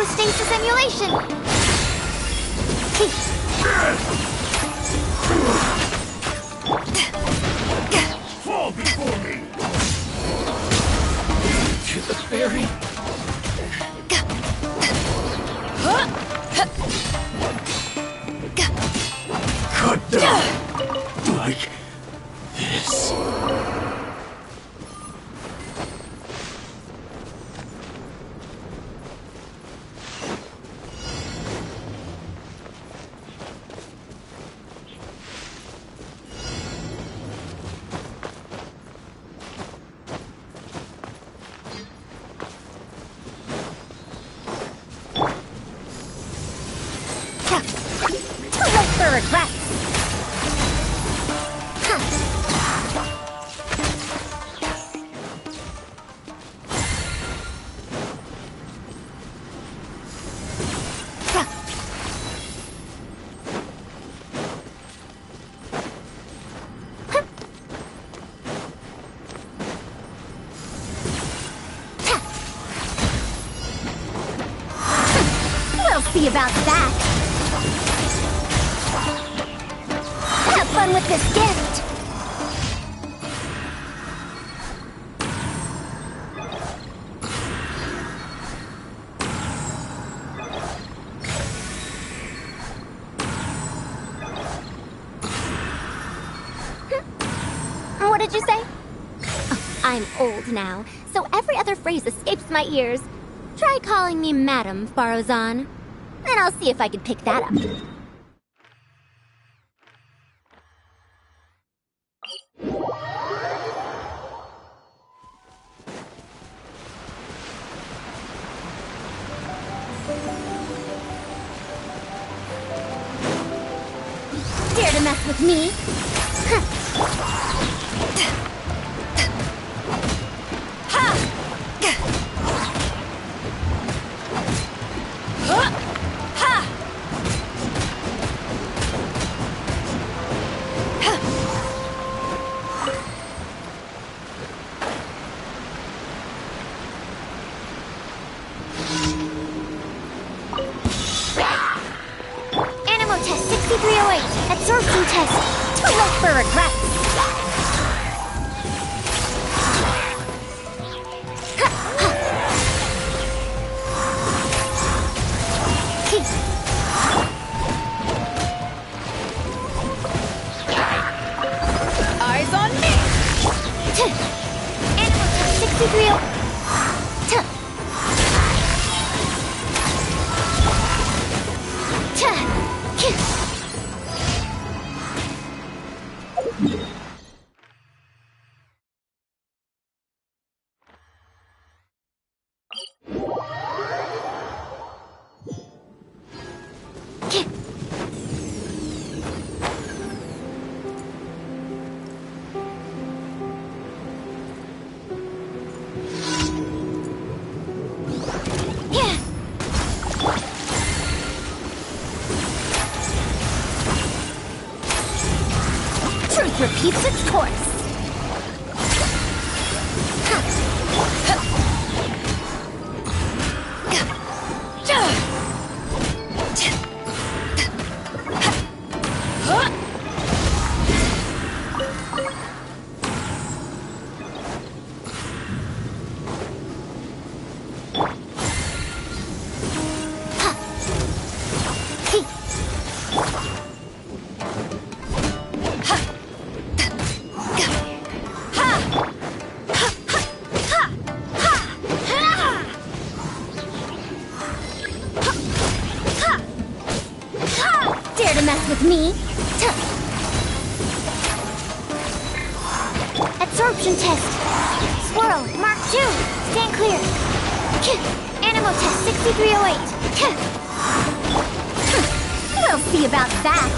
stasis emulation! Fall before me! To the very... Cut down! Like this. We'll see about that! Have fun with this gift! What did you say? Oh, I'm old now, so every other phrase escapes my ears. Try calling me Madam, Farozan. Then I'll see if I can pick that up. Dare to mess with me? Test 6308, absorption test. Too late for regrets. Eyes on me! Animal test 6308. Truth repeats its course. Dare to mess with me? Absorption test. Swirl, Mark 2. Stand clear. Animal test 6308. We'll see about that.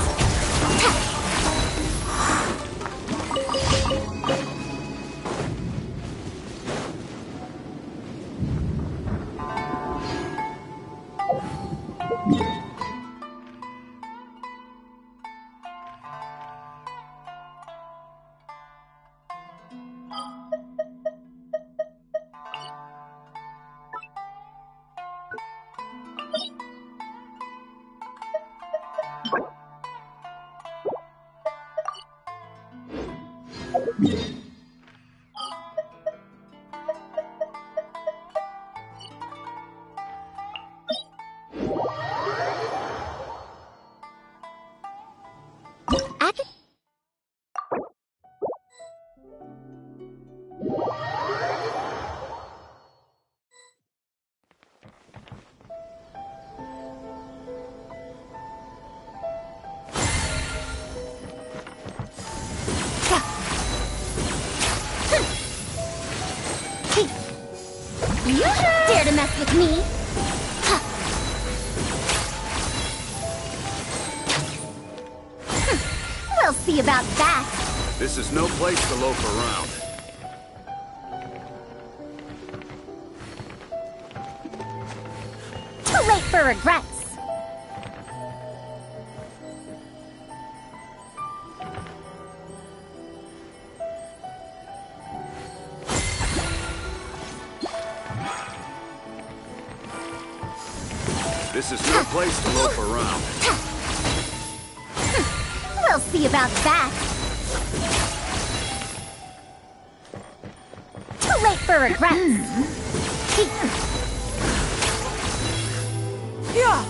Dare to mess with me? We'll see about that. This is no place to loaf around. Too late for regrets. This is no place to loaf around. We'll see about that. Too late for regrets. Yeah.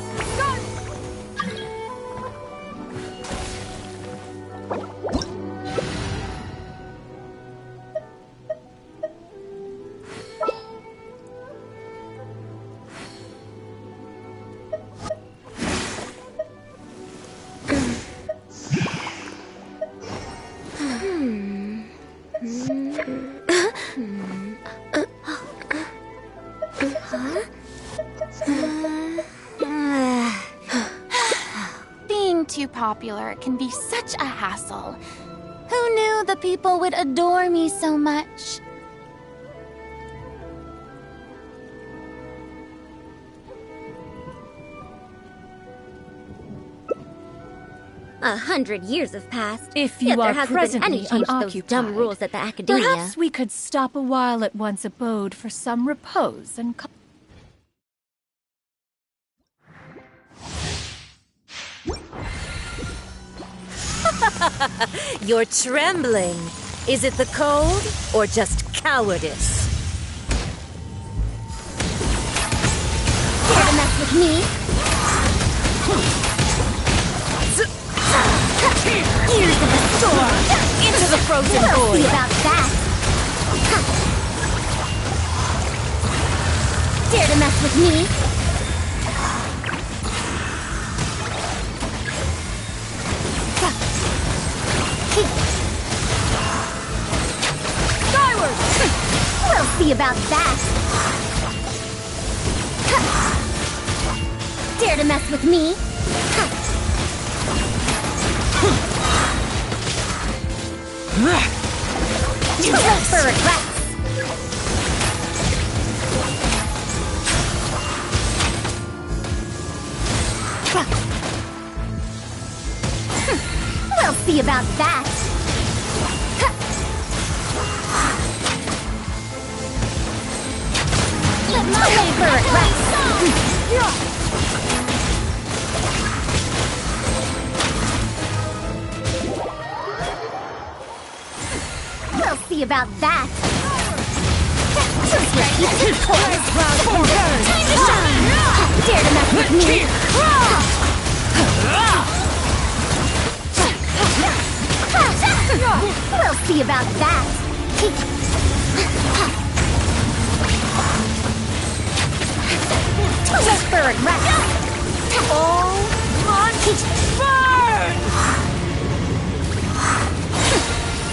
Being too popular can be such a hassle. Who knew the people would adore me so much? $100 years have passed. If yet you there are hasn't been any presently change to those unoccupied, dumb rules at the academia. perhaps we could stop a while at one's abode for some repose and You're trembling. Is it the cold or just cowardice? Dare to mess with me? Ears of the storm! Into the frozen We'll void! see about that! Dare to mess with me? Skyward! We'll see about that! Dare to mess with me? Too late for regrets! We'll see about that! Too late for regrets! We'll see about that! Dare to mess with me? We'll see about that! Too late for regrets! All must burn!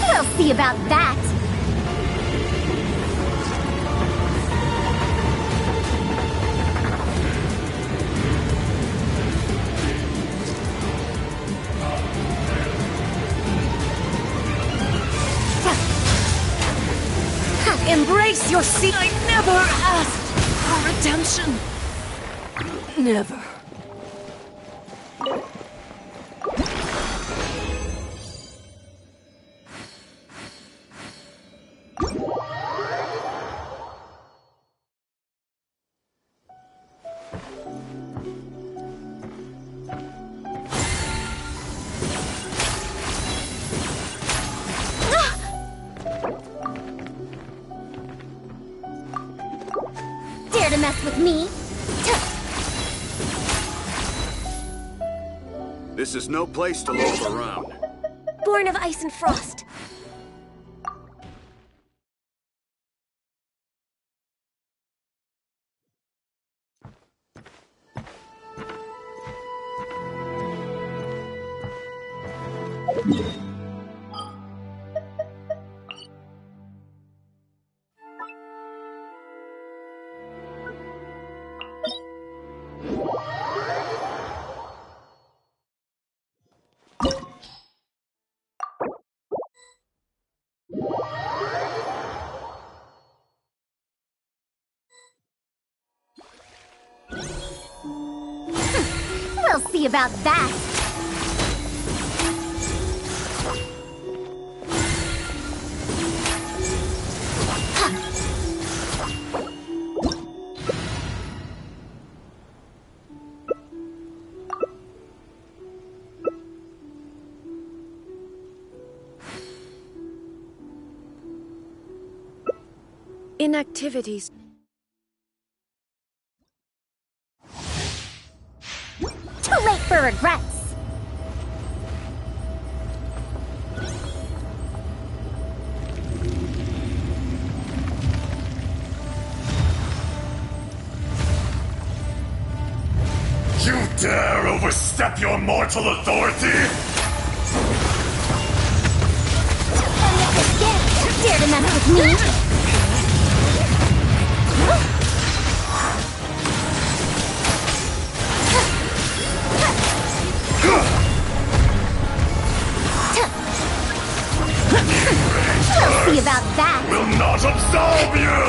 We'll see about that! Embrace your seat! I never asked for redemption. Never. mess with me? This is no place to loaf around. Born of ice and frost. We'll see about that. Inactivities. Too late for regrets. You dare overstep your mortal authority? Dare to mess with me? We'll see about that. Will not absolve you!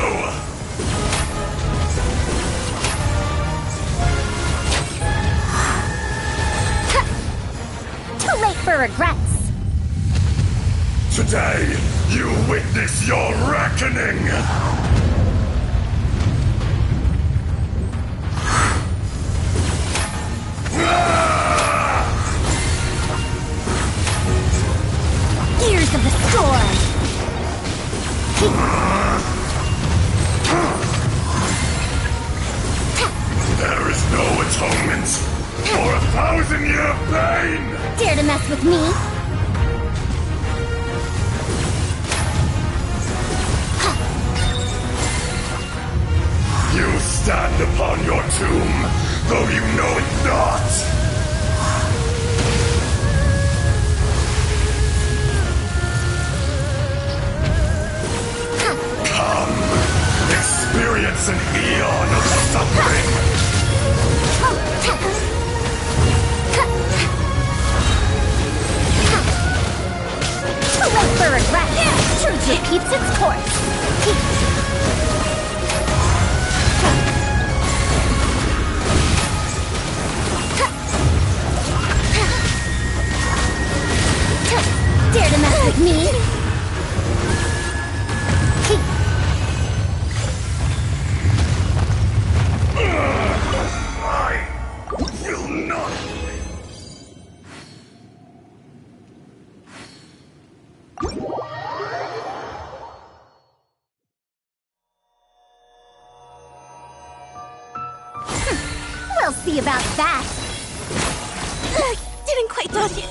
Too late for regrets. Today, you witness your reckoning! Gears of the storm. There is no atonement for 1,000-year pain! Dare to mess with me? You stand upon your tomb, though you know it not! Experience an eon of suffering! Too late for regret! Truth repeats its course! Dare to mess with me? Will not. We'll see about that. Didn't quite dodge it.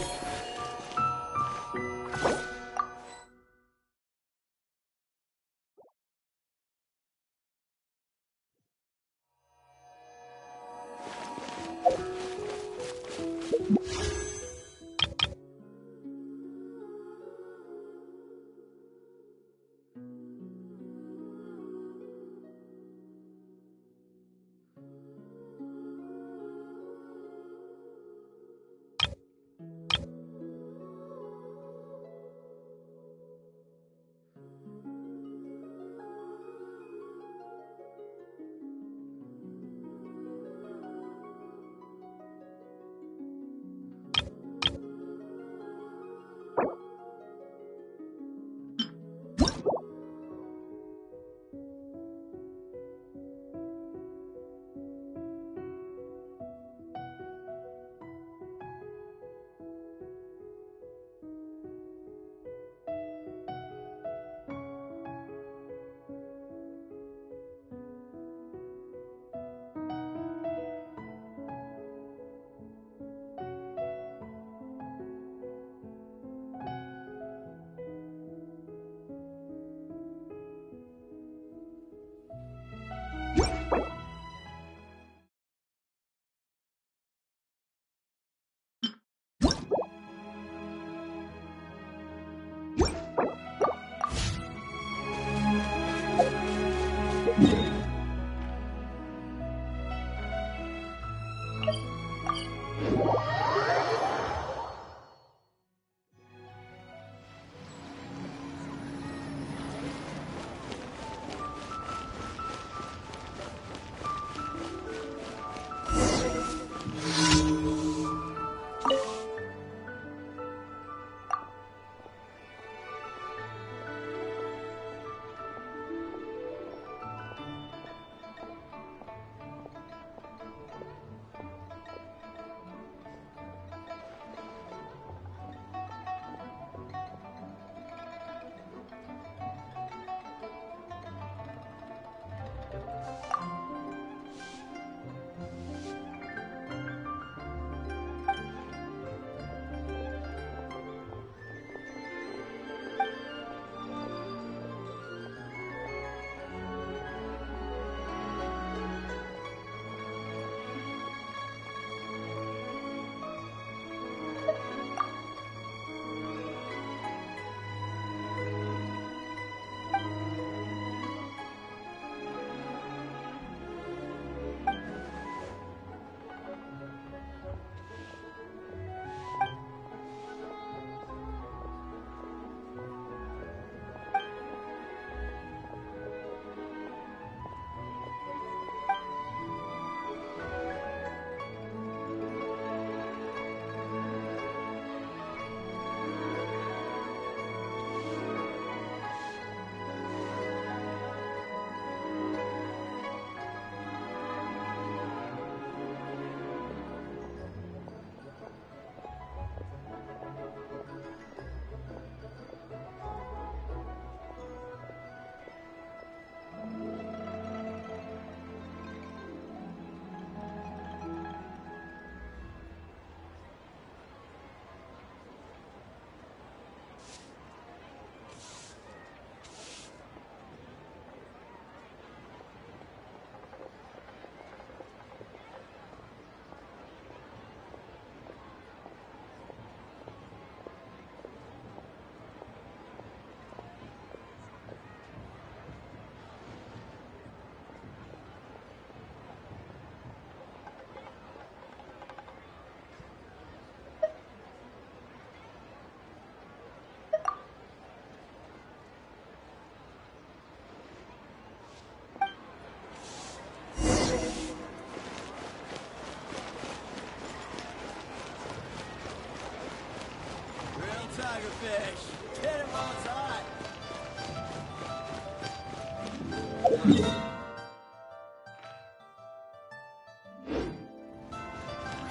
Tigerfish! Get him while it's hot!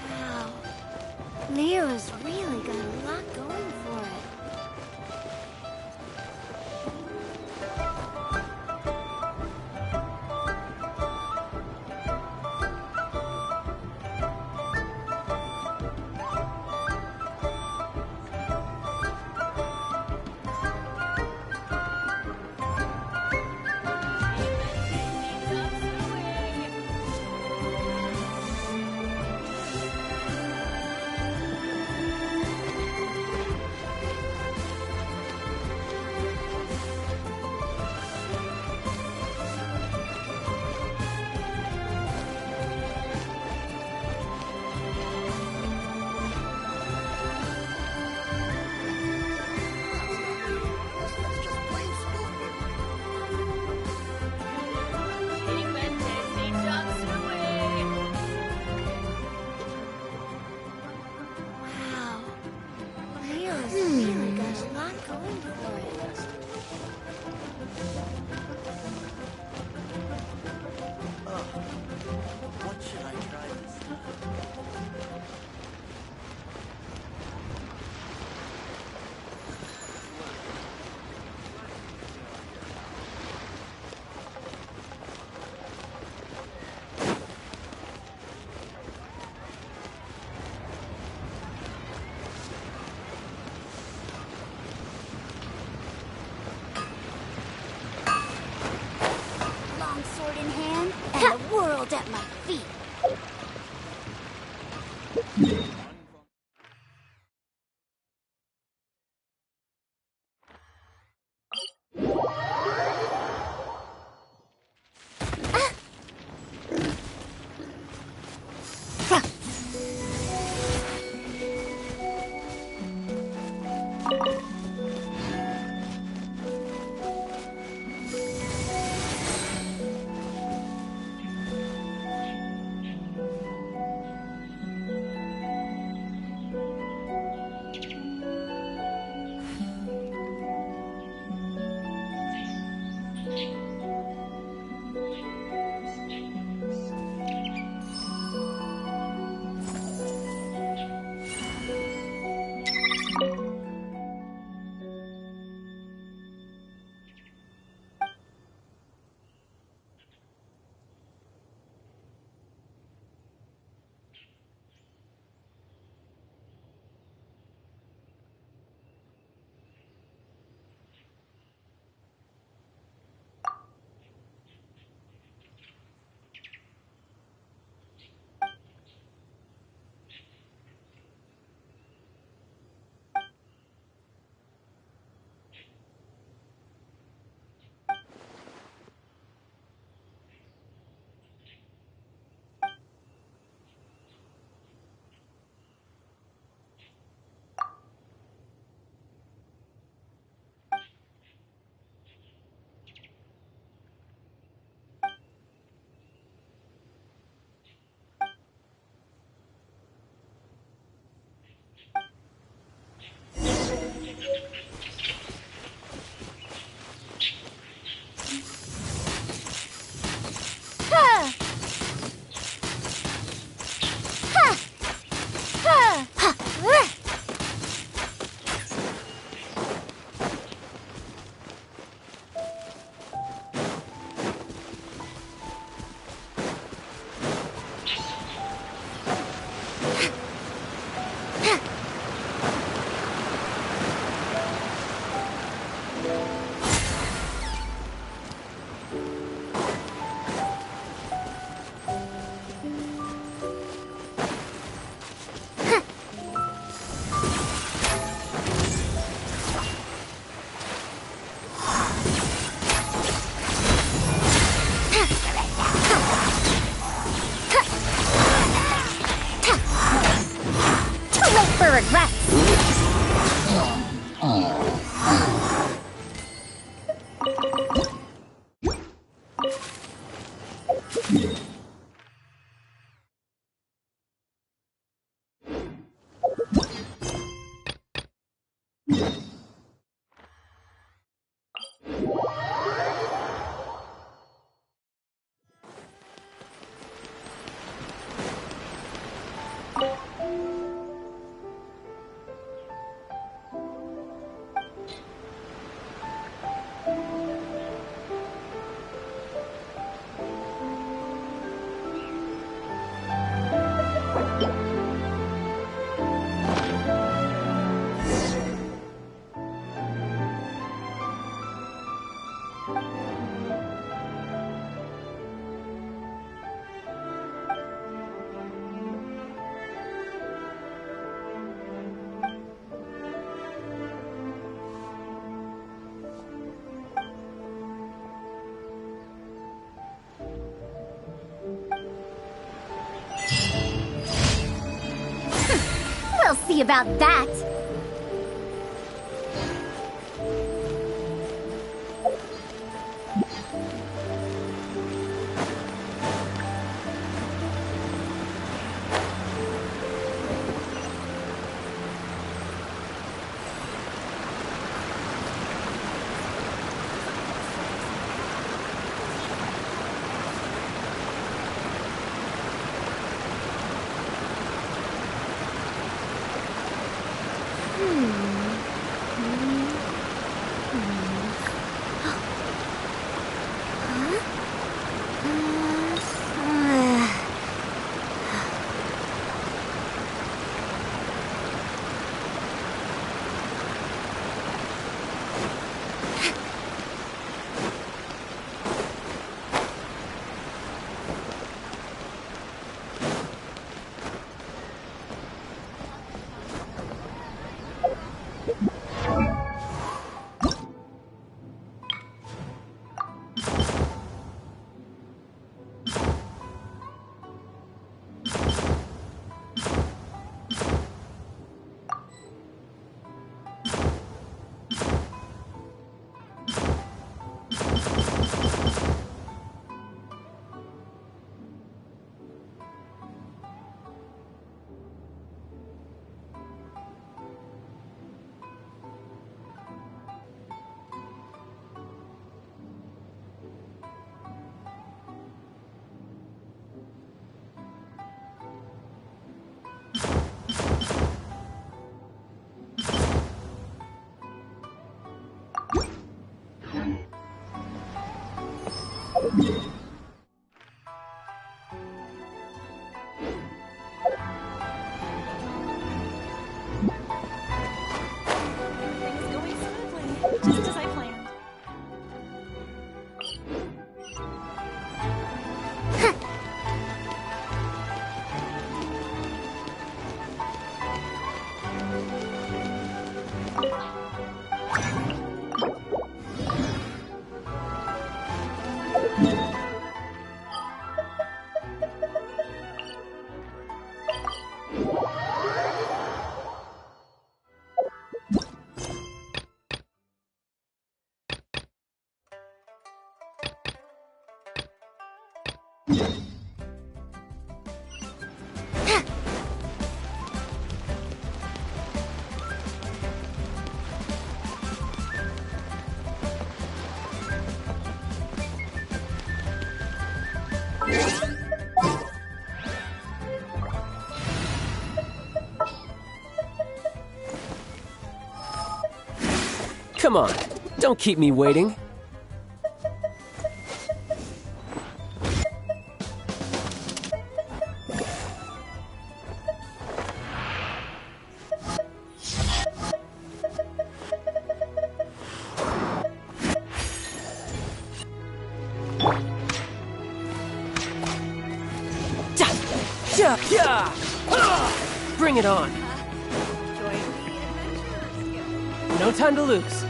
Wow. Leo's really got a lot going for it. world at my feet. We'll see about that. Come on, don't keep me waiting. Bring it on. No time to lose.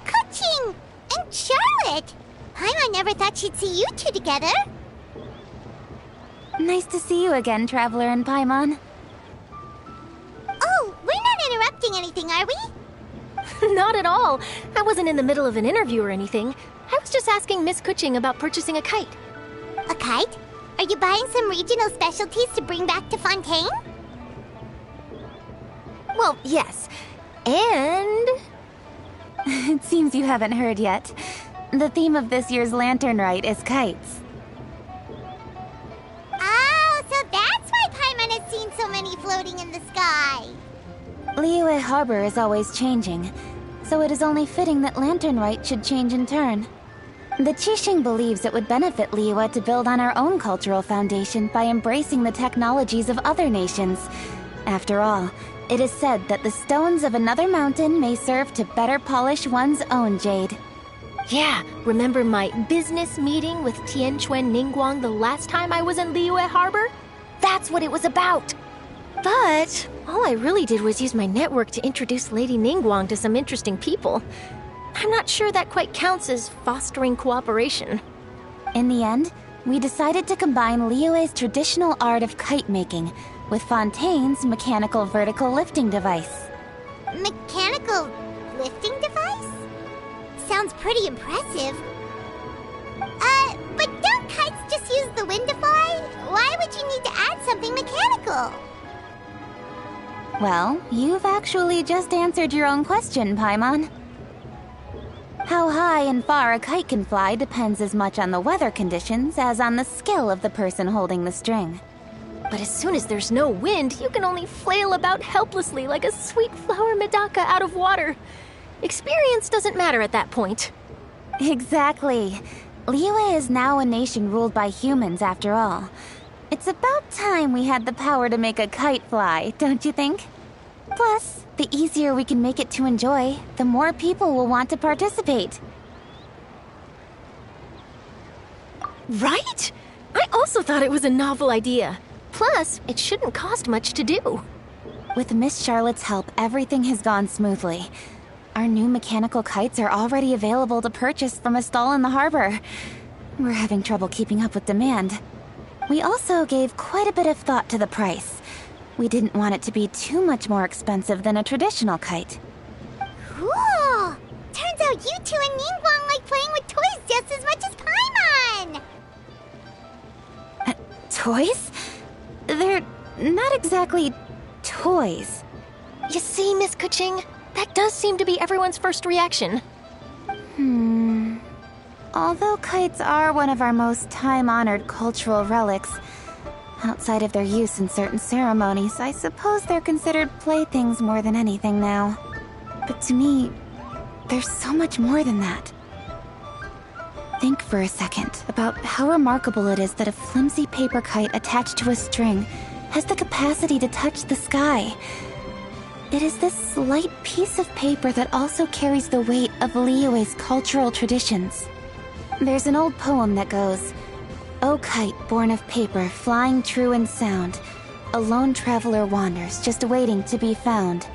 Kuching and Charlotte! I never thought she'd see you two together. Nice to see you again, Traveler and Paimon. Oh, we're not interrupting anything, are we? Not at all. I wasn't in the middle of an interview or anything. I was just asking Miss Kuching about purchasing a kite. A kite? Are you buying some regional specialties to bring back to Fontaine? Well, yes. And... It seems you haven't heard yet. The theme of this year's Lantern Rite is kites. Oh, so that's why Paimon has seen so many floating in the sky. Liyue Harbor is always changing, so it is only fitting that Lantern Rite should change in turn. The Qixing believes it would benefit Liyue to build on our own cultural foundation by embracing the technologies of other nations. After all, it is said that the stones of another mountain may serve to better polish one's own jade. yeah, remember my business meeting with Tianquan Ningguang the last time I was in Liyue Harbor? That's what it was about. But all I really did was use my network to introduce Lady Ningguang to some interesting people. I'm not sure that quite counts as fostering cooperation. In the end, we decided to combine Liyue's traditional art of kite making with Fontaine's mechanical vertical lifting device. Mechanical lifting device? Sounds pretty impressive. But don't kites just use the wind to fly? Why would you need to add something mechanical? Well, you've actually just answered your own question, Paimon. How high and far a kite can fly depends as much on the weather conditions as on the skill of the person holding the string. But as soon as there's no wind, you can only flail about helplessly like a sweet flower medaka out of water. Experience doesn't matter at that point. Exactly. Liyue is now a nation ruled by humans, after all. It's about time we had the power to make a kite fly, don't you think? Plus, the easier we can make it to enjoy, the more people will want to participate. Right? I also thought it was a novel idea. Plus, it shouldn't cost much to do. With Miss Charlotte's help, everything has gone smoothly. Our new mechanical kites are already available to purchase from a stall in the harbor. We're having trouble keeping up with demand. We also gave quite a bit of thought to the price. We didn't want it to be too much more expensive than a traditional kite. Cool! Turns out you two and Ningguang like playing with toys just as much as Paimon! Toys? They're not exactly toys. You see, Miss Kuching? That does seem to be everyone's first reaction. Although kites are one of our most time-honored cultural relics, outside of their use in certain ceremonies, I suppose they're considered playthings more than anything now. But to me, there's so much more than that. Think for a second about how remarkable it is that a flimsy paper kite attached to a string has the capacity to touch the sky. It is this light piece of paper that also carries the weight of Liyue's cultural traditions. There's an old poem that goes, "O kite born of paper, flying true in sound, a lone traveler wanders, just waiting to be found."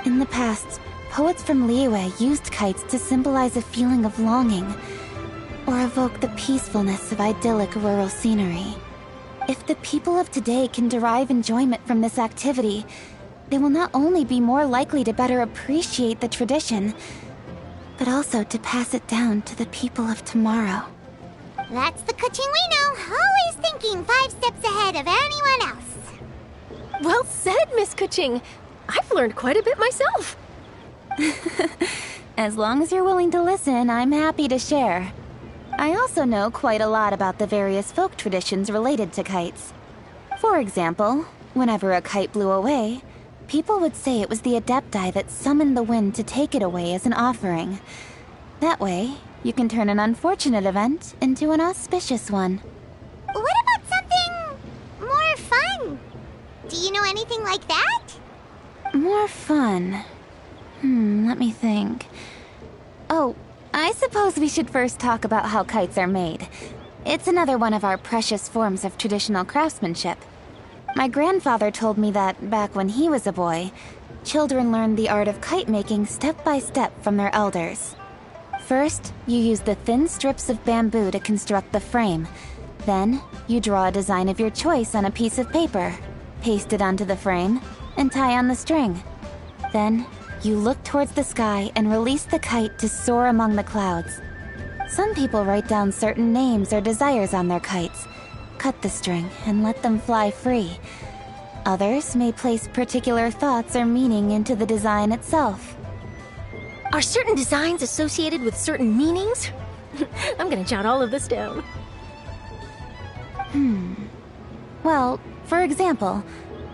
In the past, poets from Liyue used kites to symbolize a feeling of longing, or evoke the peacefulness of idyllic rural scenery. If the people of today can derive enjoyment from this activity, they will not only be more likely to better appreciate the tradition, but also to pass it down to the people of tomorrow. That's the Kuching we know, always thinking 5 steps ahead of anyone else. Well said, Miss Kuching. I've learned quite a bit myself. As long as you're willing to listen, I'm happy to share. I also know quite a lot about the various folk traditions related to kites. For example, whenever a kite blew away, people would say it was the Adepti that summoned the wind to take it away as an offering. That way, you can turn an unfortunate event into an auspicious one. What about something more fun? Do you know anything like that? More fun. Let me think. Oh, I suppose we should first talk about how kites are made. It's another one of our precious forms of traditional craftsmanship. My grandfather told me that back when he was a boy, children learned the art of kite making step by step from their elders. First, you use the thin strips of bamboo to construct the frame. Then, you draw a design of your choice on a piece of paper, paste it onto the frame, and tie on the string. Then, you look towards the sky and release the kite to soar among the clouds. Some people write down certain names or desires on their kites, cut the string, and let them fly free. Others may place particular thoughts or meaning into the design itself. Are certain designs associated with certain meanings? I'm gonna jot all of this down. Well, for example,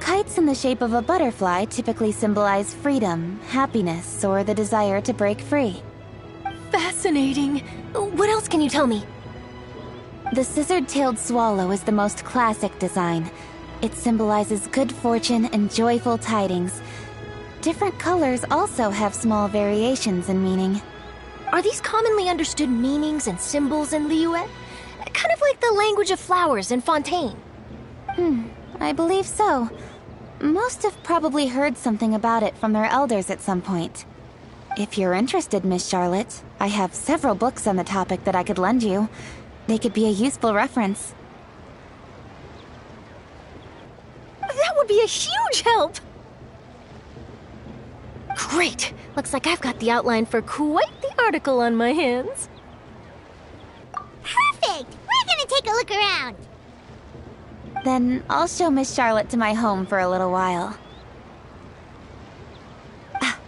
kites in the shape of a butterfly typically symbolize freedom, happiness, or the desire to break free. Fascinating. What else can you tell me? The scissored-tailed swallow is the most classic design. It symbolizes good fortune and joyful tidings. Different colors also have small variations in meaning. Are these commonly understood meanings and symbols in Liyue? Kind of like the language of flowers in Fontaine. I believe so. Most have probably heard something about it from their elders at some point. If you're interested, Miss Charlotte, I have several books on the topic that I could lend you. They could be a useful reference. That would be a huge help! Great! Looks like I've got the outline for quite the article on my hands. Perfect! We're gonna take a look around. Then I'll show Miss Charlotte to my home for a little while.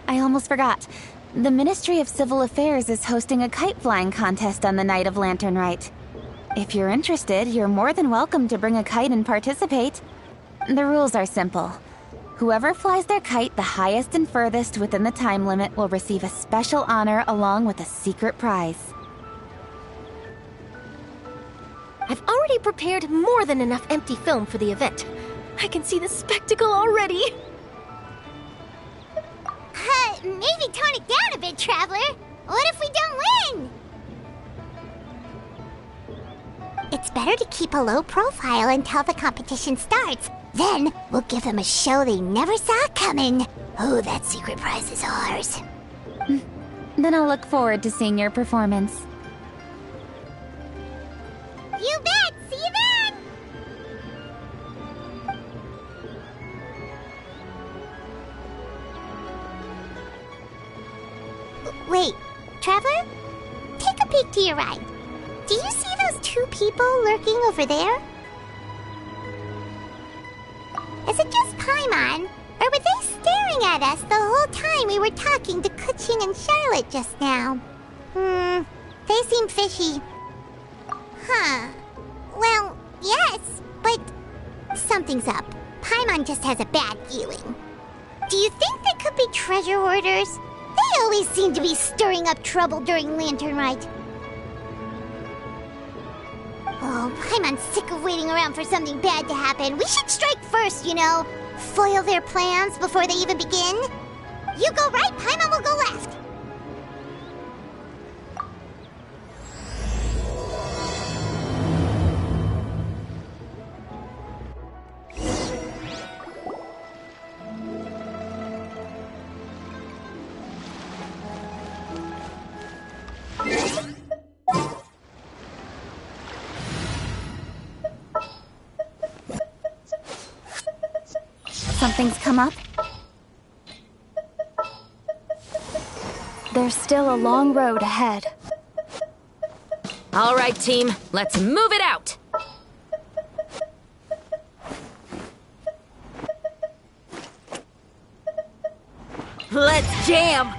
I almost forgot. The Ministry of Civil Affairs is hosting a kite flying contest on the night of Lantern Rite. If you're interested, you're more than welcome to bring a kite and participate. The rules are simple. Whoever flies their kite the highest and furthest within the time limit will receive a special honor along with a secret prize. I've already prepared more than enough empty film for the event. I can see the spectacle already. Maybe tone it down a bit, Traveler. What if we don't win? It's better to keep a low profile until the competition starts. Then we'll give them a show they never saw coming. Oh, that secret prize is ours. Then I'll look forward to seeing your performance. You bet! See you then! Wait, Traveler? Take a peek to your right. Do you see those 2 people lurking over there? Is it just Paimon? Or were they staring at us the whole time we were talking to Kuching and Charlotte just now? They seem fishy. Huh. Well, yes, but something's up. Paimon just has a bad feeling. Do you think they could be treasure hoarders? They always seem to be stirring up trouble during Lantern Rite. Oh, Paimon's sick of waiting around for something bad to happen. We should strike first, you know. Foil their plans before they even begin. You go right, Paimon will go left. Something's come up? There's still a long road ahead. All right, team, let's move it out! Let's jam!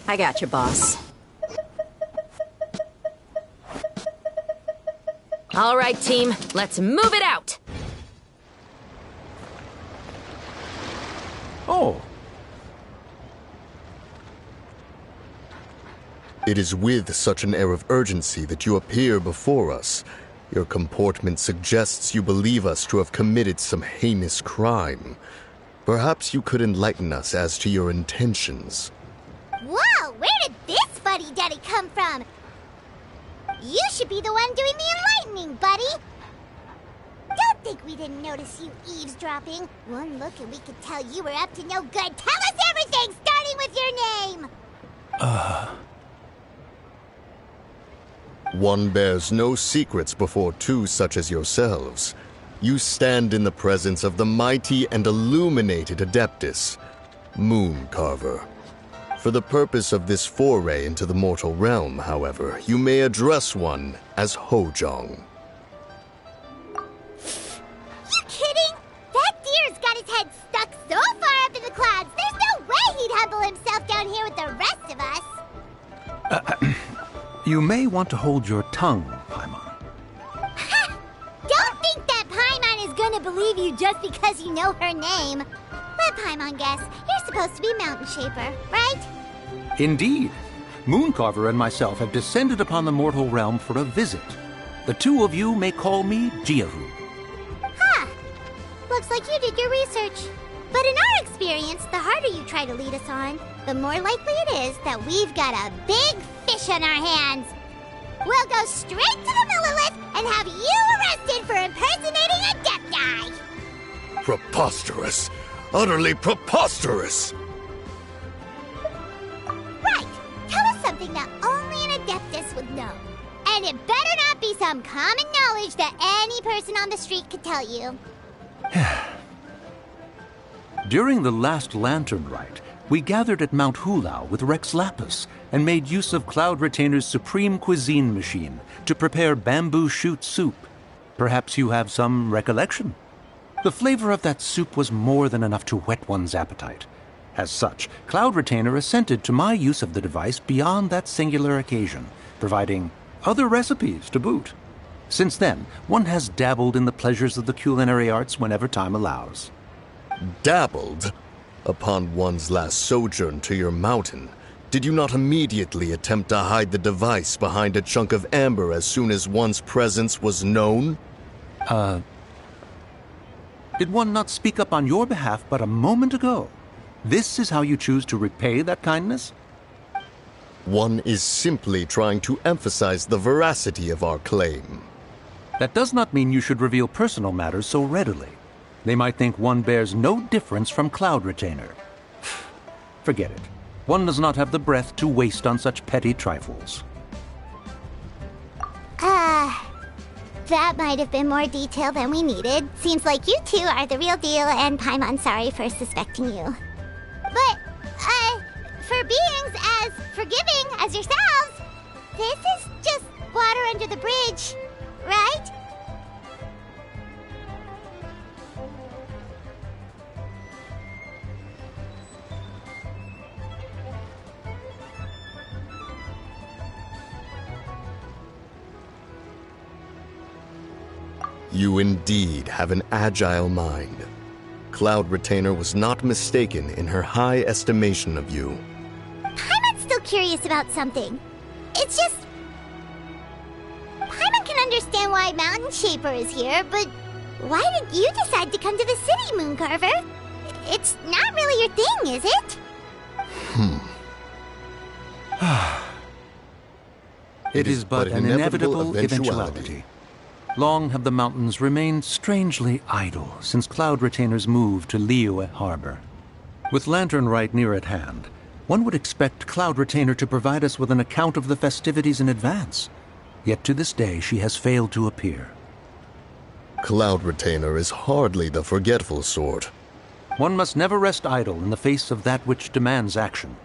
I got you, boss. All right, team, let's move it out! Oh. It is with such an air of urgency that you appear before us. Your comportment suggests you believe us to have committed some heinous crime. Perhaps you could enlighten us as to your intentions. Whoa, where did this fuddy-duddy come from? You should be the one doing the enlightening, buddy. Don't think we didn't notice you eavesdropping. One look and we could tell you were up to no good. Tell us everything, starting with your name! One bears no secrets before two such as yourselves. You stand in the presence of the mighty and illuminated Adeptus, Moon Carver. For the purpose of this foray into the mortal realm, however, you may address one as Hojong. You kidding? That deer's got his head stuck so far up in the clouds, there's no way he'd humble himself down here with the rest of us. You may want to hold your tongue, Paimon. Ha! Don't think that Paimon is gonna believe you just because you know her name. Let Paimon guess. You're supposed to be Mountain Shaper, right? Indeed. Mooncarver and myself have descended upon the mortal realm for a visit. The two of you may call me Jiahu. Huh. Looks like you did your research. But in our experience, the harder you try to lead us on, the more likely it is that we've got a big fish on our hands. We'll go straight to the Lilith and have you arrested for impersonating a deaf guy. Preposterous! Utterly preposterous! Right. Tell us something that only an Adeptus would know. And it better not be some common knowledge that any person on the street could tell you. During the last Lantern Rite, we gathered at Mount Hulao with Rex Lapis and made use of Cloud Retainer's supreme cuisine machine to prepare bamboo shoot soup. Perhaps you have some recollection? The flavor of that soup was more than enough to whet one's appetite. As such, Cloud Retainer assented to my use of the device beyond that singular occasion, providing other recipes to boot. Since then, one has dabbled in the pleasures of the culinary arts whenever time allows. Dabbled? Upon one's last sojourn to your mountain, did you not immediately attempt to hide the device behind a chunk of amber as soon as one's presence was known? Did one not speak up on your behalf but a moment ago? This is how you choose to repay that kindness? One is simply trying to emphasize the veracity of our claim. That does not mean you should reveal personal matters so readily. They might think one bears no difference from Cloud Retainer. Forget it. One does not have the breath to waste on such petty trifles. That might have been more detail than we needed. Seems like you two are the real deal, and Paimon's sorry for suspecting you. But, for beings as forgiving as yourselves, this is just water under the bridge, right? You indeed have an agile mind. Cloud Retainer was not mistaken in her high estimation of you. Paimon's still curious about something. It's just... Paimon can understand why Mountain Shaper is here, but why did you decide to come to the city, Mooncarver? It's not really your thing, is it? It is but an inevitable eventuality. Long have the mountains remained strangely idle since Cloud Retainer's move to Liyue Harbor. With Lantern Rite near at hand, one would expect Cloud Retainer to provide us with an account of the festivities in advance. Yet to this day she has failed to appear. Cloud Retainer is hardly the forgetful sort. One must never rest idle in the face of that which demands action.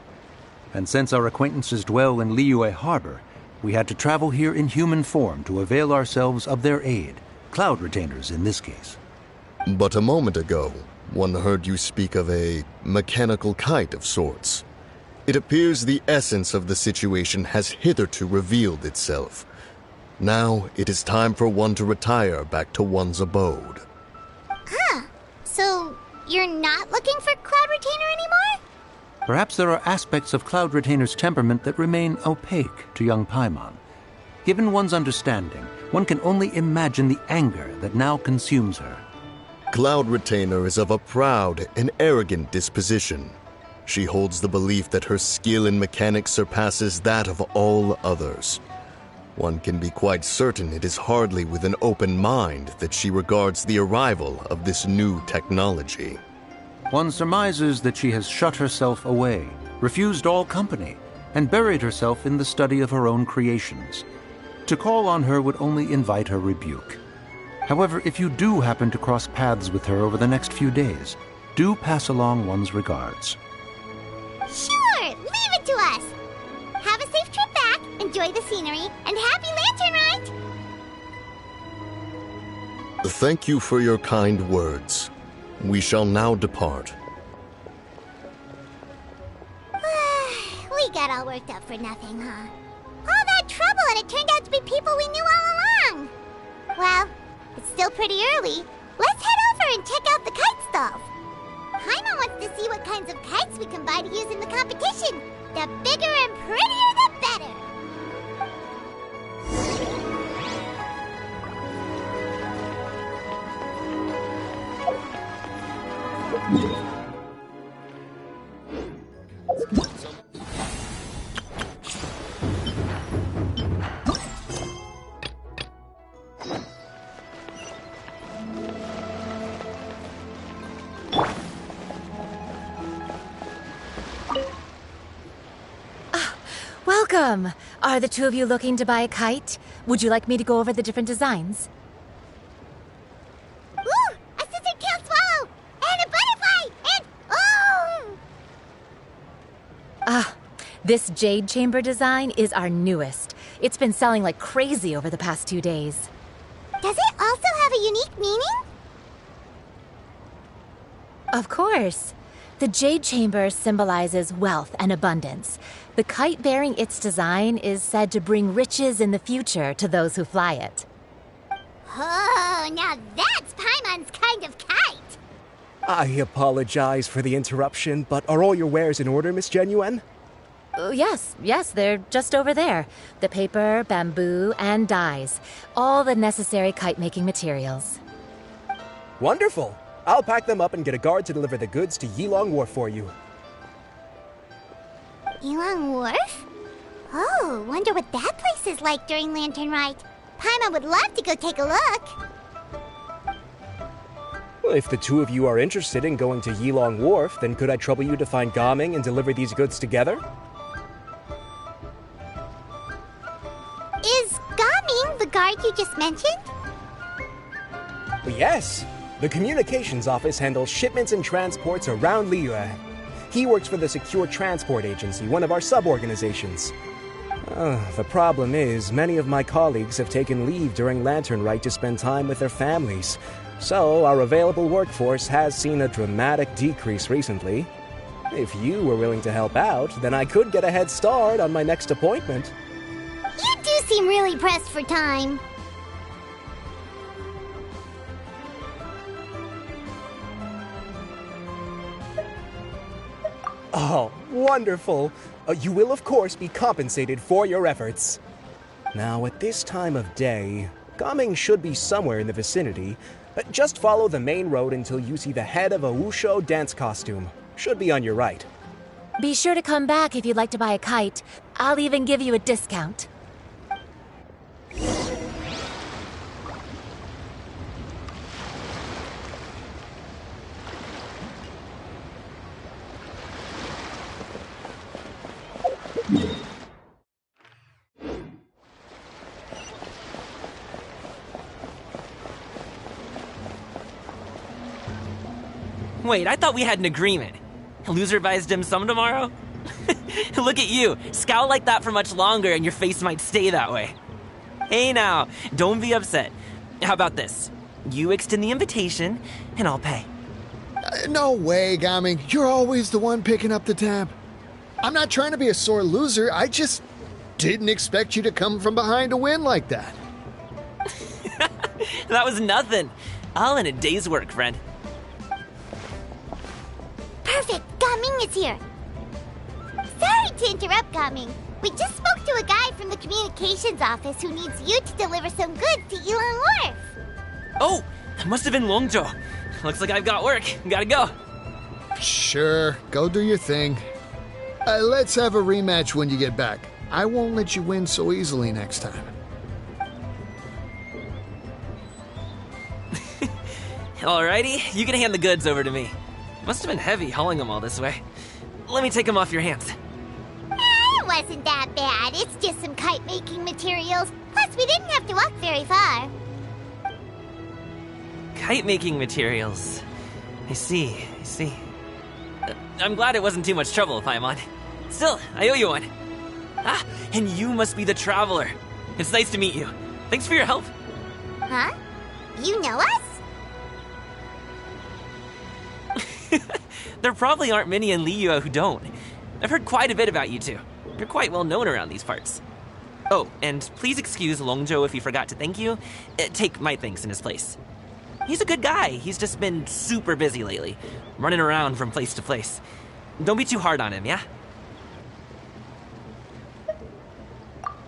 And since our acquaintances dwell in Liyue Harbor, we had to travel here in human form to avail ourselves of their aid, cloud retainers in this case. But a moment ago, one heard you speak of a mechanical kite of sorts. It appears the essence of the situation has hitherto revealed itself. Now it is time for one to retire back to one's abode. Huh. So, you're not looking for Cloud Retainer anymore? Perhaps there are aspects of Cloud Retainer's temperament that remain opaque to young Paimon. Given one's understanding, one can only imagine the anger that now consumes her. Cloud Retainer is of a proud and arrogant disposition. She holds the belief that her skill in mechanics surpasses that of all others. One can be quite certain it is hardly with an open mind that she regards the arrival of this new technology. One surmises that she has shut herself away, refused all company, and buried herself in the study of her own creations. To call on her would only invite her rebuke. However, if you do happen to cross paths with her over the next few days, do pass along one's regards. Sure, leave it to us. Have a safe trip back, enjoy the scenery, and happy Lantern Rite! Thank you for your kind words. We shall now depart. We got all worked up for nothing, huh? All that trouble and it turned out to be people we knew all along! Well, it's still pretty early. Let's head over and check out the kite stalls. Paimon wants to see what kinds of kites we can buy to use in the competition. The bigger and prettier, the better! Welcome! Are the two of you looking to buy a kite? Would you like me to go over the different designs? Ooh! A scissor-tailed swallow! And a butterfly! And... oh! This jade chamber design is our newest. It's been selling like crazy over the past 2 days. Does it also have a unique meaning? Of course. The jade chamber symbolizes wealth and abundance. The kite bearing its design is said to bring riches in the future to those who fly it. Oh, now that's Paimon's kind of kite! I apologize for the interruption, but are all your wares in order, Miss Xianyun? Yes, they're just over there. The paper, bamboo, and dyes. All the necessary kite-making materials. Wonderful! I'll pack them up and get a guard to deliver the goods to Yilong Wharf for you. Yilong Wharf? Oh, wonder what that place is like during Lantern Rite. Paimon would love to go take a look. Well, if the two of you are interested in going to Yilong Wharf, then could I trouble you to find Gaming and deliver these goods together? Is Gaming the guard you just mentioned? Yes. The communications office handles shipments and transports around Liyue. He works for the Secure Transport Agency, one of our sub-organizations. The problem is, many of my colleagues have taken leave during Lantern Rite to spend time with their families. So, our available workforce has seen a dramatic decrease recently. If you were willing to help out, then I could get a head start on my next appointment. You do seem really pressed for time. Oh, wonderful! You will, of course, be compensated for your efforts. Now, at this time of day, Gaming should be somewhere in the vicinity. Just follow the main road until you see the head of a Wushu dance costume. Should be on your right. Be sure to come back if you'd like to buy a kite. I'll even give you a discount. Wait, I thought we had an agreement. Loser buys dim sum tomorrow? Look at you. Scowl like that for much longer and your face might stay that way. Hey now, don't be upset. How about this? You extend the invitation, and I'll pay. No way, Gaming. You're always the one picking up the tab. I'm not trying to be a sore loser. I just didn't expect you to come from behind to win like that. That was nothing. All in a day's work, friend. Perfect! Gaming is here. Sorry to interrupt, Gaming. We just spoke to a guy from the communications office who needs you to deliver some goods to Yilong Wharf. Oh, that must have been Longzhou. Looks like I've got work. Gotta go. Sure, go do your thing. Let's have a rematch when you get back. I won't let you win so easily next time. Alrighty, you can hand the goods over to me. Must have been heavy hauling them all this way. Let me take them off your hands. It wasn't that bad. It's just some kite-making materials. Plus, we didn't have to walk very far. Kite-making materials. I see. I'm glad it wasn't too much trouble, Paimon. Still, I owe you one. Ah, and you must be the traveler. It's nice to meet you. Thanks for your help. Huh? You know us? There probably aren't many in Liyue who don't. I've heard quite a bit about you two. You're quite well known around these parts. Oh, and please excuse Longzhou if he forgot to thank you. Take my thanks in his place. He's a good guy. He's just been super busy lately, running around from place to place. Don't be too hard on him, yeah?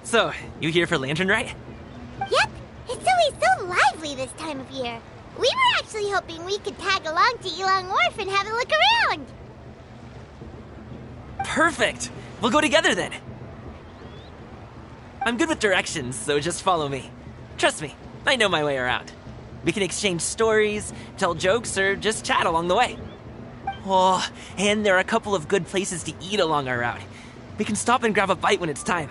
So, you here for Lantern Rite? Yep. It's always so lively this time of year. We were actually hoping we could tag along to Yilong Wharf and have a look around. Perfect! We'll go together then. I'm good with directions, so just follow me. Trust me, I know my way around. We can exchange stories, tell jokes, or just chat along the way. Oh, and there are a couple of good places to eat along our route. We can stop and grab a bite when it's time.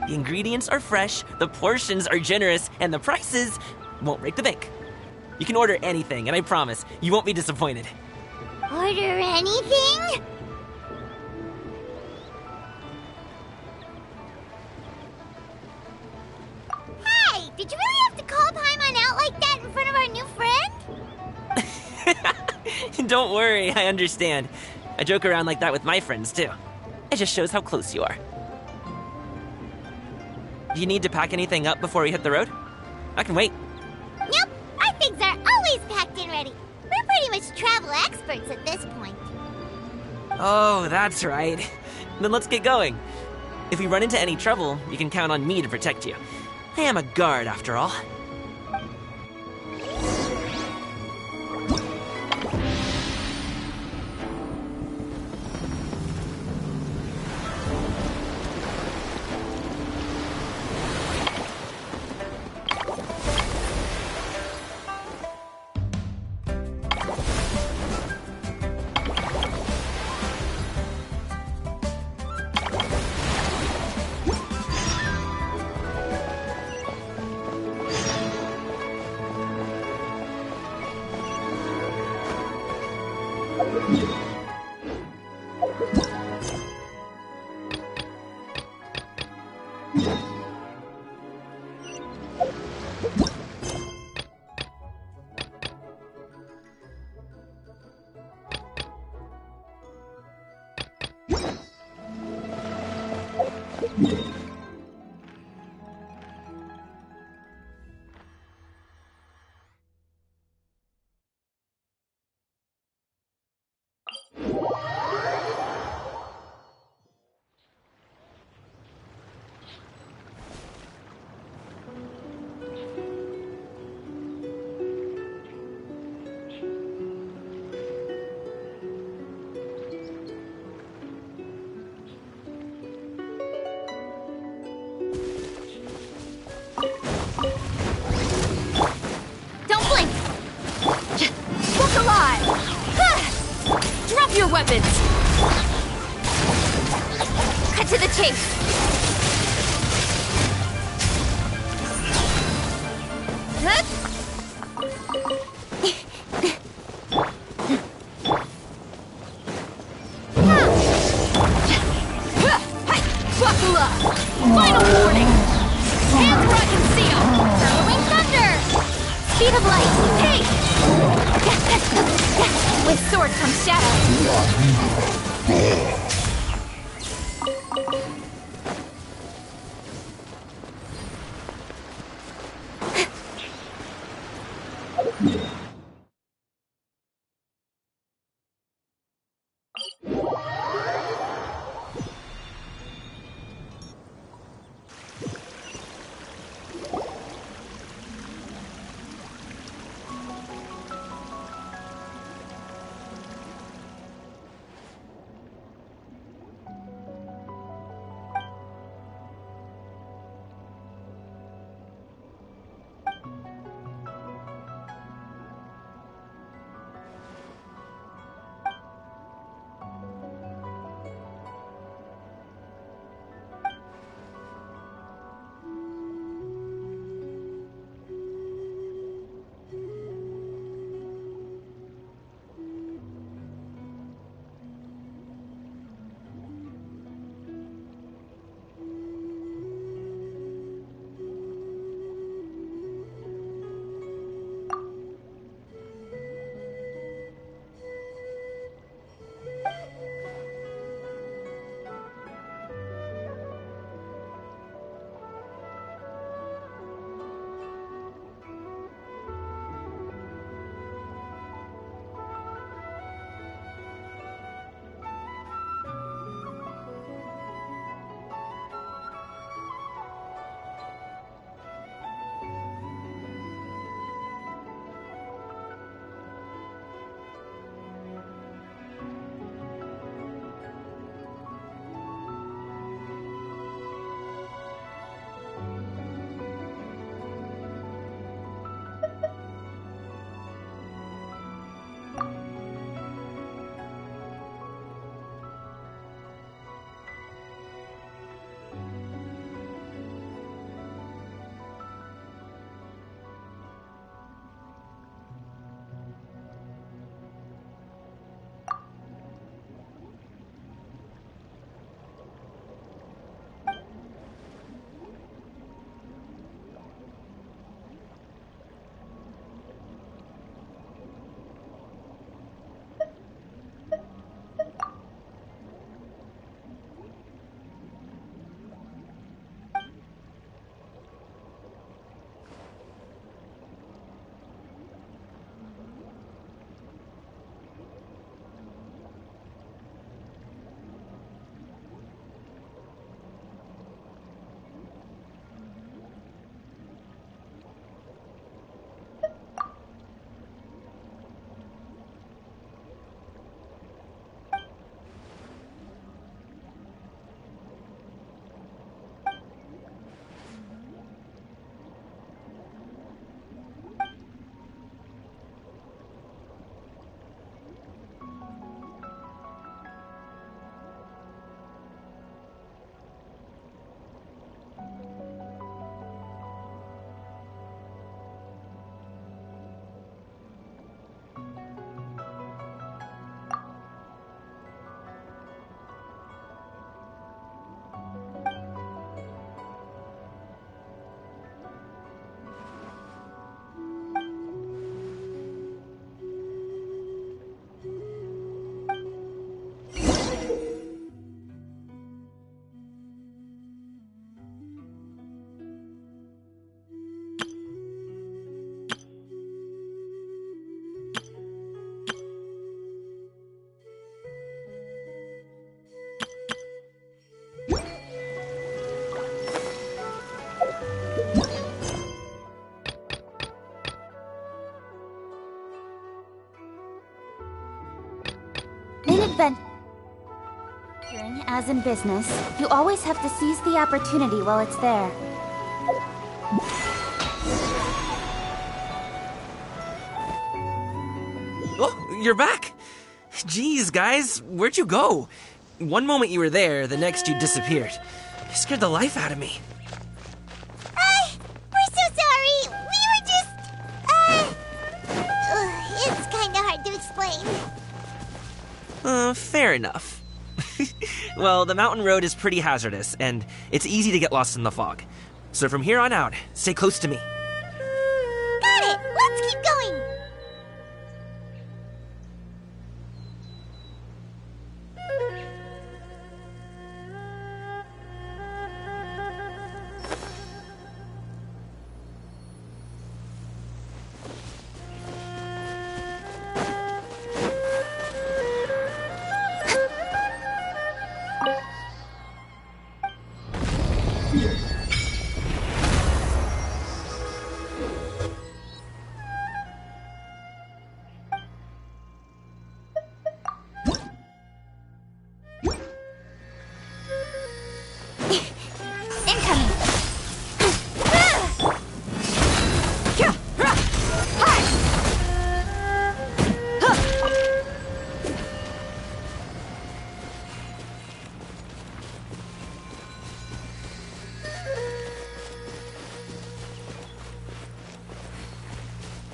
The ingredients are fresh, the portions are generous, and the prices won't break the bank. You can order anything, and I promise, you won't be disappointed. Order anything? Hey, did you really have to call Paimon out like that in front of our new friend? Don't worry, I understand. I joke around like that with my friends, too. It just shows how close you are. Do you need to pack anything up before we hit the road? I can wait. Nope, our things are always packed and ready. We're pretty much travel experts at this point. Oh, that's right. Then let's get going. If we run into any trouble, you can count on me to protect you. I am a guard, after all. Your weapons! Cut to the chase! Final warning! Hands where I can see them! Hurling thunder! Speed of light! Hey! With sword comes shadow! Adventuring as in business, you always have to seize the opportunity while it's there. Oh, you're back! Jeez, guys, where'd you go? One moment you were there, the next you disappeared. You scared the life out of me. We're so sorry. We were just, it's kinda hard to explain. Fair enough. Well, the mountain road is pretty hazardous, and it's easy to get lost in the fog. So from here on out, stay close to me. Got it! Let's keep going!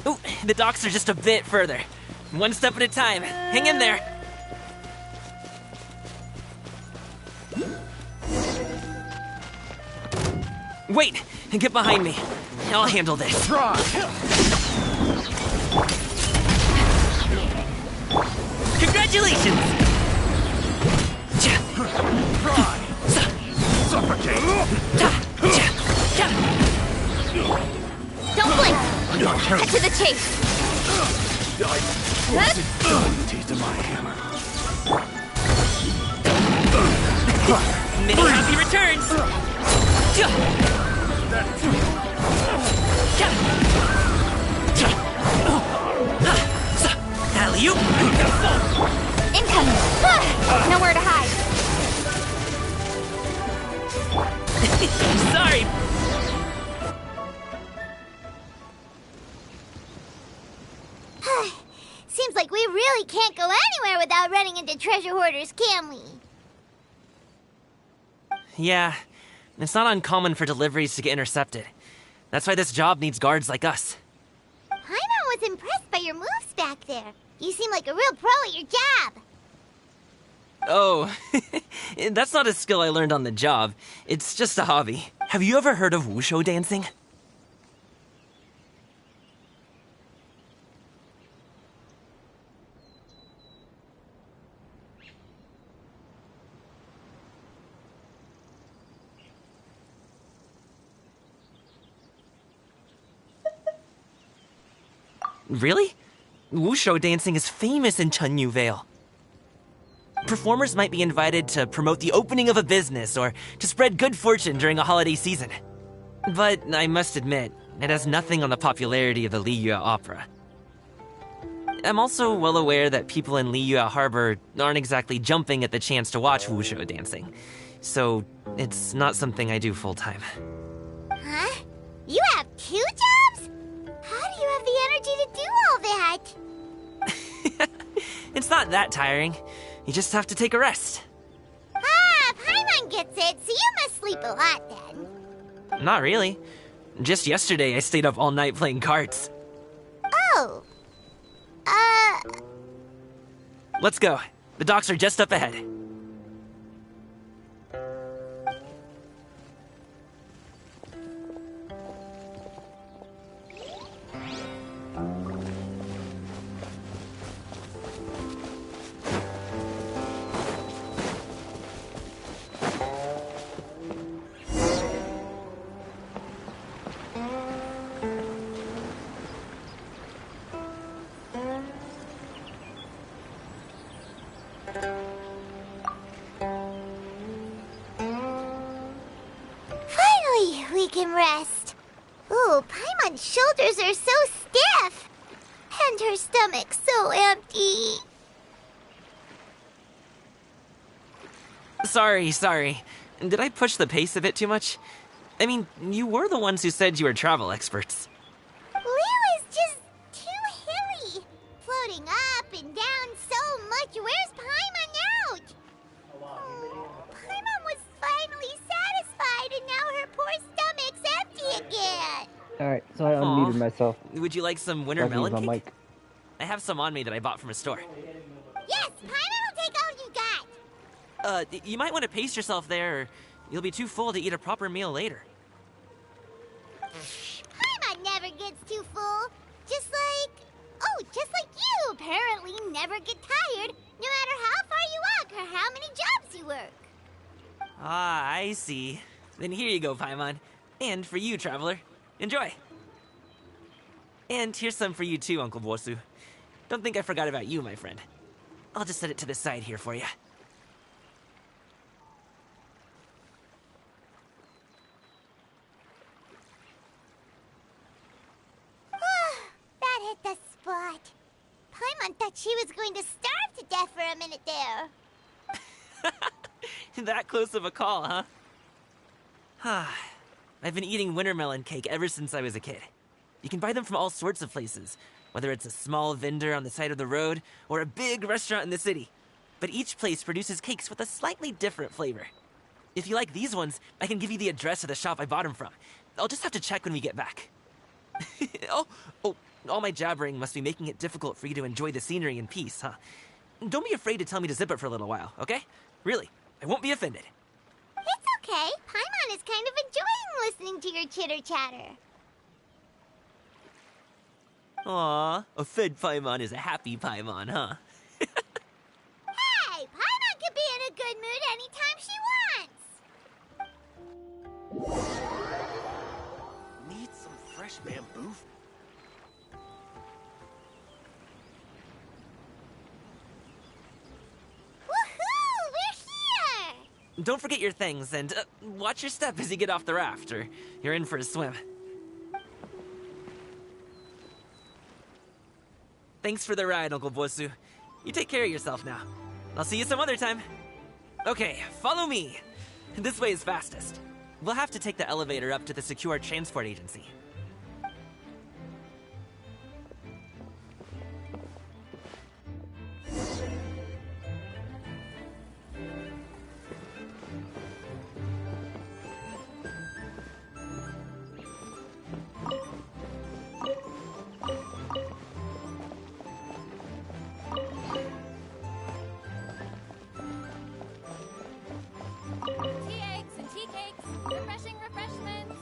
Ooh, the docks are just a bit further. One step at a time. Hang in there. Wait, get behind me. I'll handle this. Congratulations! Don't blink! Cut to the chase! Taste of my hammer. Many happy returns! Alley-oop! Incoming! Nowhere to hide! Sorry! Seems like we really can't go anywhere without running into treasure hoarders, can we? Yeah, it's not uncommon for deliveries to get intercepted. That's why this job needs guards like us. Paimon was impressed by your moves back there. You seem like a real pro at your job. Oh, that's not a skill I learned on the job. It's just a hobby. Have you ever heard of wushu dancing? Really? Wushu dancing is famous in Xianyun Vale. Performers might be invited to promote the opening of a business or to spread good fortune during a holiday season. But I must admit, it has nothing on the popularity of the Liyue opera. I'm also well aware that people in Liyue Harbor aren't exactly jumping at the chance to watch wushu dancing. So, it's not something I do full-time. Huh? You have 2 jobs? How do you have the energy to do all that? It's not that tiring. You just have to take a rest. Ah, Paimon gets it, so you must sleep a lot then. Not really. Just yesterday I stayed up all night playing cards. Oh. Let's go. The docks are just up ahead. Finally, we can rest. Ooh, Paimon's shoulders are so stiff. And her stomach so empty. Sorry. Did I push the pace a bit too much? I mean, you were the ones who said you were travel experts. Liyue is just too hilly. Floating up and down so much. Where's Paimon out? Paimon was finally satisfied and now her poor stomach's empty again. Alright, so I unmuted myself. Would you like some winter melon cake? Mic. I have some on me that I bought from a store. Yes, Paimon will take all you got. You might want to pace yourself there, or you'll be too full to eat a proper meal later. Paimon never gets too full. Just like you apparently never get tired, no matter how far you walk or how many jobs you work. Ah, I see. Then here you go, Paimon. And for you, traveler. Enjoy. And here's some for you too, Uncle Bosu. Don't think I forgot about you, my friend. I'll just set it to the side here for you. That hit the spot. Paimon thought she was going to starve to death for a minute there. That close of a call, huh? I've been eating wintermelon cake ever since I was a kid. You can buy them from all sorts of places, whether it's a small vendor on the side of the road or a big restaurant in the city. But each place produces cakes with a slightly different flavor. If you like these ones, I can give you the address of the shop I bought them from. I'll just have to check when we get back. Oh, all my jabbering must be making it difficult for you to enjoy the scenery in peace, huh? Don't be afraid to tell me to zip it for a little while, okay? Really, I won't be offended. It's okay. Paimon is kind of enjoying listening to your chitter-chatter. Aw, a fed Paimon is a happy Paimon, huh? Hey, Paimon can be in a good mood anytime she wants. Need some fresh bamboo? Woohoo! We're here! Don't forget your things, and watch your step as you get off the raft, or you're in for a swim. Thanks for the ride, Uncle Bosu. You take care of yourself now. I'll see you some other time. Okay, follow me. This way is fastest. We'll have to take the elevator up to the secure transport agency. Tea eggs and tea cakes, refreshing refreshments.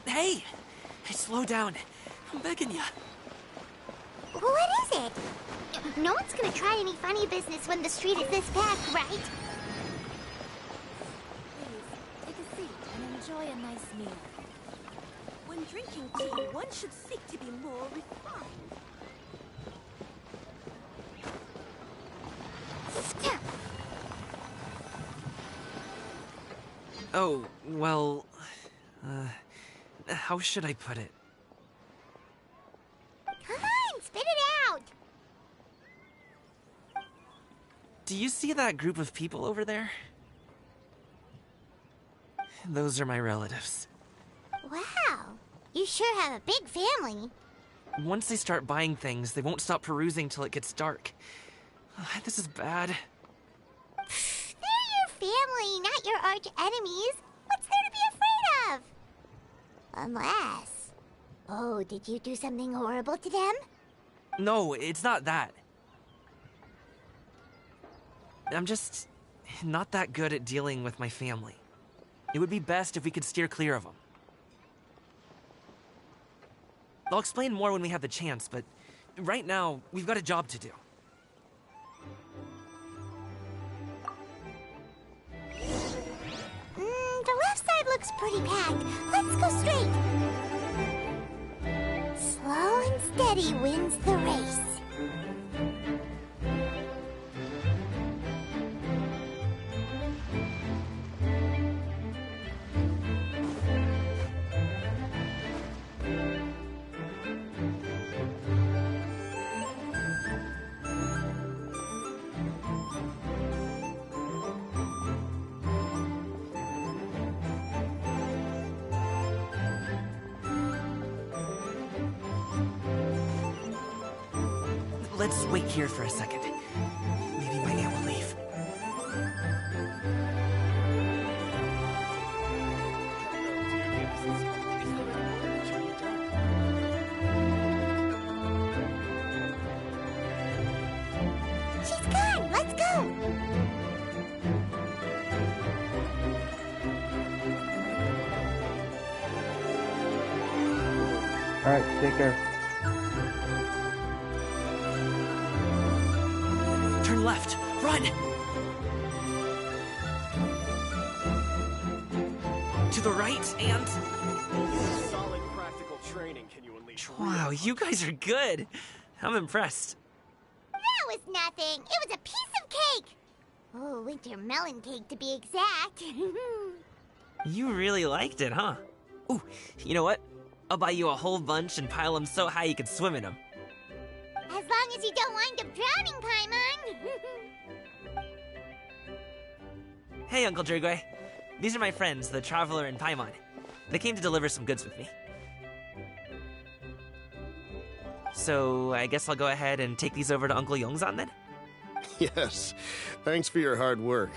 Hey! Slow down. I'm begging you. What is it? No one's gonna try any funny business when the street is this packed, right? Please, take a seat and enjoy a nice meal. When drinking tea, one should seek to be more refined. Oh, well... how should I put it? Come on, spit it out! Do you see that group of people over there? Those are my relatives. Wow, you sure have a big family. Once they start buying things, they won't stop perusing till it gets dark. This is bad. They're your family, not your arch enemies. What's there to be afraid of? Unless... Oh, did you do something horrible to them? No, it's not that. I'm just not that good at dealing with my family. It would be best if we could steer clear of them. I'll explain more when we have the chance, but right now, we've got a job to do. The left side looks pretty packed. Let's go straight. Slow and steady wins the race. Let's wait here for a second. Maybe my aunt will leave. She's gone. Let's go. Alright, take care. Turn left. Run! To the right and... Solid practical training can you unleash? Wow, you guys are good. I'm impressed. That was nothing. It was a piece of cake. Oh, winter melon cake to be exact. You really liked it, huh? Ooh, you know what? I'll buy you a whole bunch and pile them so high you could swim in them. As long as you don't wind up drowning, Paimon. Hey, Uncle Jirgwe. These are my friends, the Traveler and Paimon. They came to deliver some goods with me. So, I guess I'll go ahead and take these over to Uncle Yongzan then? Yes, thanks for your hard work.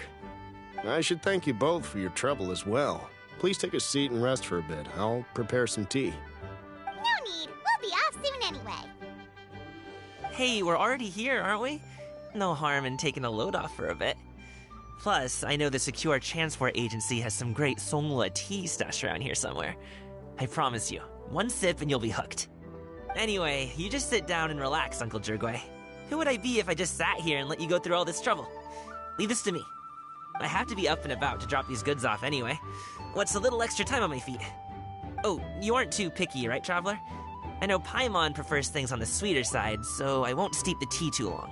I should thank you both for your trouble as well. Please take a seat and rest for a bit. I'll prepare some tea. No need. We'll be off soon anyway. Hey, we're already here, aren't we? No harm in taking a load off for a bit. Plus, I know the Secure Transport Agency has some great Songhua tea stashed around here somewhere. I promise you, one sip and you'll be hooked. Anyway, you just sit down and relax, Uncle Jirgwe. Who would I be if I just sat here and let you go through all this trouble? Leave this to me. I have to be up and about to drop these goods off anyway. What's a little extra time on my feet? Oh, you aren't too picky, right, Traveler? I know Paimon prefers things on the sweeter side, so I won't steep the tea too long.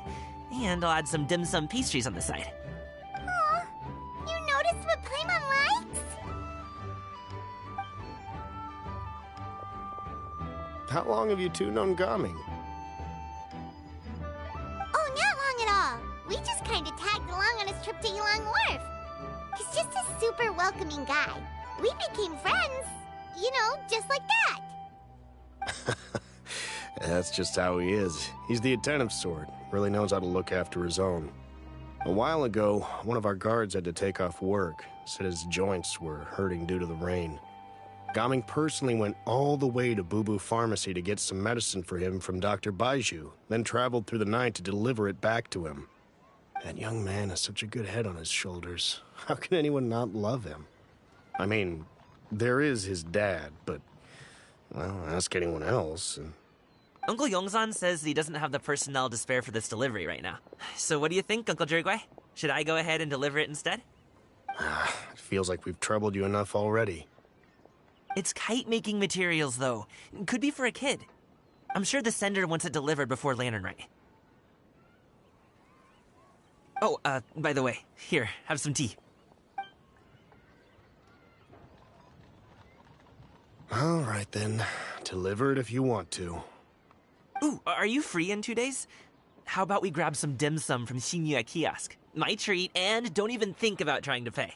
And I'll add some dim sum pastries on the side. Aw, you noticed what Paimon likes? How long have you two known Gaming? Oh, not long at all. We just kind of tagged along on his trip to Yulong Wharf. He's just a super welcoming guy. We became friends, you know, just like that. That's just how he is. He's the attentive sort, really knows how to look after his own. A while ago, one of our guards had to take off work, said his joints were hurting due to the rain. Gaming personally went all the way to Boo Boo Pharmacy to get some medicine for him from Dr. Baiju, then traveled through the night to deliver it back to him. That young man has such a good head on his shoulders. How can anyone not love him? I mean, there is his dad, but, well, ask anyone else. And... Uncle Yongzan says he doesn't have the personnel to spare for this delivery right now. So what do you think, Uncle Jirgwe? Should I go ahead and deliver it instead? It feels like we've troubled you enough already. It's kite-making materials, though. Could be for a kid. I'm sure the sender wants it delivered before Lantern Rite. Oh, by the way, here, have some tea. All right, then. Deliver it if you want to. Ooh, are you free in 2 days? How about we grab some dim sum from Xianyun kiosk? My treat, and don't even think about trying to pay.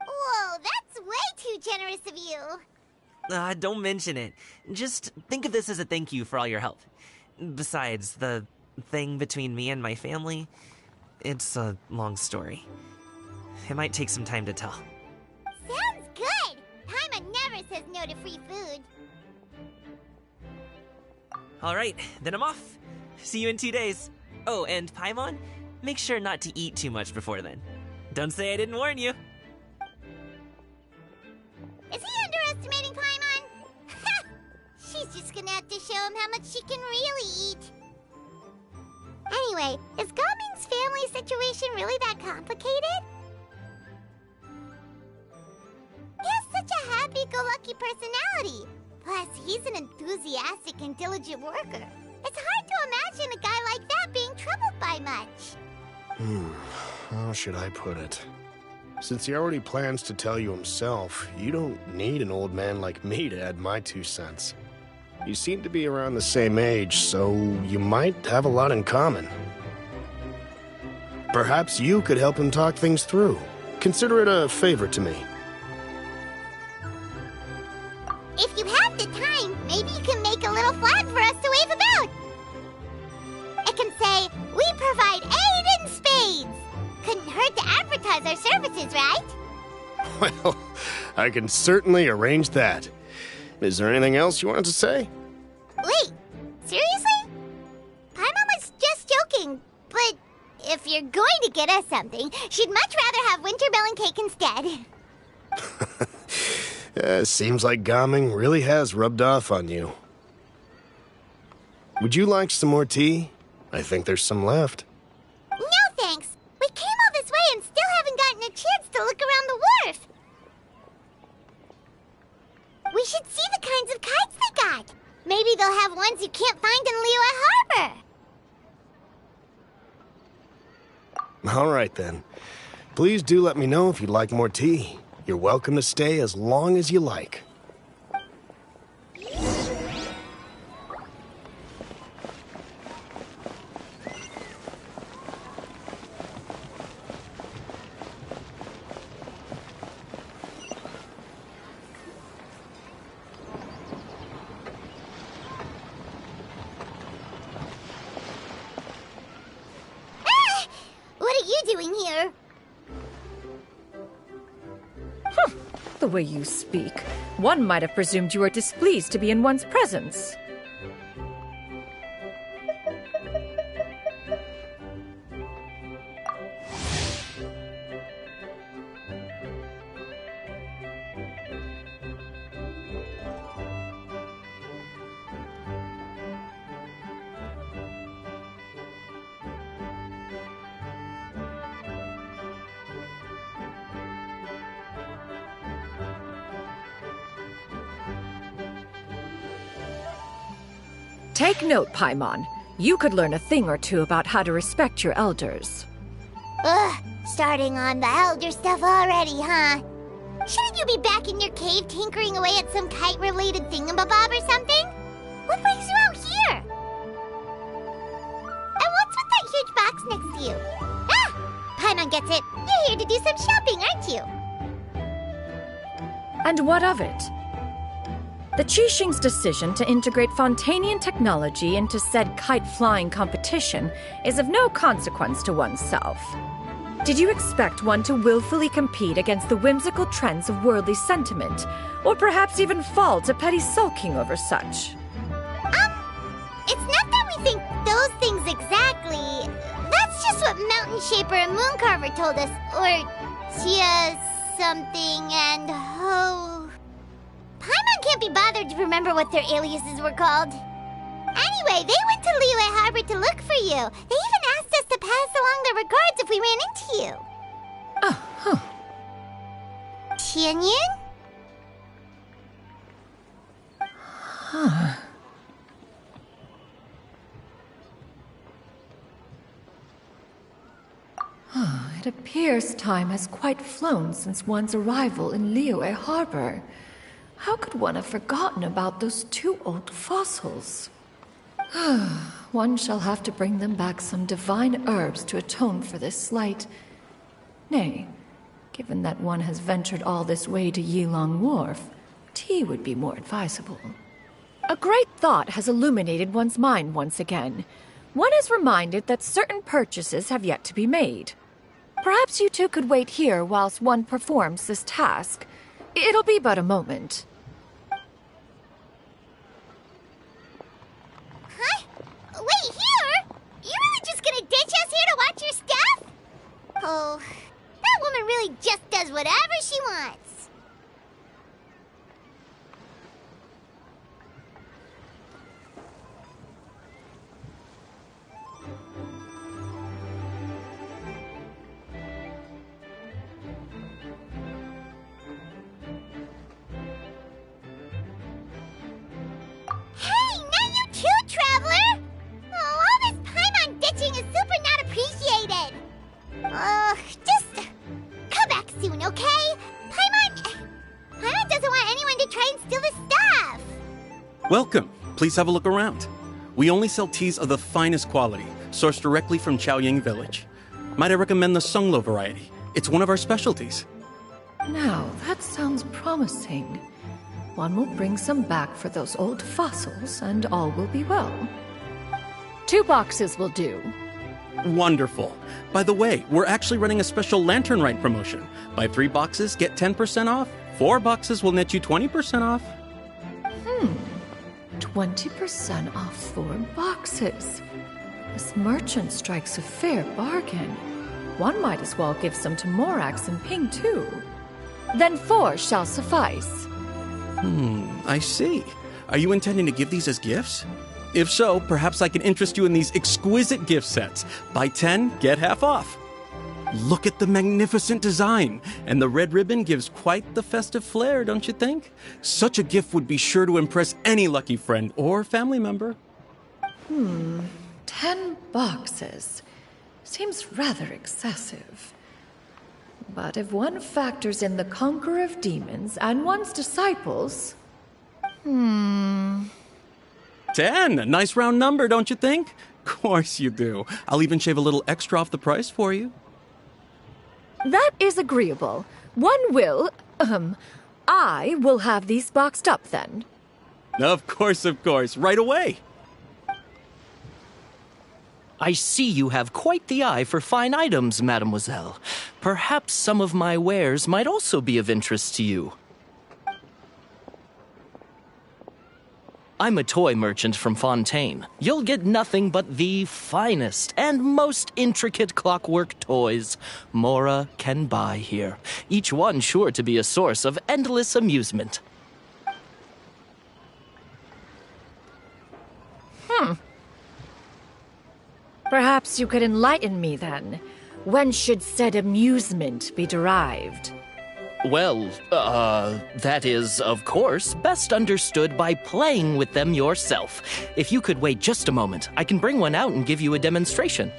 Whoa, that's way too generous of you. Don't mention it. Just think of this as a thank you for all your help. Besides, the thing between me and my family, it's a long story. It might take some time to tell. Sounds good. Paimon never says no to free food. All right, then I'm off. See you in 2 days. Oh, and Paimon, make sure not to eat too much before then. Don't say I didn't warn you. Is he underestimating Paimon? She's just gonna have to show him how much she can really eat. Anyway, is Gaming's family situation really that complicated? He has such a happy-go-lucky personality. Plus, he's an enthusiastic and diligent worker. It's hard to imagine a guy like that being troubled by much. How should I put it? Since he already plans to tell you himself, you don't need an old man like me to add my 2 cents. You seem to be around the same age, so you might have a lot in common. Perhaps you could help him talk things through. Consider it a favor to me. If you have the time, maybe you can make a little flag for us to wave about. It can say, "We provide aid in spades." Couldn't hurt to advertise our services, right? Well, I can certainly arrange that. Is there anything else you wanted to say? Wait, seriously? Paimon was just joking, but if you're going to get us something, she'd much rather have wintermelon cake instead. Seems like Gaming really has rubbed off on you. Would you like some more tea? I think there's some left. No thanks. We came all this way and still haven't gotten a chance to look around the wharf. We should see the kinds of kites they got. Maybe they'll have ones you can't find in Liyue Harbor. All right, then. Please do let me know if you'd like more tea. You're welcome to stay as long as you like. What are you doing here? The way you speak, one might have presumed you were displeased to be in one's presence. Take note, Paimon. You could learn a thing or two about how to respect your elders. Ugh, starting on the elder stuff already, huh? Shouldn't you be back in your cave tinkering away at some kite-related thingamabob or something? What brings you out here? And what's with that huge box next to you? Ah! Paimon gets it. You're here to do some shopping, aren't you? And what of it? The Qixing's decision to integrate Fontanian technology into said kite-flying competition is of no consequence to oneself. Did you expect one to willfully compete against the whimsical trends of worldly sentiment, or perhaps even fall to petty sulking over such? It's not that we think those things exactly. That's just what Mountain Shaper and Mooncarver told us, or Tia something and Ho... Paimon can't be bothered to remember what their aliases were called. Anyway, they went to Liyue Harbor to look for you. They even asked us to pass along their regards if we ran into you. Oh, huh. Xianyun? Huh. It appears time has quite flown since one's arrival in Liyue Harbor. How could one have forgotten about those 2 old fossils? One shall have to bring them back some divine herbs to atone for this slight. Nay, given that one has ventured all this way to Yilong Wharf, tea would be more advisable. A great thought has illuminated one's mind once again. One is reminded that certain purchases have yet to be made. Perhaps you two could wait here whilst one performs this task. It'll be but a moment. Welcome. Please have a look around. We only sell teas of the finest quality, sourced directly from Xianyun village. Might I recommend the Sunglo variety? It's one of our specialties. Now, that sounds promising. One will bring some back for those old fossils, and all will be well. 2 boxes will do. Wonderful. By the way, we're actually running a special Lantern Rite promotion. Buy 3 boxes, get 10% off. 4 boxes will net you 20% off. 20% off 4 boxes. This merchant strikes a fair bargain. One might as well give some to Morax and Ping, too. Then 4 shall suffice. I see. Are you intending to give these as gifts? If so, perhaps I can interest you in these exquisite gift sets. Buy 10, get half off. Look at the magnificent design, and the red ribbon gives quite the festive flair, don't you think? Such a gift would be sure to impress any lucky friend or family member. 10 boxes. Seems rather excessive. But if one factors in the conqueror of demons and one's disciples... 10! A nice round number, don't you think? Course you do. I'll even shave a little extra off the price for you. That is agreeable. One will, I will have these boxed up then. Of course, right away. I see you have quite the eye for fine items, mademoiselle. Perhaps some of my wares might also be of interest to you. I'm a toy merchant from Fontaine. You'll get nothing but the finest and most intricate clockwork toys Mora can buy here. Each one sure to be a source of endless amusement. Perhaps you could enlighten me then. When should said amusement be derived? Well, that is, of course, best understood by playing with them yourself. If you could wait just a moment, I can bring one out and give you a demonstration.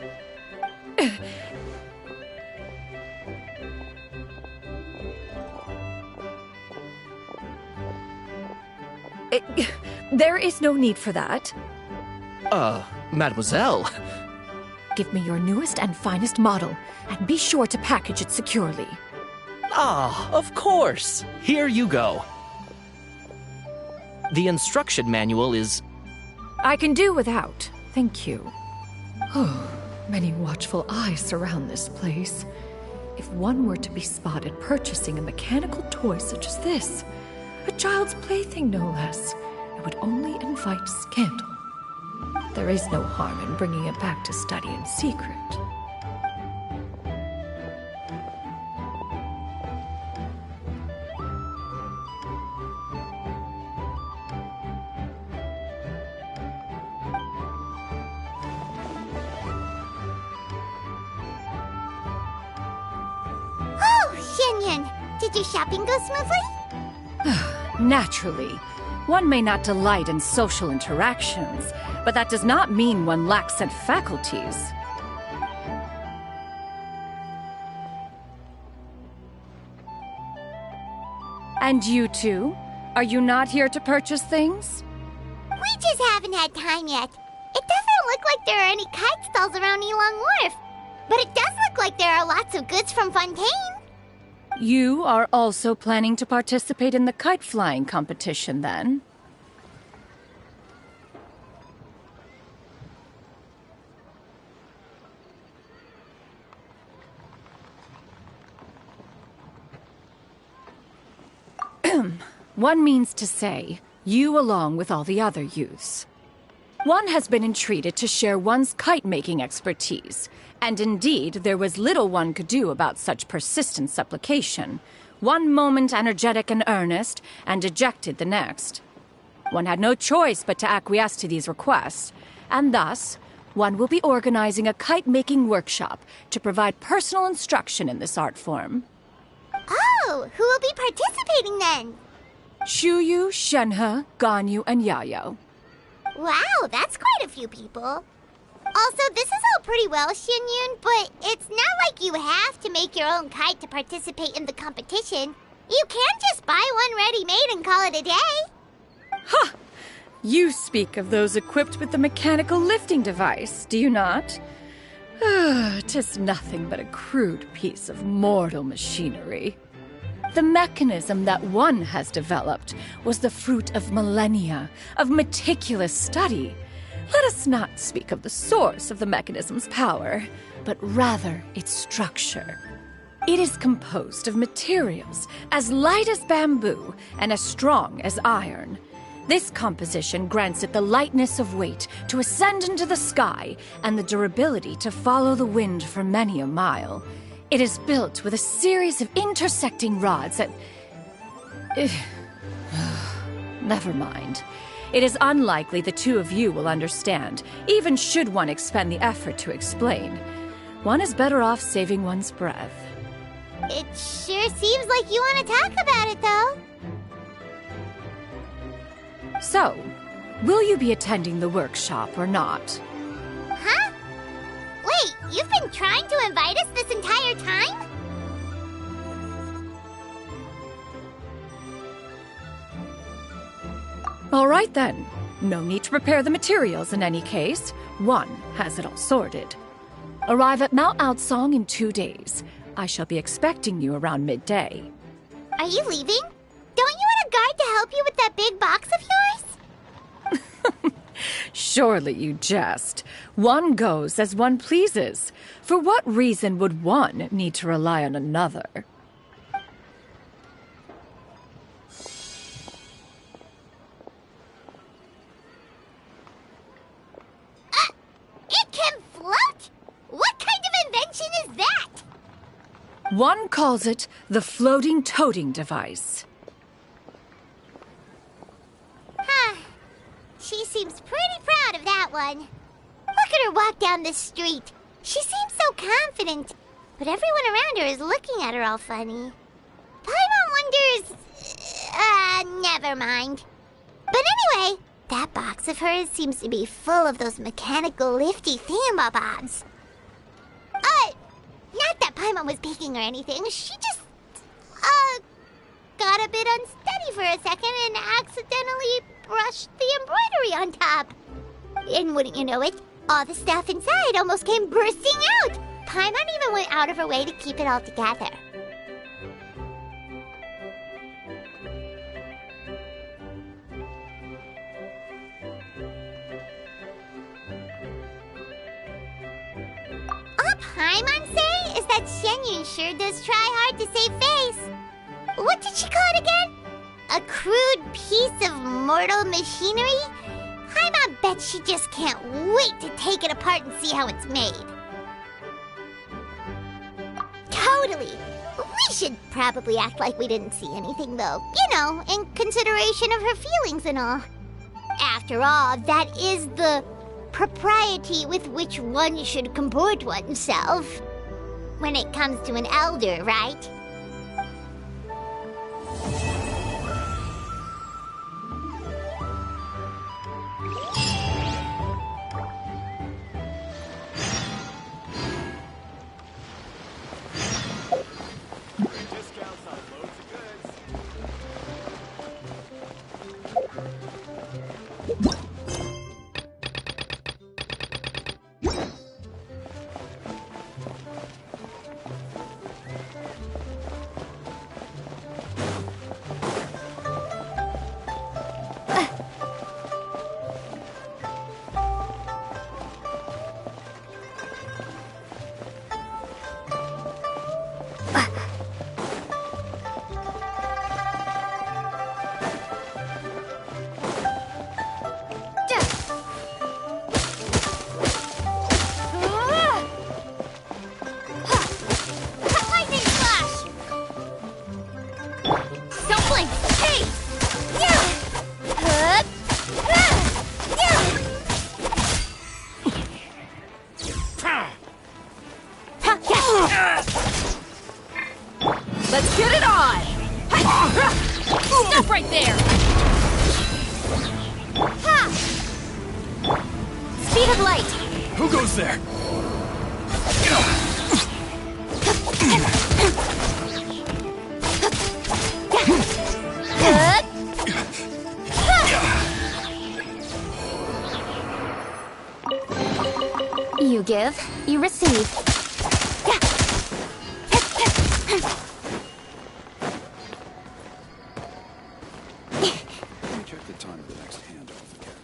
There is no need for that. Mademoiselle. Give me your newest and finest model, and be sure to package it securely. Of course. Here you go. The instruction manual is... I can do without, thank you. Many watchful eyes surround this place. If one were to be spotted purchasing a mechanical toy such as this, a child's plaything no less, it would only invite scandal. There is no harm in bringing it back to study in secret. Xianyun, did your shopping go smoothly? Naturally. One may not delight in social interactions, but that does not mean one lacks said faculties. And you two? Are you not here to purchase things? We just haven't had time yet. It doesn't look like there are any kite stalls around Elong Wharf, but it does look like there are lots of goods from Fontaine. You are also planning to participate in the kite flying competition, then? One means to say, you along with all the other youths. One has been entreated to share one's kite-making expertise, and indeed there was little one could do about such persistent supplication. One moment energetic and earnest, and dejected the next. One had no choice but to acquiesce to these requests, and thus, one will be organizing a kite-making workshop to provide personal instruction in this art form. Oh, who will be participating then? Shuyu, Shenhe, Ganyu, and Yayo. Wow, that's quite a few people. Also, this is all pretty well, Xianyun, but it's not like you have to make your own kite to participate in the competition. You can just buy one ready-made and call it a day. Ha! You speak of those equipped with the mechanical lifting device, do you not? 'Tis nothing but a crude piece of mortal machinery. The mechanism that one has developed was the fruit of millennia of meticulous study. Let us not speak of the source of the mechanism's power, but rather its structure. It is composed of materials as light as bamboo and as strong as iron. This composition grants it the lightness of weight to ascend into the sky and the durability to follow the wind for many a mile. It is built with a series of intersecting rods that... Never mind. It is unlikely the two of you will understand, even should one expend the effort to explain. One is better off saving one's breath. It sure seems like you want to talk about it, though. So, will you be attending the workshop or not? Huh? Wait, you've been trying to invite us this entire time? All right then. No need to prepare the materials in any case. One has it all sorted. Arrive at Mount Outsong in 2 days. I shall be expecting you around midday. Are you leaving? Don't you want a guard to help you with that big box of yours? Surely you jest. One goes as one pleases. For what reason would one need to rely on another? It can float? What kind of invention is that? One calls it the floating toting device. Huh. She seems pretty proud of that one. Look at her walk down the street. She seems so confident, but everyone around her is looking at her all funny. Paimon wonders... never mind. But anyway, that box of hers seems to be full of those mechanical lifty thingamabobs. Not that Paimon was peeking or anything. She just, got a bit unsteady for a second and accidentally brushed the embroidery on top. And wouldn't you know it, all the stuff inside almost came bursting out. Paimon even went out of her way to keep it all together. All Paimon say is that Xianyun sure does try hard to save face. What did she call it again? A crude piece of mortal machinery? Paimon bet she just can't wait to take it apart and see how it's made. Totally. We should probably act like we didn't see anything, though. You know, in consideration of her feelings and all. After all, that is the propriety with which one should comport oneself. When it comes to an elder, right? Let's get it on! Stop right there! Ha! Speed of light! Who goes there? You give, you receive. Let me check the time of the next handoff again.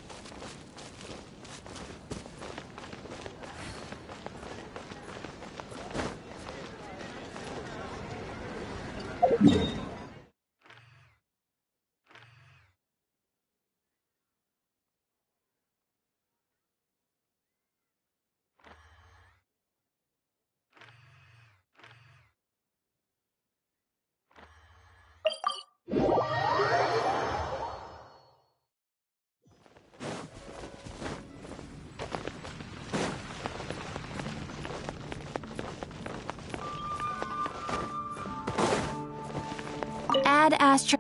Add Astro.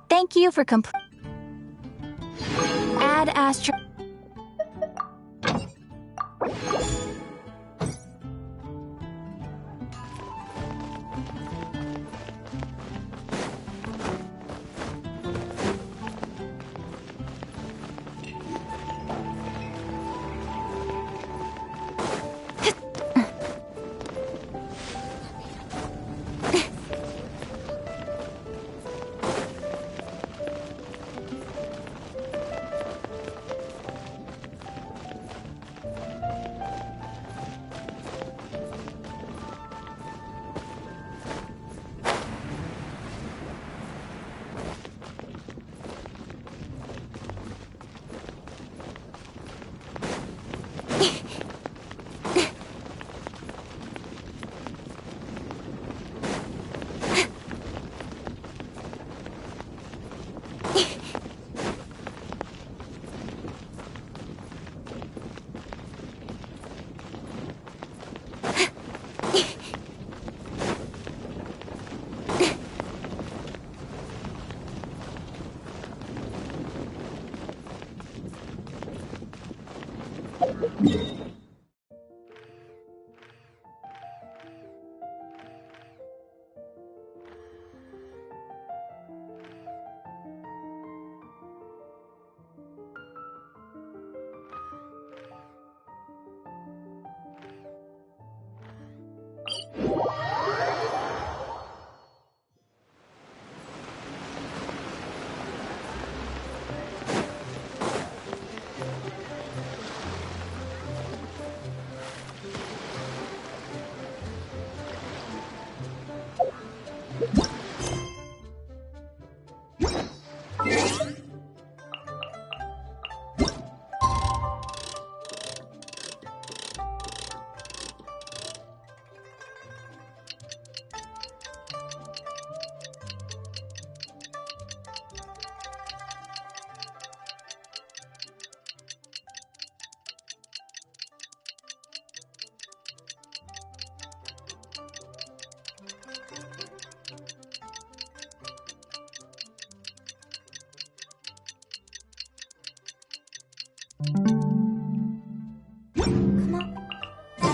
Thank you for Add Astro.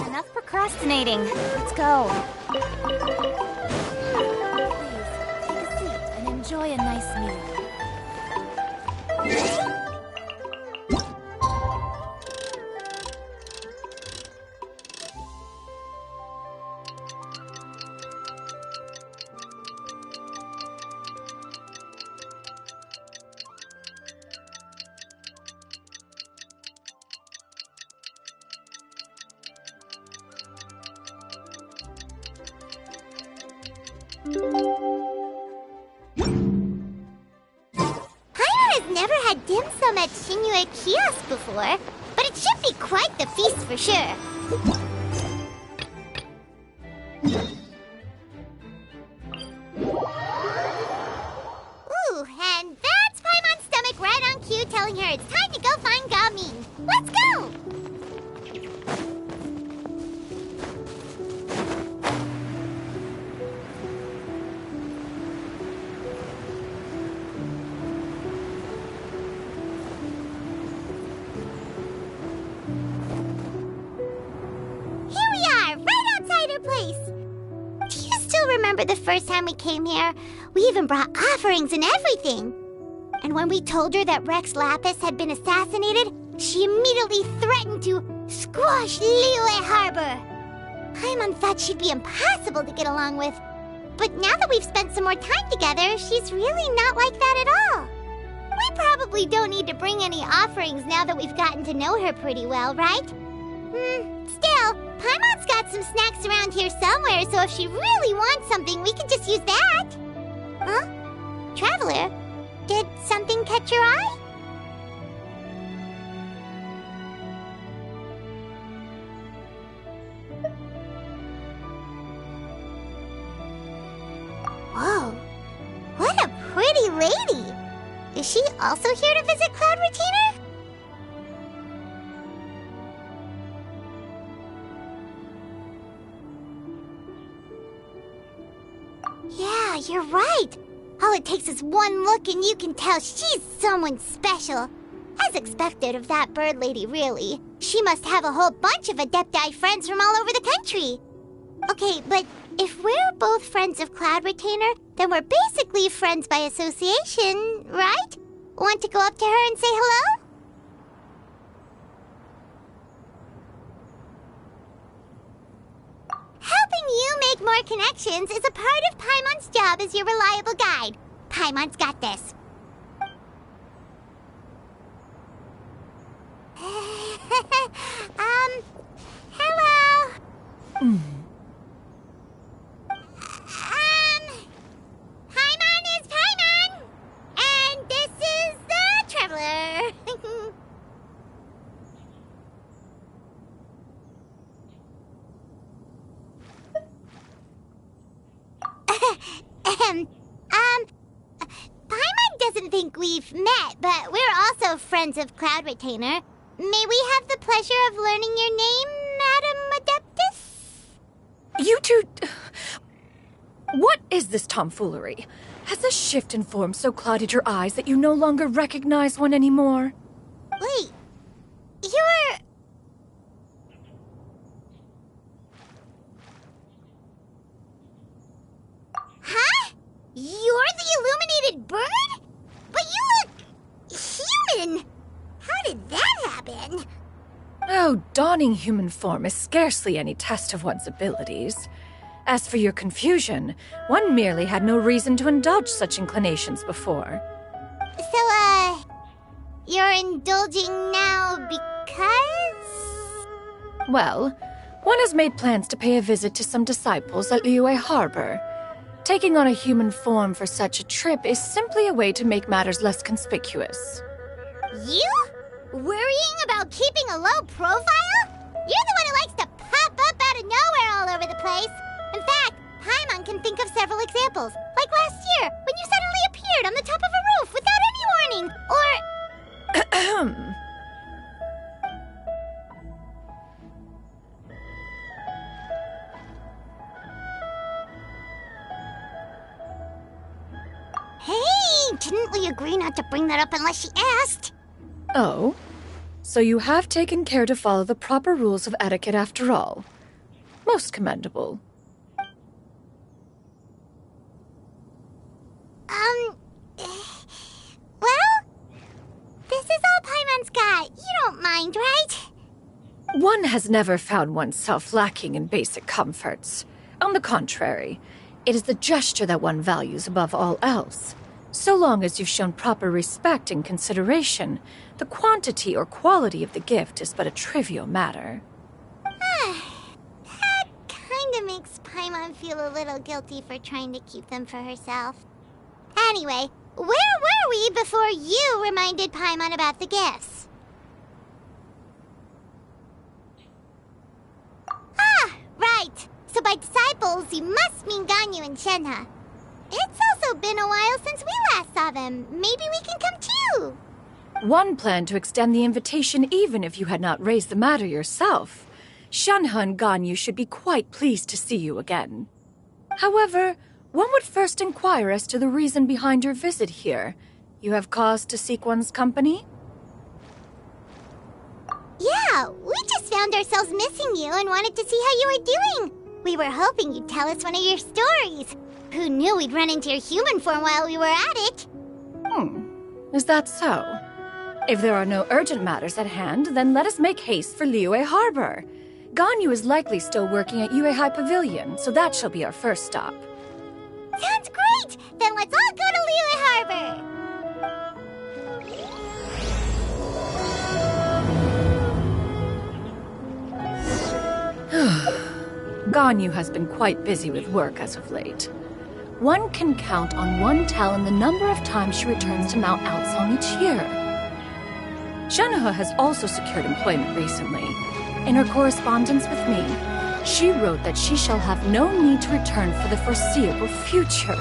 Enough procrastinating. Let's go. Please, take a seat and enjoy a nice meal. Paimon has never had dim sum at Xianyun kiosk before, but it should be quite the feast for sure. Ooh, and that's Paimon's stomach right on cue telling her it's time to go find Gamin. Let's go! Here we are, right outside her place. Do you still remember the first time we came here? We even brought offerings and everything. And when we told her that Rex Lapis had been assassinated, she immediately threatened to Squash Liyue Harbor! Paimon thought she'd be impossible to get along with. But now that we've spent some more time together, she's really not like that at all. We probably don't need to bring any offerings now that we've gotten to know her pretty well, right? Still, Paimon's got some snacks around here somewhere, so if she really wants something, we can just use that. Huh? Traveler, did something catch your eye? Whoa, what a pretty lady! Is she also here to visit Cloud Retainer? Yeah, you're right. All it takes is one look and you can tell she's someone special. As expected of that bird lady, really. She must have a whole bunch of Adepti friends from all over the country. Okay, but if we're both friends of Cloud Retainer, then we're basically friends by association, right? Want to go up to her and say hello? Helping you make more connections is a part of Paimon's job as your reliable guide. Paimon's got this. Hello? Paimon is Paimon! And this is the Traveler. Paimon doesn't think we've met, but we're also friends of Cloud Retainer. May we have the pleasure of learning your name, Madam Adeptus? You two... What is this tomfoolery? Has a shift in form so clouded your eyes that you no longer recognize one anymore? Wait, you're... Huh? You're the illuminated bird? But you look... human! How did that happen? Oh, donning human form is scarcely any test of one's abilities. As for your confusion, one merely had no reason to indulge such inclinations before. So, you're indulging now because? Well, one has made plans to pay a visit to some disciples at Liyue Harbor. Taking on a human form for such a trip is simply a way to make matters less conspicuous. You? Worrying about keeping a low profile? You're the one who likes to pop up out of nowhere all over the place. In fact, Paimon can think of several examples. Like last year, when you suddenly appeared on the top of a roof without any warning. Or... Hey, didn't we agree not to bring that up unless she asked? Oh? So you have taken care to follow the proper rules of etiquette after all. Most commendable. Well, this is all Paimon's got. You don't mind, right? One has never found oneself lacking in basic comforts. On the contrary, it is the gesture that one values above all else. So long as you've shown proper respect and consideration, the quantity or quality of the gift is but a trivial matter. That kinda makes Paimon feel a little guilty for trying to keep them for herself. Anyway, where were we before you reminded Paimon about the gifts? Right. So by disciples, you must mean Ganyu and Shenhe. It's also been a while since we last saw them. Maybe we can come too. One planned to extend the invitation even if you had not raised the matter yourself. Shenhe and Ganyu should be quite pleased to see you again. However, one would first inquire as to the reason behind your visit here. You have cause to seek one's company? Yeah, we just found ourselves missing you and wanted to see how you were doing. We were hoping you'd tell us one of your stories. Who knew we'd run into your human form while we were at it? Is that so? If there are no urgent matters at hand, then let us make haste for Liyue Harbor. Ganyu is likely still working at Yuehai Pavilion, so that shall be our first stop. Sounds great! Then let's all go to Liyue Harbor! Ganyu has been quite busy with work as of late. One can count on one talon the number of times she returns to Mount Altsong each year. Shenhe has also secured employment recently. In her correspondence with me, she wrote that she shall have no need to return for the foreseeable future.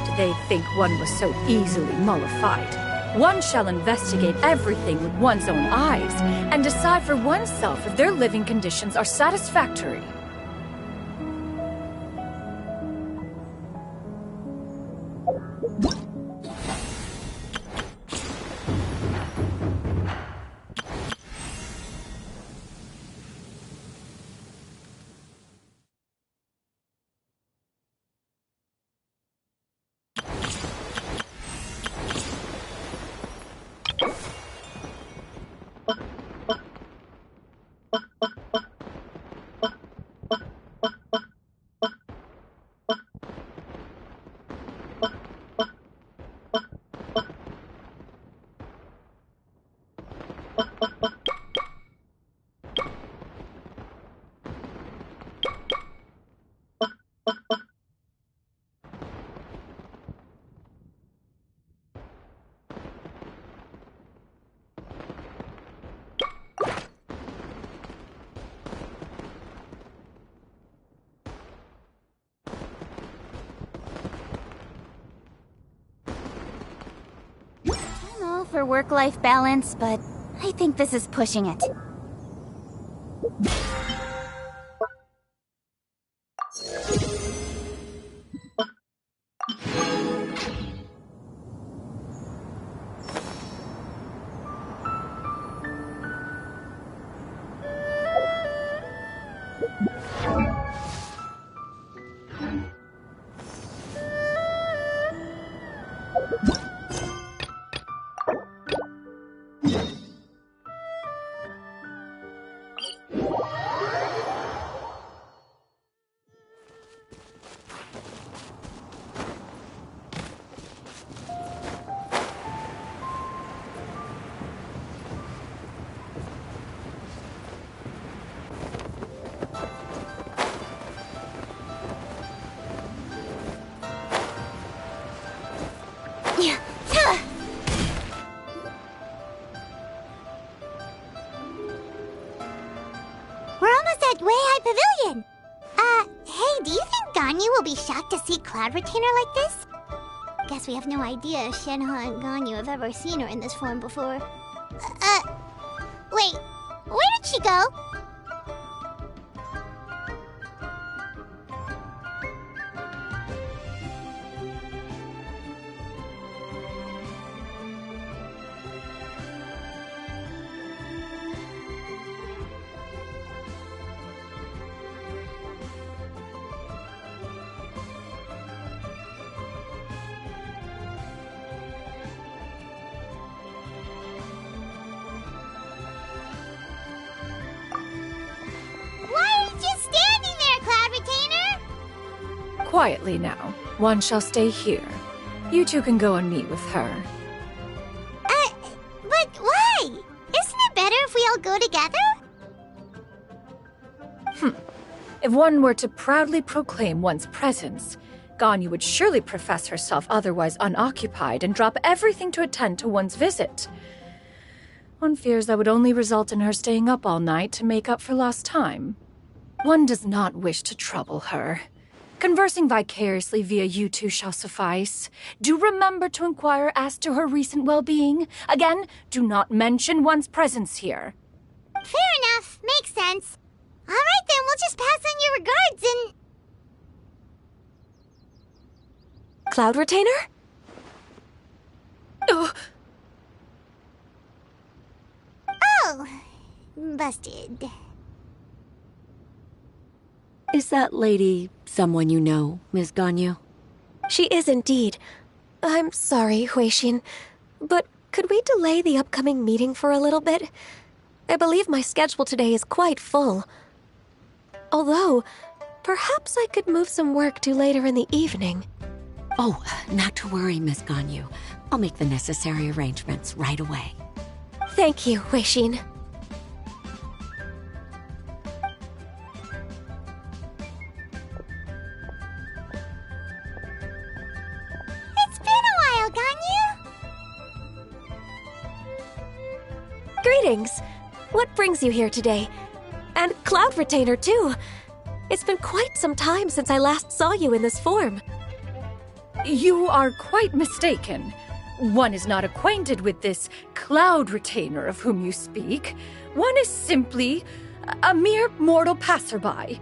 Did they think one was so easily mollified? One shall investigate everything with one's own eyes and decide for oneself if their living conditions are satisfactory. For work-life balance, but I think this is pushing it. We're almost at Weihai Pavilion! Hey, do you think Ganyu will be shocked to see Cloud Retainer like this? Guess we have no idea if Shenhe and Ganyu have ever seen her in this form before. Wait, where did she go? Quietly now. One shall stay here. You two can go and meet with her. But why? Isn't it better if we all go together? If one were to proudly proclaim one's presence, Ganyu would surely profess herself otherwise unoccupied and drop everything to attend to one's visit. One fears that would only result in her staying up all night to make up for lost time. One does not wish to trouble her. Conversing vicariously via you two shall suffice. Do remember to inquire as to her recent well-being. Again, do not mention one's presence here. Fair enough. Makes sense. All right then, we'll just pass on your regards and... Cloud Retainer? Oh, busted. Is that lady someone you know, Ms. Ganyu? She is indeed. I'm sorry, Huixin, but could we delay the upcoming meeting for a little bit? I believe my schedule today is quite full. Although, perhaps I could move some work to later in the evening. Oh, not to worry, Miss Ganyu. I'll make the necessary arrangements right away. Thank you, Weishin. It's been a while, Ganyu. Greetings. What brings you here today? And Cloud Retainer, too. It's been quite some time since I last saw you in this form. You are quite mistaken. One is not acquainted with this Cloud Retainer of whom you speak. One is simply a mere mortal passerby.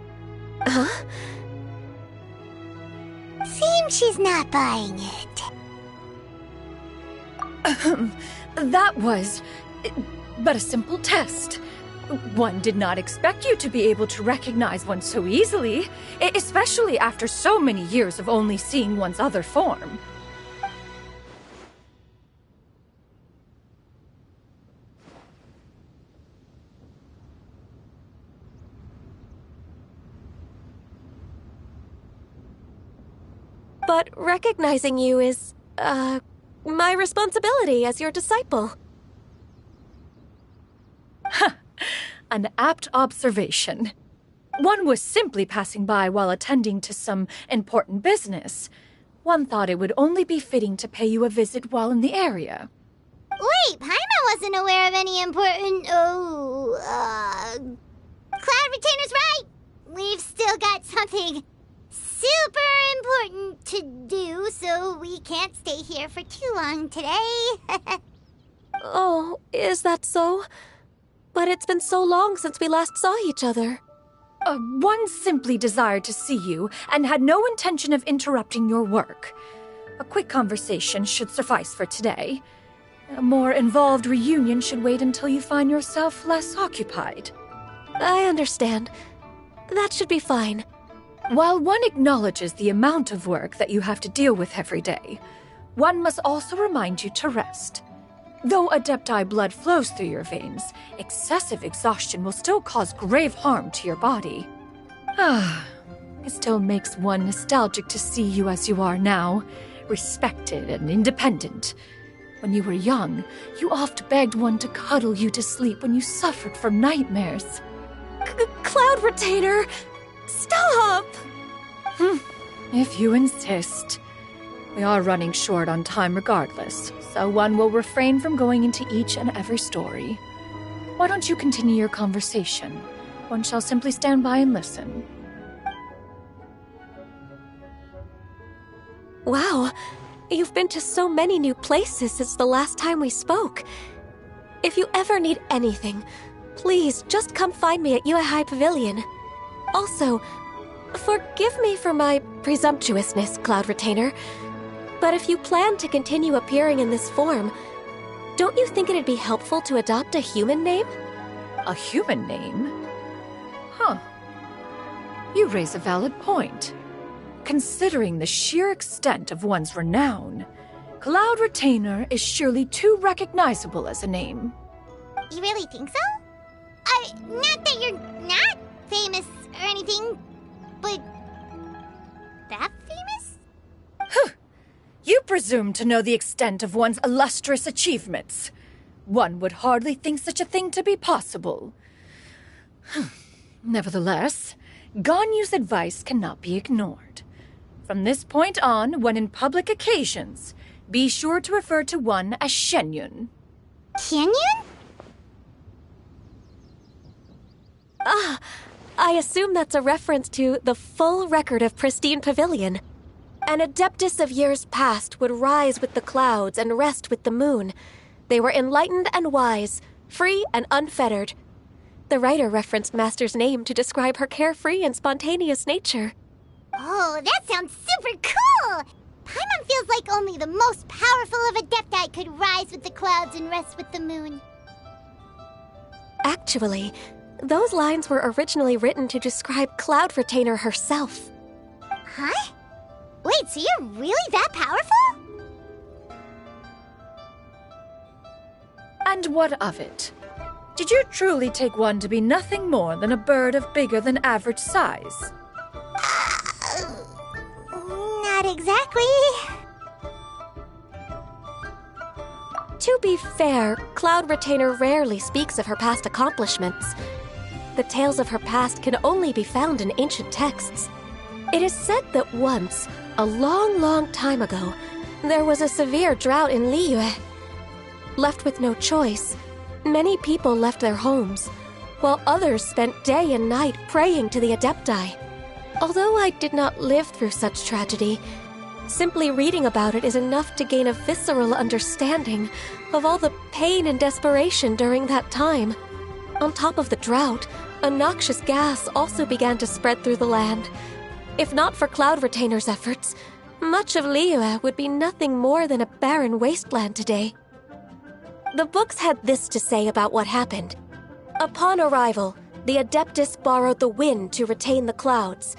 Huh? Seems she's not buying it. That was but a simple test. One did not expect you to be able to recognize one so easily, especially after so many years of only seeing one's other form. But recognizing you is, my responsibility as your disciple. An apt observation. One was simply passing by while attending to some important business. One thought it would only be fitting to pay you a visit while in the area. Wait, Paimon wasn't aware of any important... Cloud Retainer's right! We've still got something super important to do, so we can't stay here for too long today. Oh, is that so? But it's been so long since we last saw each other. One simply desired to see you and had no intention of interrupting your work. A quick conversation should suffice for today. A more involved reunion should wait until you find yourself less occupied. I understand. That should be fine. While one acknowledges the amount of work that you have to deal with every day, one must also remind you to rest. Though Adepti blood flows through your veins, excessive exhaustion will still cause grave harm to your body. It still makes one nostalgic to see you as you are now, respected and independent. When you were young, you oft begged one to cuddle you to sleep when you suffered from nightmares. Cloud Retainer! Stop! If you insist. We are running short on time regardless, so one will refrain from going into each and every story. Why don't you continue your conversation? One shall simply stand by and listen. Wow, you've been to so many new places since the last time we spoke. If you ever need anything, please just come find me at Uehai Pavilion. Also, forgive me for my presumptuousness, Cloud Retainer, but if you plan to continue appearing in this form, don't you think it'd be helpful to adopt a human name? A human name? Huh. You raise a valid point. Considering the sheer extent of one's renown, Cloud Retainer is surely too recognizable as a name. You really think so? Not that you're not famous or anything, but that famous? You presume to know the extent of one's illustrious achievements. One would hardly think such a thing to be possible. Nevertheless, Ganyu's advice cannot be ignored. From this point on, when in public occasions, be sure to refer to one as Xianyun. Xianyun? I assume that's a reference to the full record of Pristine Pavilion. An adeptus of years past would rise with the clouds and rest with the moon. They were enlightened and wise, free and unfettered. The writer referenced Master's name to describe her carefree and spontaneous nature. Oh, that sounds super cool! Paimon feels like only the most powerful of Adepti could rise with the clouds and rest with the moon. Actually, those lines were originally written to describe Cloud Retainer herself. Huh? Wait, so you're really that powerful? And what of it? Did you truly take one to be nothing more than a bird of bigger than average size? Not exactly. To be fair, Cloud Retainer rarely speaks of her past accomplishments. The tales of her past can only be found in ancient texts. It is said that once, a long, long time ago, there was a severe drought in Liyue. Left with no choice, many people left their homes, while others spent day and night praying to the Adepti. Although I did not live through such tragedy, simply reading about it is enough to gain a visceral understanding of all the pain and desperation during that time. On top of the drought, a noxious gas also began to spread through the land. If not for Cloud Retainer's efforts, much of Liyue would be nothing more than a barren wasteland today. The books had this to say about what happened. Upon arrival, the Adeptus borrowed the wind to retain the clouds.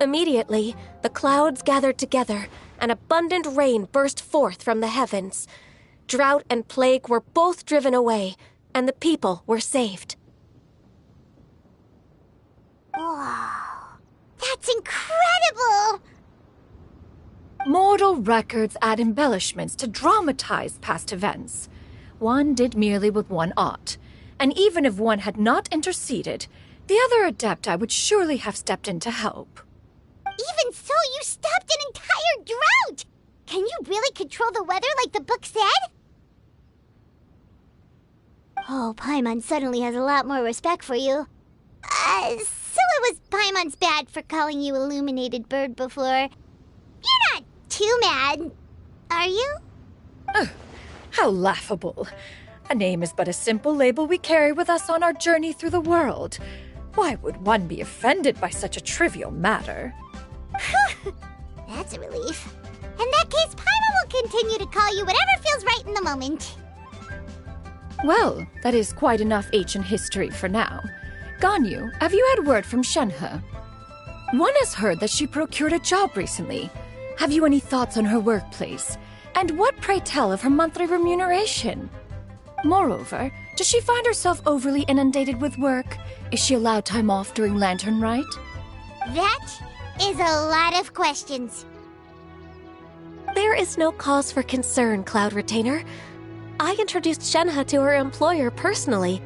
Immediately, the clouds gathered together, and abundant rain burst forth from the heavens. Drought and plague were both driven away, and the people were saved. Wow, that's incredible! Mortal records add embellishments to dramatize past events. One did merely what one ought, and even if one had not interceded, the other Adepti would surely have stepped in to help. Even so, you stopped an entire drought! Can you really control the weather like the book said? Oh, Paimon suddenly has a lot more respect for you. So it was Paimon's bad for calling you Illuminated Bird before. You're not too mad, are you? How laughable. A name is but a simple label we carry with us on our journey through the world. Why would one be offended by such a trivial matter? That's a relief. In that case, Paimon will continue to call you whatever feels right in the moment. Well, that is quite enough ancient history for now. Ganyu, have you had word from Shenhe? One has heard that she procured a job recently. Have you any thoughts on her workplace? And what, pray tell, of her monthly remuneration? Moreover, does she find herself overly inundated with work? Is she allowed time off during Lantern Rite? That is a lot of questions. There is no cause for concern, Cloud Retainer. I introduced Shenhe to her employer personally.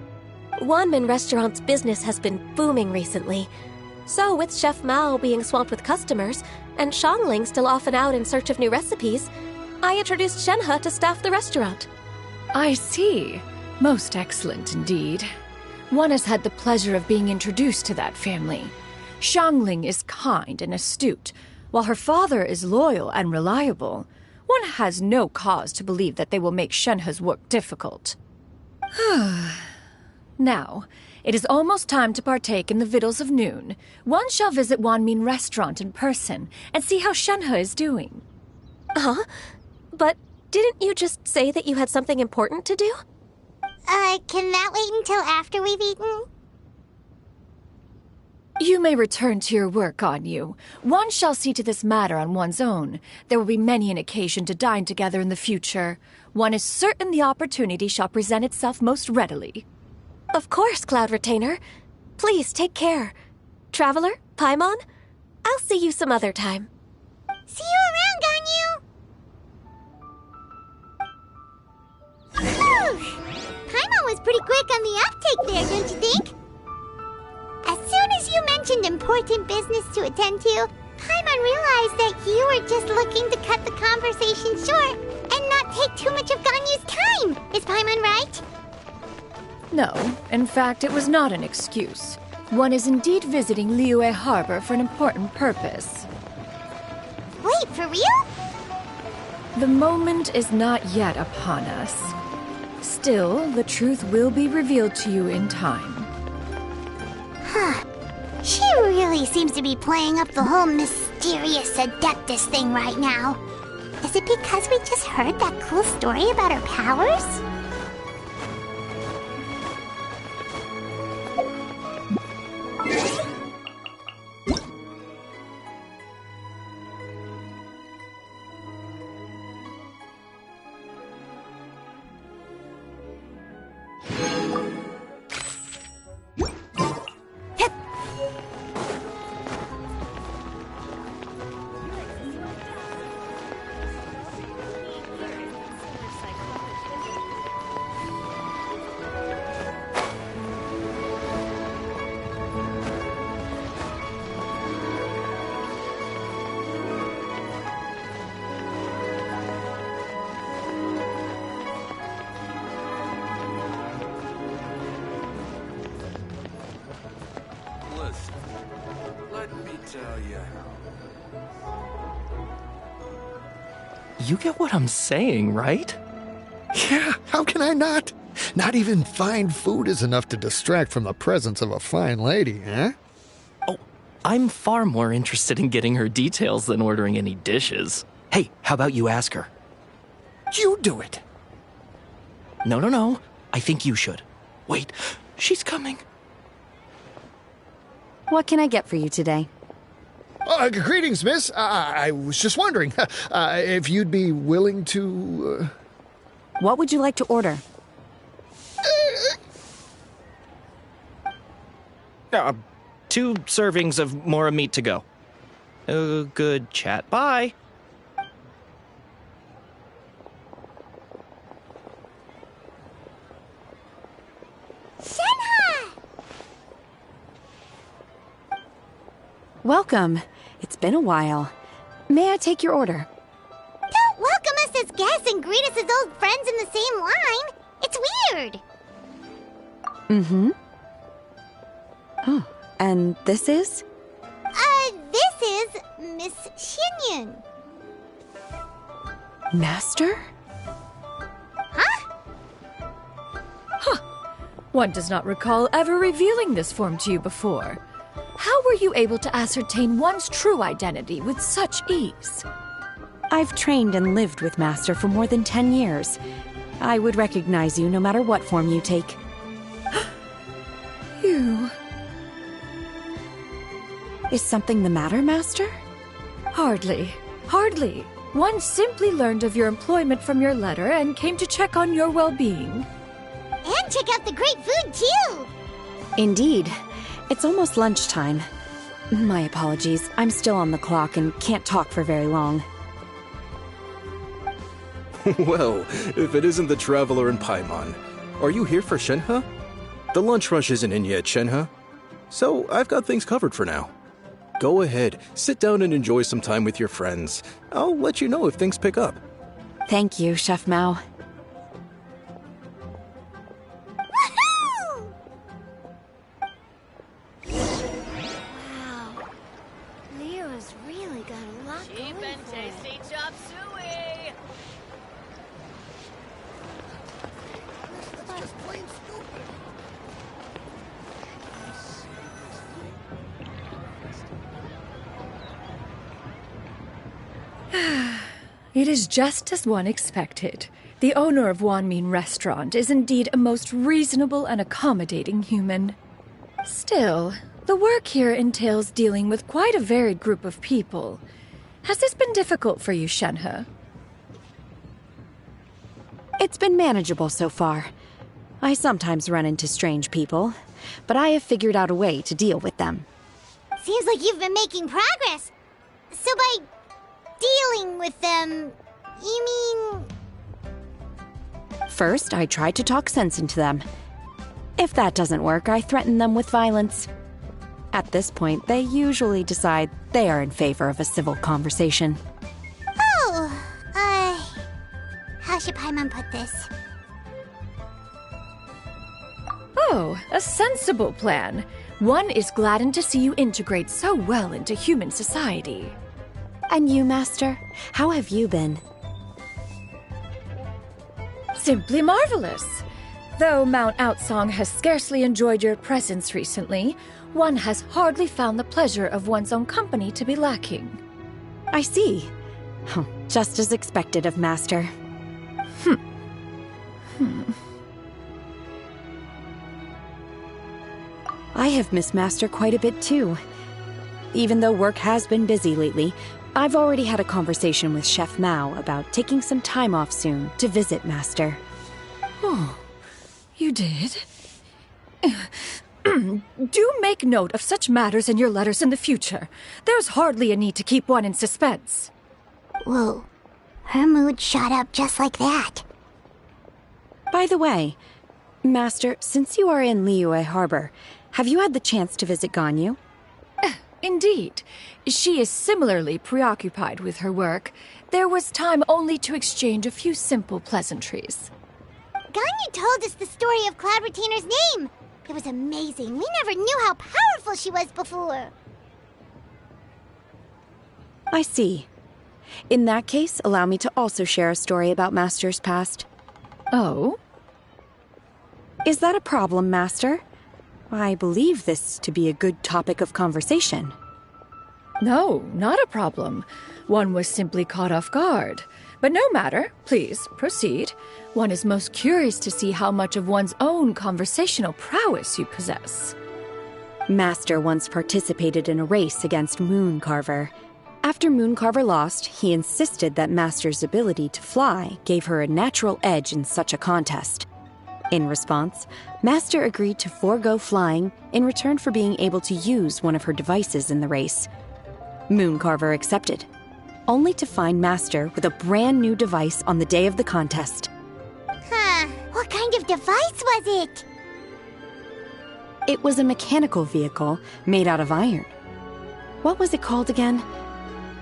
Wanmin Restaurant's business has been booming recently. So with Chef Mao being swamped with customers, and Shangling still off and out in search of new recipes, I introduced Shenhe to staff the restaurant. I see. Most excellent indeed. One has had the pleasure of being introduced to that family. Shangling is kind and astute, while her father is loyal and reliable. One has no cause to believe that they will make Shenhe's work difficult. Now, it is almost time to partake in the victuals of noon. One shall visit Wanmin Restaurant in person and see how Shenhe is doing. Huh? But didn't you just say that you had something important to do? Can that wait until after we've eaten? You may return to your work, Ganyu. One shall see to this matter on one's own. There will be many an occasion to dine together in the future. One is certain the opportunity shall present itself most readily. Of course, Cloud Retainer. Please take care. Traveler, Paimon, I'll see you some other time. See you around, Ganyu! Paimon was pretty quick on the uptake there, don't you think? As soon as you mentioned important business to attend to, Paimon realized that you were just looking to cut the conversation short and not take too much of Ganyu's time. Is Paimon right? No, in fact, it was not an excuse. One is indeed visiting Liyue Harbor for an important purpose. Wait, for real? The moment is not yet upon us. Still, the truth will be revealed to you in time. Huh. She really seems to be playing up the whole mysterious Adeptus thing right now. Is it because we just heard that cool story about her powers? tell you You get what I'm saying, right? Yeah, how can I not? Not even fine food is enough to distract from the presence of a fine lady, huh? Oh, I'm far more interested in getting her details than ordering any dishes. Hey, how about you ask her? You do it. No. I think you should. Wait, she's coming. What can I get for you today? Greetings, miss. I was just wondering if you'd be willing to... What would you like to order? 2 servings of Mora meat to go. Good chat. Bye. Shenhe! Welcome. It's been a while. May I take your order? Don't welcome us as guests and greet us as old friends in the same line. It's weird. Mm-hmm. Oh, and this is? This is Miss Xianyun. Master? One does not recall ever revealing this form to you before. How were you able to ascertain one's true identity with such ease? I've trained and lived with Master for more than 10 years. I would recognize you no matter what form you take. You... Is something the matter, Master? Hardly. One simply learned of your employment from your letter and came to check on your well-being. And check out the great food, too! Indeed. It's almost lunchtime. My apologies. I'm still on the clock and can't talk for very long. Well, if it isn't the Traveler in Paimon, are you here for Shenhe? The lunch rush isn't in yet, Shenhe. So I've got things covered for now. Go ahead, sit down and enjoy some time with your friends. I'll let you know if things pick up. Thank you, Chef Mao. Wow. Leo's really got a lot going for it. Tasty chop suey! That's just plain stupid. It is just as one expected. The owner of Wanmin Restaurant is indeed a most reasonable and accommodating human. Still, the work here entails dealing with quite a varied group of people. Has this been difficult for you, Shenhe? It's been manageable so far. I sometimes run into strange people, but I have figured out a way to deal with them. Seems like you've been making progress. So by dealing with them, you mean... First, I try to talk sense into them. If that doesn't work, I threaten them with violence. At this point, they usually decide they are in favor of a civil conversation. Oh, how should Paimon put this? Oh, a sensible plan. One is gladdened to see you integrate so well into human society. And you, Master? How have you been? Simply marvelous. Though Mount Outsong has scarcely enjoyed your presence recently, one has hardly found the pleasure of one's own company to be lacking. I see. Just as expected of Master. I have missed Master quite a bit too. Even though work has been busy lately, I've already had a conversation with Chef Mao about taking some time off soon to visit Master. Oh, you did? Do make note of such matters in your letters in the future. There's hardly a need to keep one in suspense. Whoa, her mood shot up just like that. By the way, Master, since you are in Liyue Harbor, have you had the chance to visit Ganyu? Indeed. She is similarly preoccupied with her work. There was time only to exchange a few simple pleasantries. Ganyu told us the story of Cloud Retainer's name. It was amazing. We never knew how powerful she was before. I see. In that case, allow me to also share a story about Master's past. Oh? Is that a problem, Master? I believe this to be a good topic of conversation. No, not a problem. One was simply caught off guard. But no matter. Please, proceed. One is most curious to see how much of one's own conversational prowess you possess. Master once participated in a race against Mooncarver. After Mooncarver lost, he insisted that Master's ability to fly gave her a natural edge in such a contest. In response, Master agreed to forego flying in return for being able to use one of her devices in the race. Mooncarver accepted, only to find Master with a brand new device on the day of the contest. Huh. What kind of device was it? It was a mechanical vehicle made out of iron. What was it called again?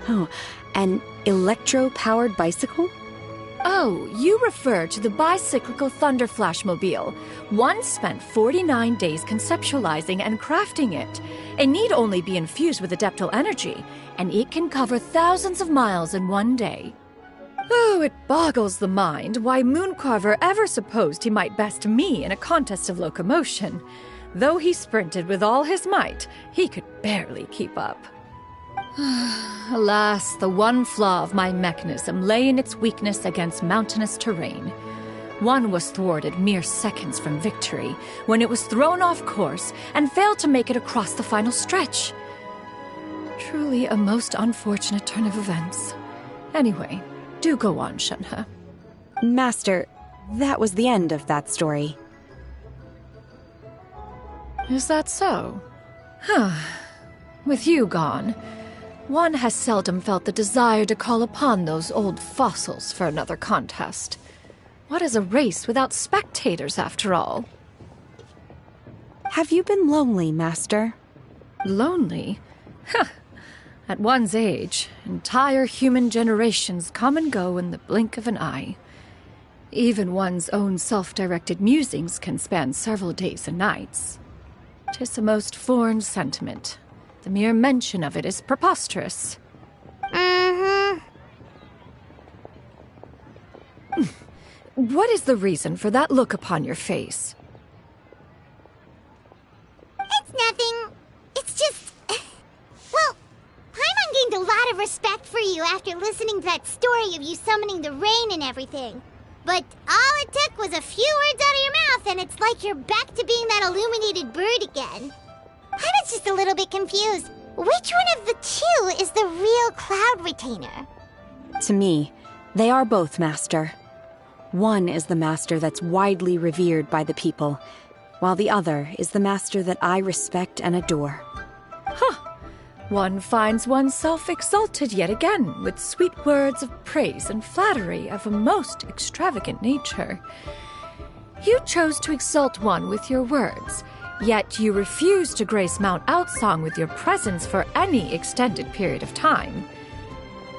Oh, an electro-powered bicycle? Oh, you refer to the bicyclical Thunder Flashmobile. One spent 49 days conceptualizing and crafting it. It need only be infused with adeptal energy, and it can cover thousands of miles in one day. Oh, it boggles the mind why Mooncarver ever supposed he might best me in a contest of locomotion. Though he sprinted with all his might, he could barely keep up. Alas, the one flaw of my mechanism lay in its weakness against mountainous terrain. One was thwarted mere seconds from victory, when it was thrown off course and failed to make it across the final stretch. Truly a most unfortunate turn of events. Anyway, do go on, Shenhe. Master, that was the end of that story. Is that so? Huh. With you gone, one has seldom felt the desire to call upon those old fossils for another contest. What is a race without spectators, after all? Have you been lonely, Master? Lonely? Huh. At one's age, entire human generations come and go in the blink of an eye. Even one's own self-directed musings can span several days and nights. 'Tis a most foreign sentiment. The mere mention of it is preposterous. What is the reason for that look upon your face? It's nothing. It's just... Well, Paimon gained a lot of respect for you after listening to that story of you summoning the rain and everything. But all it took was a few words out of your mouth and it's like you're back to being that illuminated bird again. Paimon's just a little bit confused. Which one of the two is the real Cloud Retainer? To me, they are both, Master. One is the Master that's widely revered by the people, while the other is the Master that I respect and adore. Huh. One finds oneself exalted yet again with sweet words of praise and flattery of a most extravagant nature. You chose to exalt one with your words, yet you refuse to grace Mount Outsong with your presence for any extended period of time.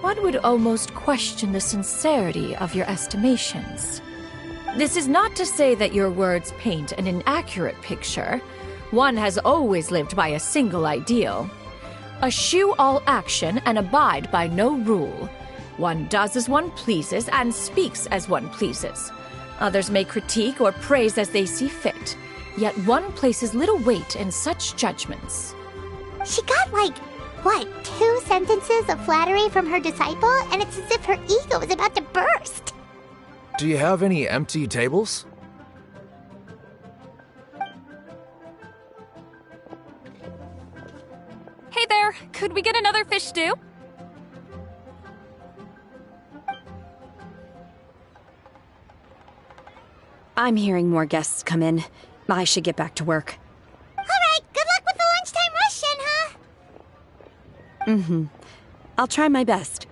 One would almost question the sincerity of your estimations. This is not to say that your words paint an inaccurate picture. One has always lived by a single ideal. Eschew all action and abide by no rule. One does as one pleases and speaks as one pleases. Others may critique or praise as they see fit, yet one places little weight in such judgments. She got what, 2 sentences of flattery from her disciple, and it's as if her ego is about to burst. Do you have any empty tables? Hey there, could we get another fish stew? I'm hearing more guests come in. I should get back to work. Alright, good luck with the lunchtime rush, Shenhe. I'll try my best.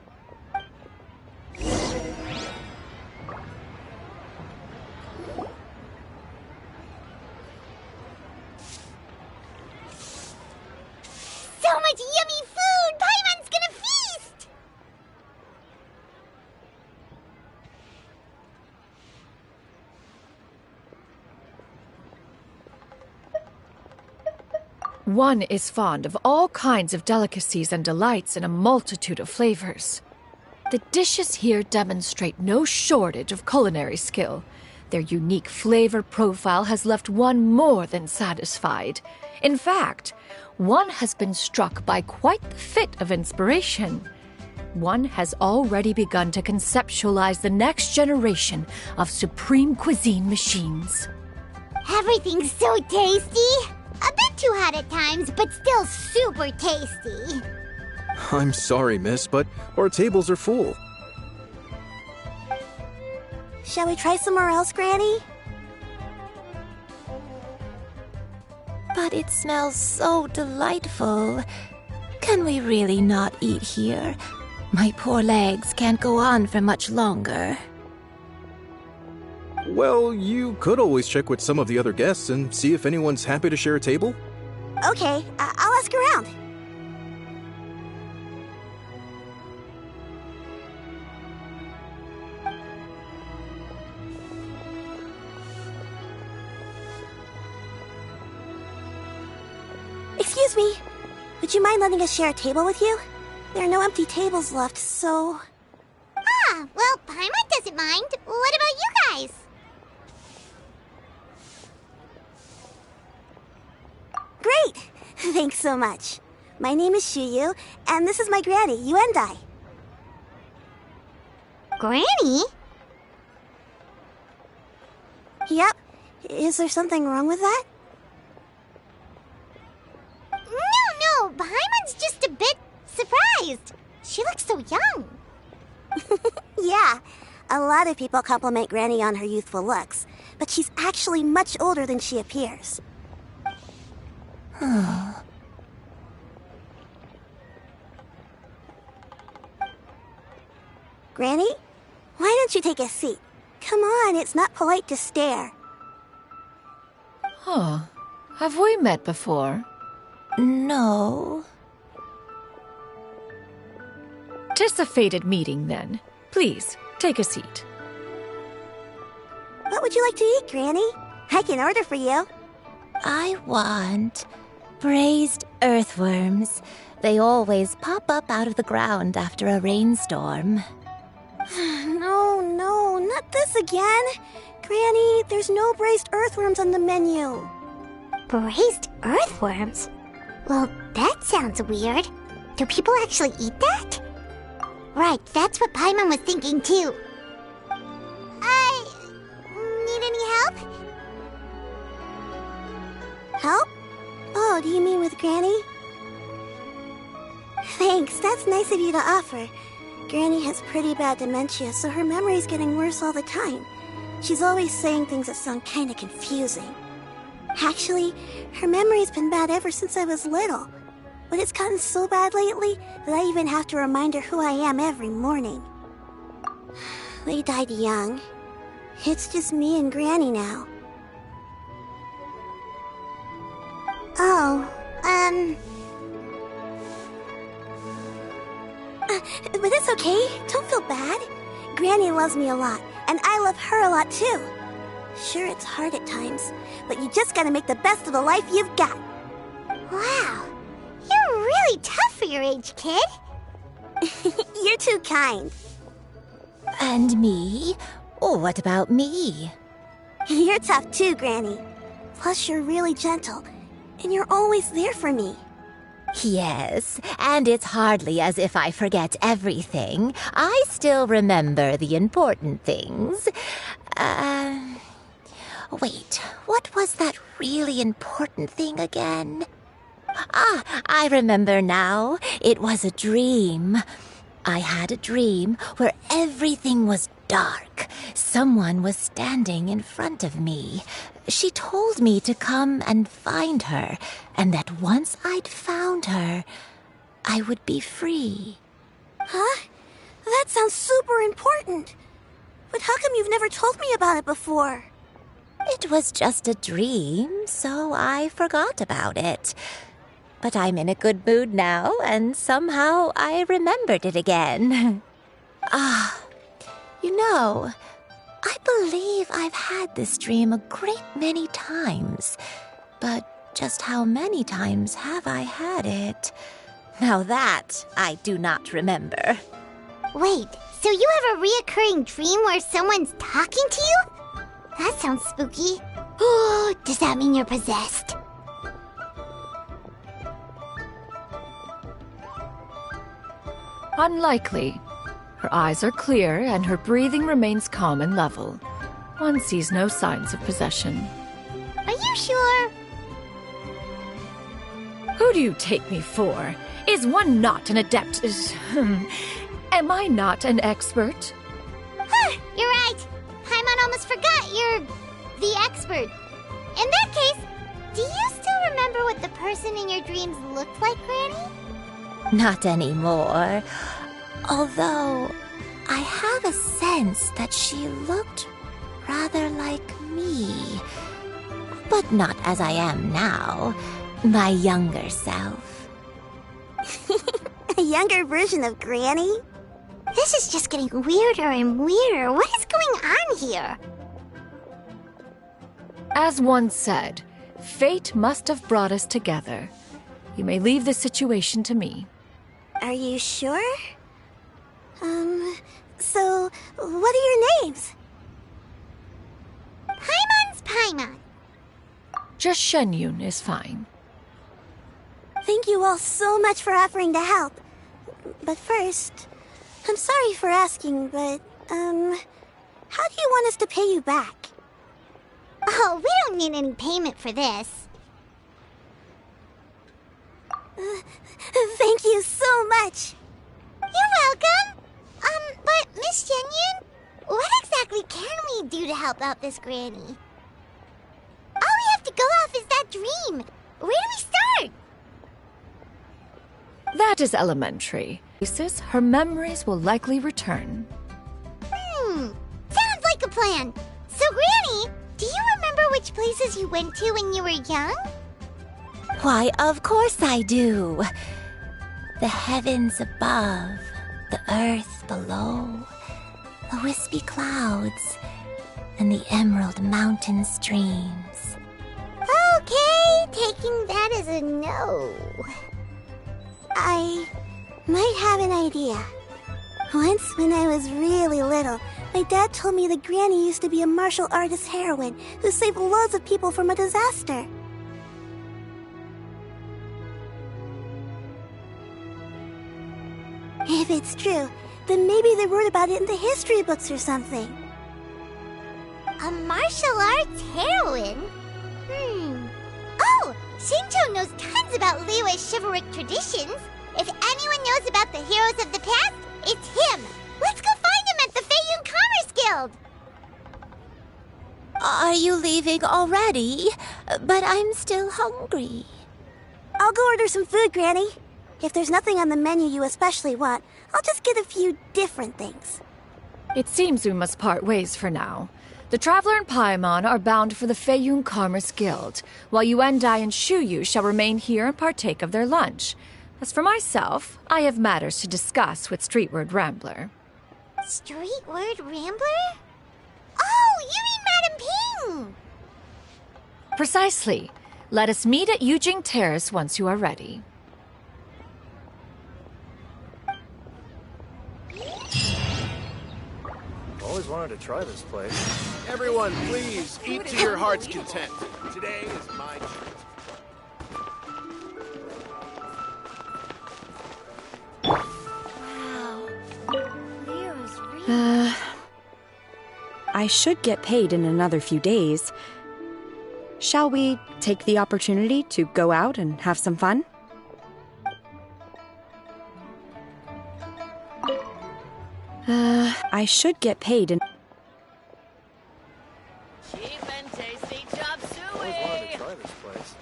So much yummy food! Paimon's gonna feast! One is fond of all kinds of delicacies and delights in a multitude of flavors. The dishes here demonstrate no shortage of culinary skill. Their unique flavor profile has left one more than satisfied. In fact, one has been struck by quite the fit of inspiration. One has already begun to conceptualize the next generation of supreme cuisine machines. Everything's so tasty! A bit too hot at times, but still super tasty. I'm sorry, miss, but our tables are full. Shall we try somewhere else, Granny? But it smells so delightful. Can we really not eat here? My poor legs can't go on for much longer. Well, you could always check with some of the other guests and see if anyone's happy to share a table. Okay, I'll ask around. Excuse me. Would you mind letting us share a table with you? There are no empty tables left, so... Ah, well, Paimon doesn't mind. What about you guys? Great! Thanks so much. My name is Xianyun, and this is my granny, Yuendai. Granny? Yep. Is there something wrong with that? No, Paimon's just a bit surprised. She looks so young. Yeah, a lot of people compliment Granny on her youthful looks, but she's actually much older than she appears. Granny, why don't you take a seat? Come on, it's not polite to stare. Huh. Have we met before? No. 'Tis a fated meeting, then. Please, take a seat. What would you like to eat, Granny? I can order for you. I want braised earthworms. They always pop up out of the ground after a rainstorm. No, not this again. Granny, there's no braised earthworms on the menu. Braised earthworms? Well, that sounds weird. Do people actually eat that? Right, that's what Paimon was thinking too. Need any help? Help? Oh, do you mean with Granny? Thanks, that's nice of you to offer. Granny has pretty bad dementia, so her memory's getting worse all the time. She's always saying things that sound kinda confusing. Actually, her memory's been bad ever since I was little. But it's gotten so bad lately that I even have to remind her who I am every morning. They died young. It's just me and Granny now. But it's okay. Don't feel bad. Granny loves me a lot, and I love her a lot too. Sure, it's hard at times, but you just gotta make the best of the life you've got. Wow, you're really tough for your age, kid. You're too kind. And me? Oh, what about me? You're tough too, Granny. Plus, you're really gentle, and you're always there for me. Yes, and it's hardly as if I forget everything. I still remember the important things. Wait, what was that really important thing again? Ah, I remember now. It was a dream. I had a dream where everything was dark. Someone was standing in front of me. She told me to come and find her, and that once I'd found her, I would be free. Huh? That sounds super important. But how come you've never told me about it before? It was just a dream, so I forgot about it. But I'm in a good mood now, and somehow I remembered it again. You know, I believe I've had this dream a great many times. But just how many times have I had it? Now that I do not remember. Wait, so you have a reoccurring dream where someone's talking to you? That sounds spooky. Oh, does that mean you're possessed? Unlikely. Her eyes are clear and her breathing remains calm and level. One sees no signs of possession. Are you sure? Who do you take me for? Is one not an adept? Am I not an expert? Huh, you're right. Paimon almost forgot you're the expert. In that case, do you still remember what the person in your dreams looked like, Granny? Not anymore. Although, I have a sense that she looked rather like me. But not as I am now. My younger self. A younger version of Granny? This is just getting weirder and weirder. What is going on here? As one said, fate must have brought us together. You may leave the situation to me. Are you sure? So, what are your names? Paimon's Paimon. Just Xianyun is fine. Thank you all so much for offering to help. But first, I'm sorry for asking, but, how do you want us to pay you back? Oh, we don't need any payment for this. Thank you so much. You're welcome. But Miss Xianyun, what exactly can we do to help out this granny? All we have to go off is that dream. Where do we start? That is elementary. Her memories will likely return. Sounds like a plan. So, Granny, do you remember which places you went to when you were young? Why, of course I do. The heavens above, the earth below, the wispy clouds, and the emerald mountain streams. Okay, taking that as a no. I might have an idea. Once, when I was really little, my dad told me that Granny used to be a martial artist heroine who saved loads of people from a disaster. If it's true, then maybe they wrote about it in the history books or something. A martial arts heroine? Oh, Shinjo knows tons about Liyue's chivalric traditions. If anyone knows about the heroes of the past, it's him. Let's go find him at the Xianyun Commerce Guild. Are you leaving already? But I'm still hungry. I'll go order some food, Granny. If there's nothing on the menu you especially want, I'll just get a few different things. It seems we must part ways for now. The Traveler and Paimon are bound for the Xianyun Commerce Guild, while Yuendai and Shuyu shall remain here and partake of their lunch. As for myself, I have matters to discuss with Streetward Rambler. Streetward Rambler? Oh, you mean Madam Ping! Precisely. Let us meet at Yujing Terrace once you are ready. Always wanted to try this place. Everyone, please, eat to your heart's content. Today is my treat. I should get paid in another few days. Shall we take the opportunity to go out and have some fun? I should get paid in... Cheap and tasty chop suey! Always wanted to try this place.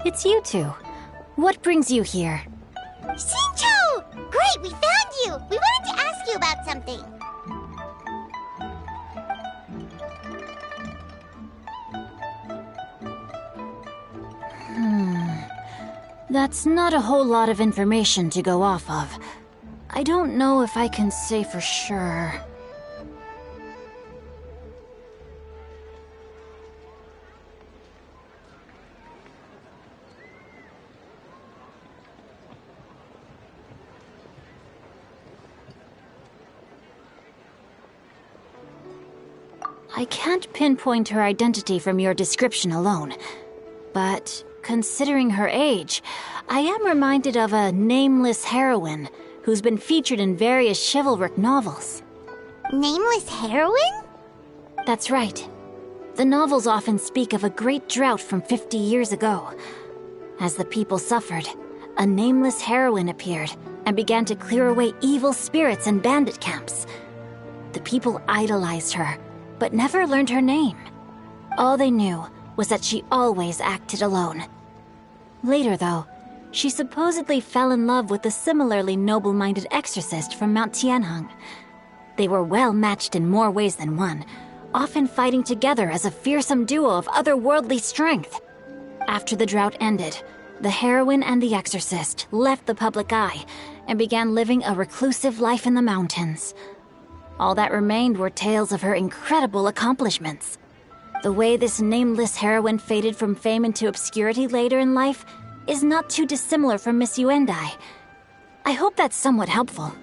It's you two. What brings you here? Shincho! Great, we found you! We wanted to ask you about something. That's not a whole lot of information to go off of. I don't know if I can say for sure. I can't pinpoint her identity from your description alone, but considering her age, I am reminded of a nameless heroine who's been featured in various chivalric novels. Nameless heroine? That's right. The novels often speak of a great drought from 50 years ago. As the people suffered, a nameless heroine appeared and began to clear away evil spirits and bandit camps. The people idolized her, but never learned her name. All they knew was that she always acted alone. Later, though, she supposedly fell in love with a similarly noble-minded exorcist from Mount Tianheng. They were well matched in more ways than one, often fighting together as a fearsome duo of otherworldly strength. After the drought ended, the heroine and the exorcist left the public eye and began living a reclusive life in the mountains. All that remained were tales of her incredible accomplishments. The way this nameless heroine faded from fame into obscurity later in life is not too dissimilar from Miss Yuendai. I hope that's somewhat helpful.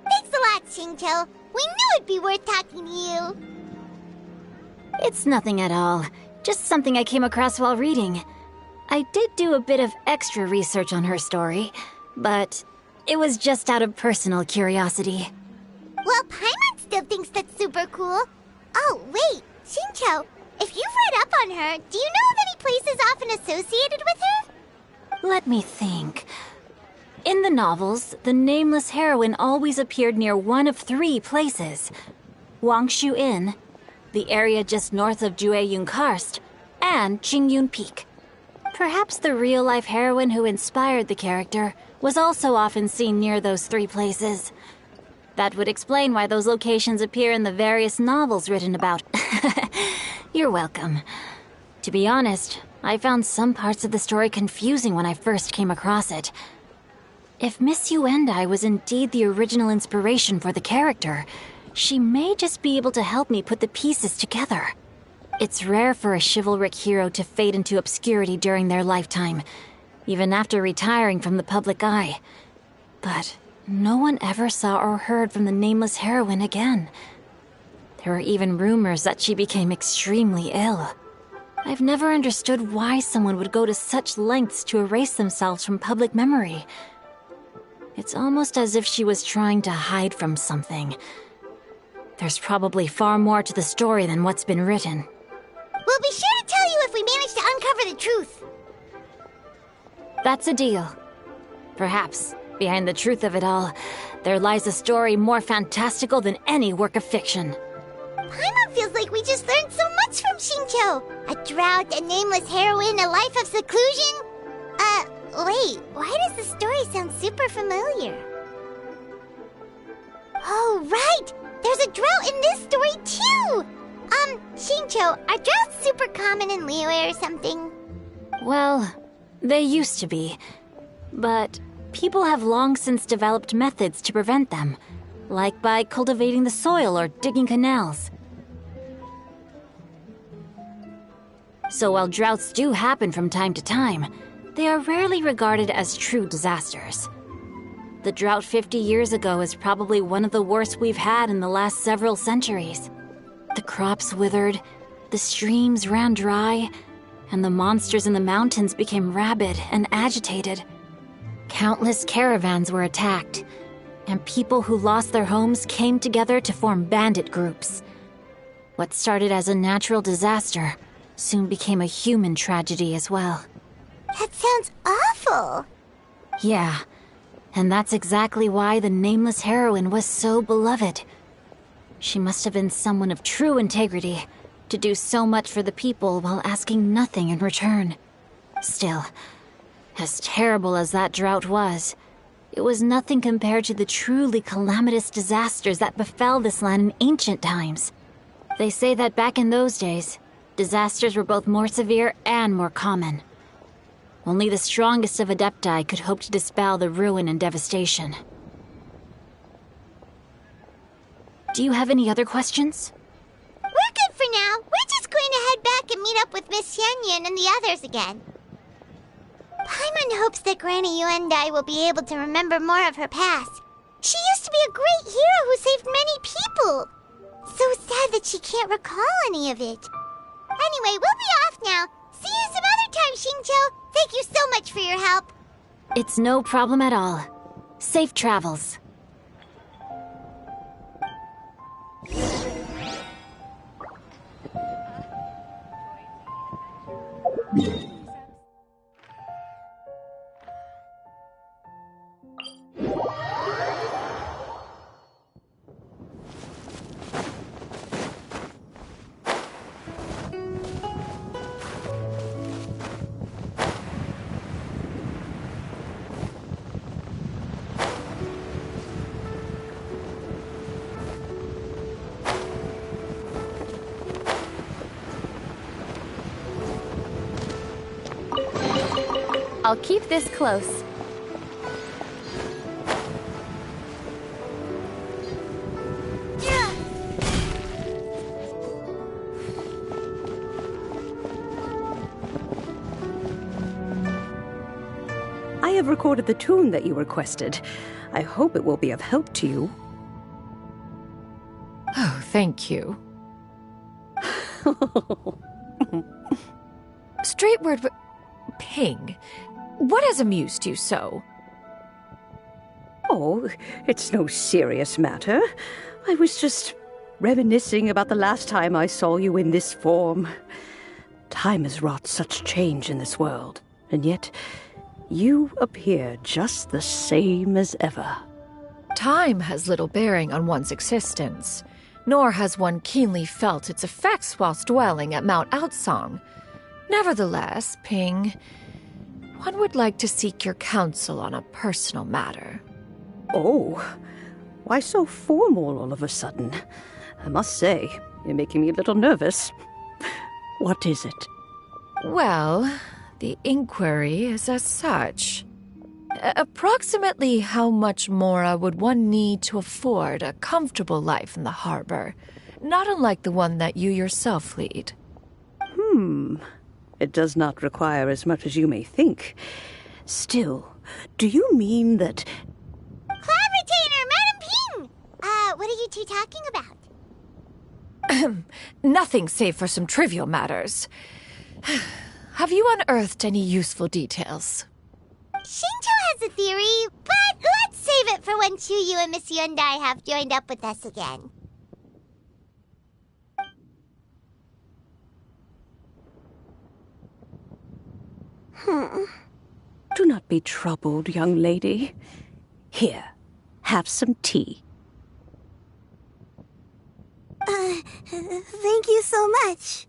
Thanks a lot, Shincho. We knew it'd be worth talking to you. It's nothing at all. Just something I came across while reading. I did do a bit of extra research on her story, but it was just out of personal curiosity. Well, Paimon still thinks that's super cool. Oh, wait, Shincho, if you've read up on her, do you know of any places often associated with her? Let me think. In the novels, the nameless heroine always appeared near one of 3 places. Wangshu Inn, the area just north of Jueyun Karst, and Qingyun Peak. Perhaps the real-life heroine who inspired the character was also often seen near those 3 places. That would explain why those locations appear in the various novels written about. You're welcome. To be honest, I found some parts of the story confusing when I first came across it. If Miss Yuendai was indeed the original inspiration for the character, she may just be able to help me put the pieces together. It's rare for a chivalric hero to fade into obscurity during their lifetime, even after retiring from the public eye. But no one ever saw or heard from the nameless heroine again. There were even rumors that she became extremely ill. I've never understood why someone would go to such lengths to erase themselves from public memory. It's almost as if she was trying to hide from something. There's probably far more to the story than what's been written. We'll be sure to tell you if we manage to uncover the truth. That's a deal. Perhaps, behind the truth of it all, there lies a story more fantastical than any work of fiction. Paimon feels like we just learned so much from Shincho. A drought, a nameless heroine, a life of seclusion. Wait, why does the story sound super familiar? Oh, right! There's a drought in this story, too! Shincho, are droughts super common in Liyue or something? Well, they used to be. But people have long since developed methods to prevent them, like by cultivating the soil or digging canals. So while droughts do happen from time to time, they are rarely regarded as true disasters. The drought 50 years ago is probably one of the worst we've had in the last several centuries. The crops withered, the streams ran dry, and the monsters in the mountains became rabid and agitated. Countless caravans were attacked, and people who lost their homes came together to form bandit groups. What started as a natural disaster soon became a human tragedy as well. That sounds awful. Yeah, and that's exactly why the nameless heroine was so beloved. She must have been someone of true integrity, to do so much for the people while asking nothing in return. Still, As terrible as that drought was, it was nothing compared to the truly calamitous disasters that befell this land in ancient times. They say that back in those days, disasters were both more severe and more common. Only the strongest of Adepti could hope to dispel the ruin and devastation. Do you have any other questions? We're good for now. We're just going to head back and meet up with Miss Xianyun and the others again. Paimon hopes that Granny Yuendai will be able to remember more of her past. She used to be a great hero who saved many people. So sad that she can't recall any of it. Anyway, we'll be off now. See you some other time, Xingqiu. Thank you so much for your help. It's no problem at all. Safe travels. I'll keep this close. I have recorded the tune that you requested. I hope it will be of help to you. Oh, thank you. Straightward, Ping, what has amused you so? Oh, it's no serious matter. I was just reminiscing about the last time I saw you in this form. Time has wrought such change in this world, and yet you appear just the same as ever. Time has little bearing on one's existence, nor has one keenly felt its effects whilst dwelling at Mount Outsong. Nevertheless, Ping, one would like to seek your counsel on a personal matter. Oh, why so formal all of a sudden? I must say, you're making me a little nervous. What is it? Well, the inquiry is as such. Approximately how much more would one need to afford a comfortable life in the harbor, not unlike the one that you yourself lead? It does not require as much as you may think. Still, do you mean that... Cloud Retainer, Madam Ping! What are you two talking about? Nothing save for some trivial matters. Have you unearthed any useful details? Xingqiu has a theory, but let's save it for when Chuyu and Miss Yuendai have joined up with us again. Do not be troubled, young lady. Here, have some tea. Thank you so much.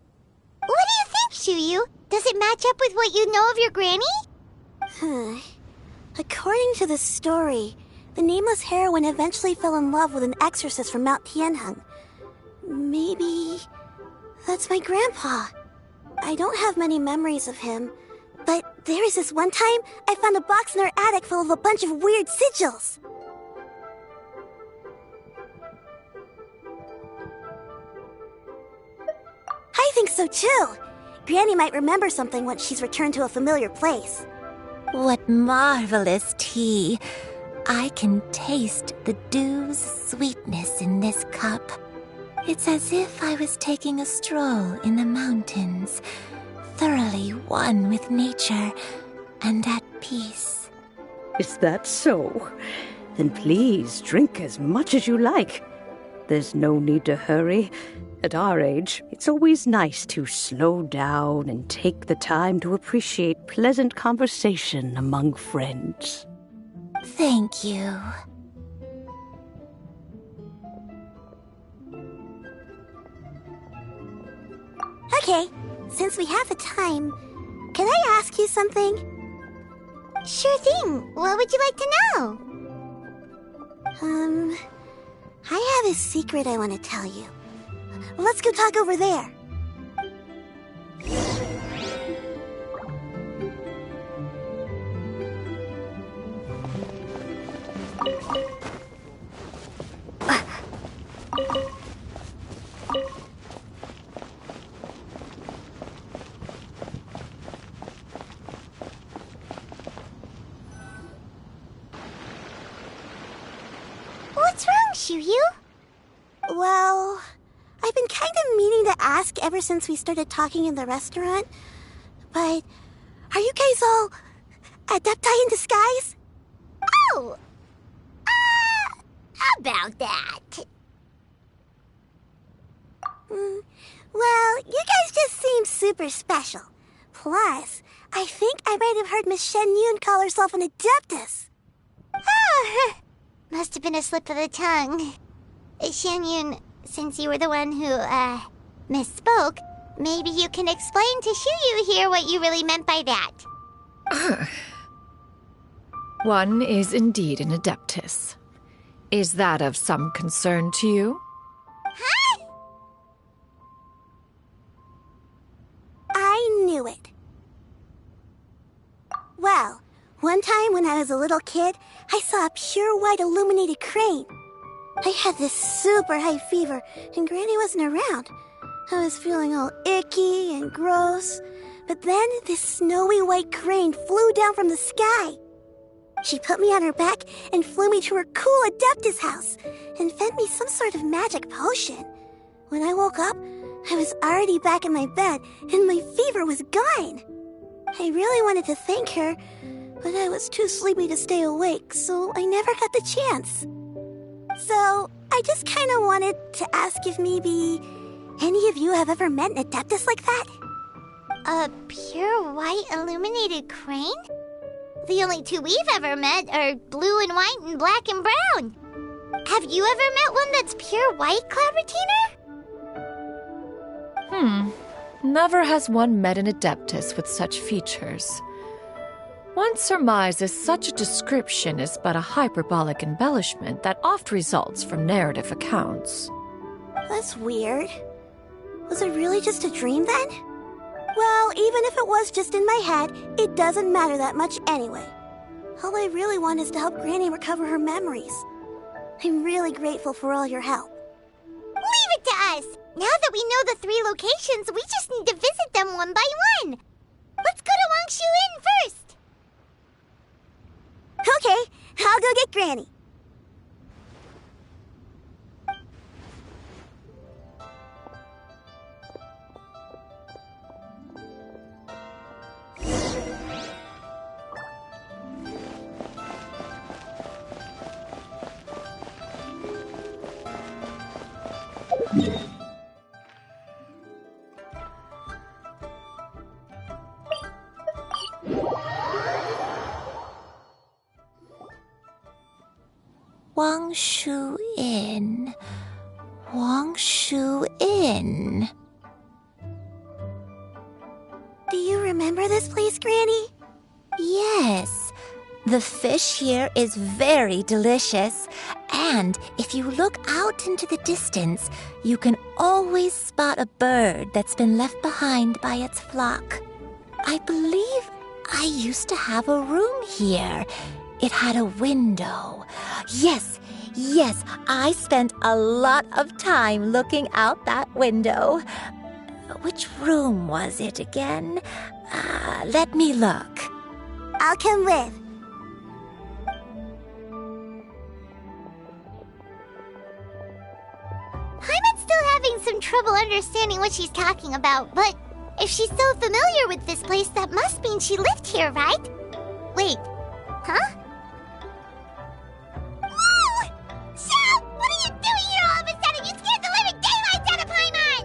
What do you think, Chuyu? Does it match up with what you know of your granny? According to the story, the nameless heroine eventually fell in love with an exorcist from Mount Tianheng. Maybe that's my grandpa. I don't have many memories of him, but there was this one time I found a box in our attic full of a bunch of weird sigils. I think so too. Granny might remember something once she's returned to a familiar place. What marvelous tea. I can taste the dew's sweetness in this cup. It's as if I was taking a stroll in the mountains, thoroughly one with nature and at peace. Is that so? Then please drink as much as you like. There's no need to hurry. At our age, it's always nice to slow down and take the time to appreciate pleasant conversation among friends. Thank you. Okay, since we have the time, can I ask you something? Sure thing. What would you like to know? I have a secret I want to tell you. Let's go talk over there. What's wrong, Xianyun? Well, I've been kind of meaning to ask ever since we started talking in the restaurant. But are you guys all adepti in disguise? Oh! About that. Well, you guys just seem super special. Plus, I think I might have heard Miss Xianyun call herself an adeptus. Oh, must have been a slip of the tongue. Xianyun, since you were the one who, misspoke, maybe you can explain to Xianyun here what you really meant by that. One is indeed an adeptus. Is that of some concern to you? Huh? I knew it. Well, one time when I was a little kid, I saw a pure white illuminated crane. I had this super high fever, and Granny wasn't around. I was feeling all icky and gross. But then this snowy white crane flew down from the sky. She put me on her back and flew me to her cool Adeptus house and fed me some sort of magic potion. When I woke up, I was already back in my bed and my fever was gone. I really wanted to thank her, but I was too sleepy to stay awake, so I never got the chance. So, I just kind of wanted to ask if maybe any of you have ever met an Adeptus like that? A pure white illuminated crane? The only two we've ever met are blue and white and black and brown. Have you ever met one that's pure white, Cloud Retainer? Never has one met an adeptus with such features. One surmises such a description is but a hyperbolic embellishment that oft results from narrative accounts. That's weird. Was it really just a dream then? Well, even if it was just in my head, it doesn't matter that much anyway. All I really want is to help Granny recover her memories. I'm really grateful for all your help. Leave it to us! Now that we know the 3 locations, we just need to visit them one by one. Let's go to Wangshu Inn first. Okay, I'll go get Granny. Wangshu Inn. Wangshu Inn. Do you remember this place, Granny? Yes. The fish here is very delicious. And if you look out into the distance, you can always spot a bird that's been left behind by its flock. I believe I used to have a room here. It had a window. Yes, I spent a lot of time looking out that window. Which room was it again? Let me look. I'll come with. Paimon's still having some trouble understanding what she's talking about, but if she's so familiar with this place, that must mean she lived here, right? Wait, huh? Whoa! Shao! What are you doing here all of a sudden? You scared the living daylights out of Paimon!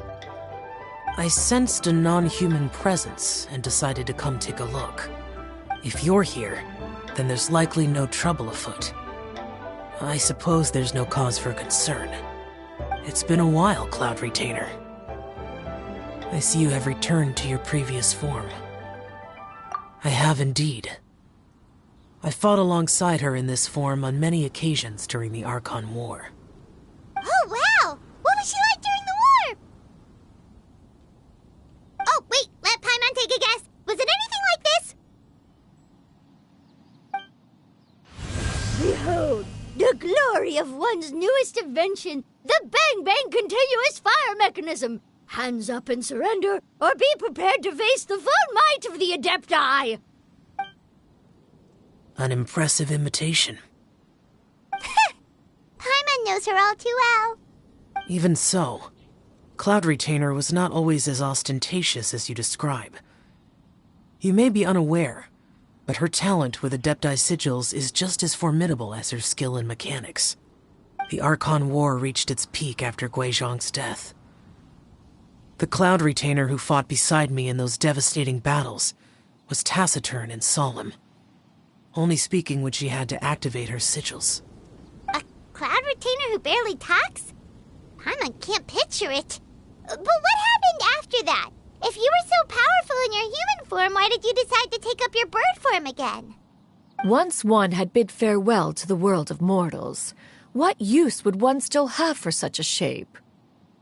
I sensed a non-human presence and decided to come take a look. If you're here, then there's likely no trouble afoot. I suppose there's no cause for concern. It's been a while, Cloud Retainer. I see you have returned to your previous form. I have indeed. I fought alongside her in this form on many occasions during the Archon War. Oh, wow! What was she like during the war? Oh, wait, let Paimon take a guess. Was it anything like this? Behold, the glory of one's newest invention, the Bang Bang Continuous Fire Mechanism. Hands up and surrender, or be prepared to face the full might of the Adepti. An impressive imitation. Paimon knows her all too well. Even so, Cloud Retainer was not always as ostentatious as you describe. You may be unaware, but her talent with Adepti sigils is just as formidable as her skill in mechanics. The Archon War reached its peak after Guizhong's death. The Cloud Retainer who fought beside me in those devastating battles was taciturn and solemn, only speaking when she had to activate her sigils. A Cloud Retainer who barely talks? Paimon can't picture it. But what happened after that? If you were so powerful in your human form, why did you decide to take up your bird form again? Once one had bid farewell to the world of mortals, what use would one still have for such a shape?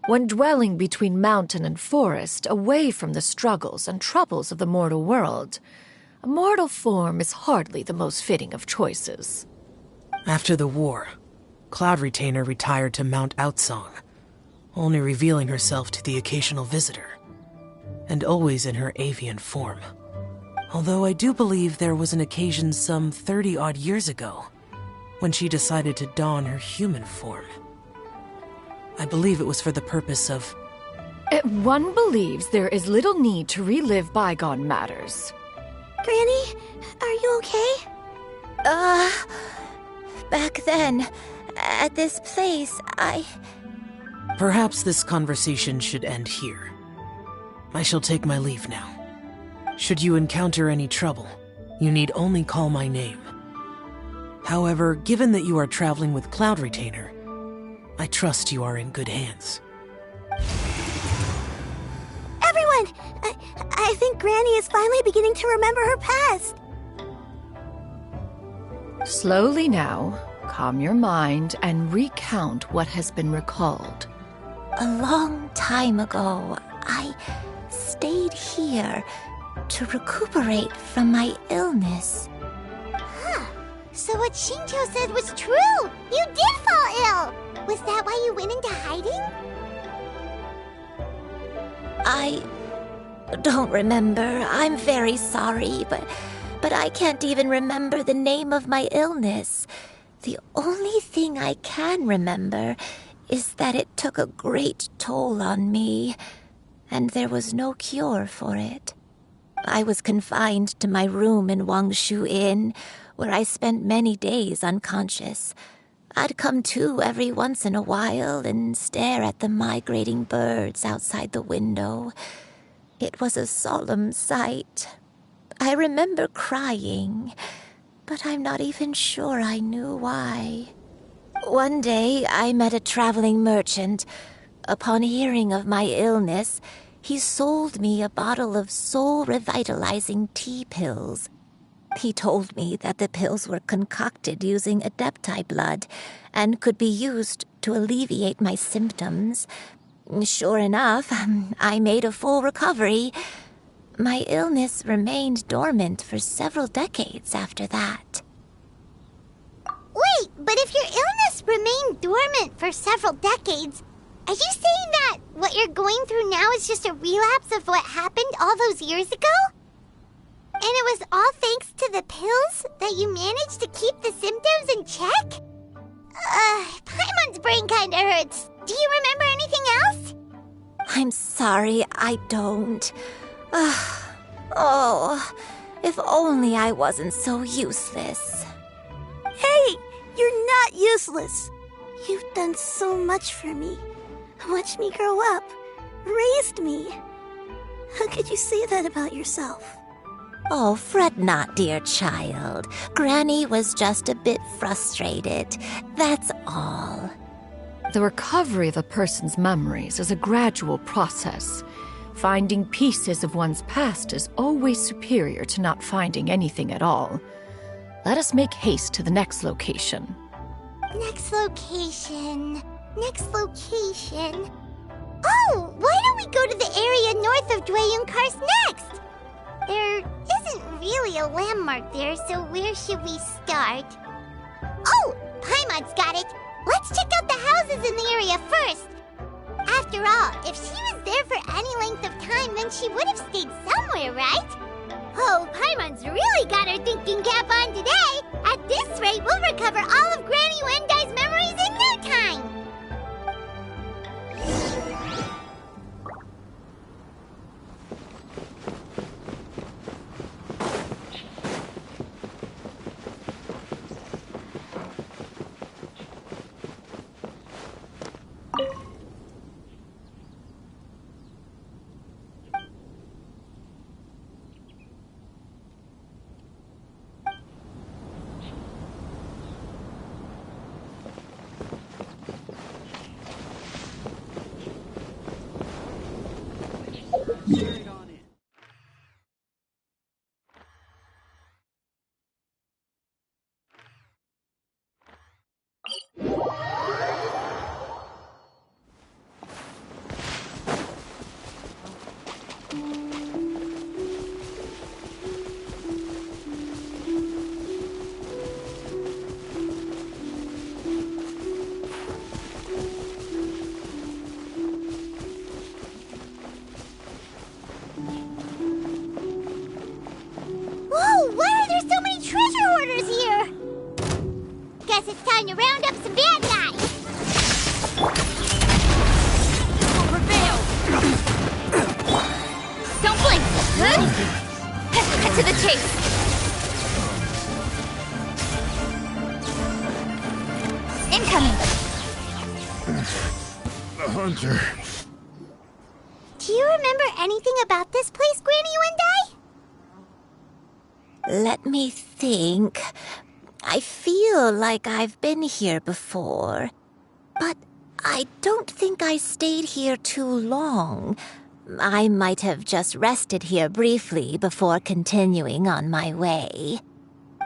When dwelling between mountain and forest, away from the struggles and troubles of the mortal world, a mortal form is hardly the most fitting of choices. After the war, Cloud Retainer retired to Mount Outsong, only revealing herself to the occasional visitor, and always in her avian form. Although I do believe there was an occasion some 30-odd years ago when she decided to don her human form. I believe it was for the purpose of... One believes there is little need to relive bygone matters. Granny, are you okay? Back then, at this place, Perhaps this conversation should end here. I shall take my leave now. Should you encounter any trouble, you need only call my name. However, given that you are traveling with Cloud Retainer, I trust you are in good hands. Everyone! I think Granny is finally beginning to remember her past. Slowly now, calm your mind and recount what has been recalled. A long time ago, I stayed here to recuperate from my illness. Huh. So what Shinjo said was true! You did fall ill! Was that why you went into hiding? I don't remember. I'm very sorry, but I can't even remember the name of my illness. The only thing I can remember is that it took a great toll on me, and there was no cure for it. I was confined to my room in Wangshu Inn, where I spent many days unconscious. I'd come to every once in a while and stare at the migrating birds outside the window. It was a solemn sight. I remember crying, but I'm not even sure I knew why. One day, I met a traveling merchant. Upon hearing of my illness, he sold me a bottle of soul-revitalizing tea pills. He told me that the pills were concocted using Adepti blood and could be used to alleviate my symptoms. Sure enough, I made a full recovery. My illness remained dormant for several decades after that. Wait, but if your illness remained dormant for several decades, are you saying that what you're going through now is just a relapse of what happened all those years ago? And it was all thanks to the pills that you managed to keep the symptoms in check? Paimon's brain kinda hurts. Do you remember anything else? I'm sorry, I don't. Oh, if only I wasn't so useless. Hey, you're not useless. You've done so much for me. Watched me grow up. Raised me. How could you say that about yourself? Oh, fret not, dear child. Granny was just a bit frustrated. That's all. The recovery of a person's memories is a gradual process. Finding pieces of one's past is always superior to not finding anything at all. Let us make haste to the next location. Next location. Next location. Oh, why don't we go to the area north of Dwayun Karst next? There isn't really a landmark there, so where should we start? Oh, Paimon's got it. Let's check out the houses in the area first. After all, if she was there for any length of time, then she would have stayed somewhere, right? Oh, Paimon's really got her thinking cap on today. At this rate, we'll recover all of Granny Wendai's memories in no time. Whoa, why are there so many treasure hoarders here? Guess it's time to round up some bad guys. Will prevail. Don't blink. Cut to the chase. Incoming. The hunter. Do you remember anything about this place, Granny Wendai? Let me think. I feel like I've been here before, but I don't think I stayed here too long. I might have just rested here briefly before continuing on my way.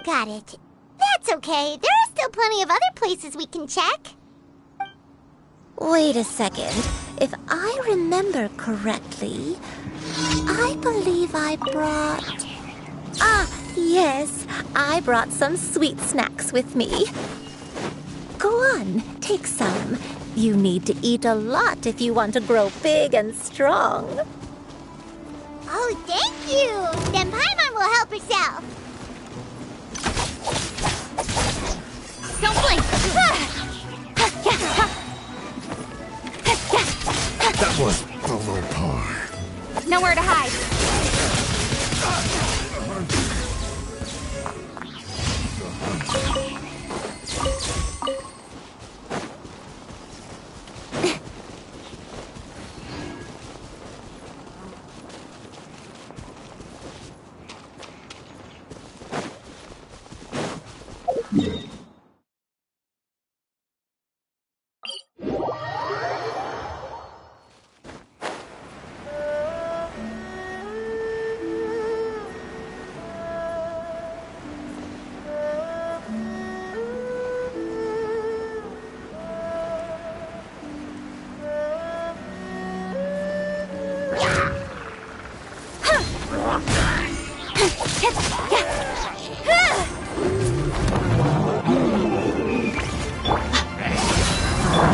Got it. That's okay. There are still plenty of other places we can check. Wait a second. If I remember correctly, I believe I brought... Ah, yes. I brought some sweet snacks with me. Go on, take some. You need to eat a lot if you want to grow big and strong. Oh, thank you. Then Paimon will help herself. Don't blink. That was below par. Nowhere to hide.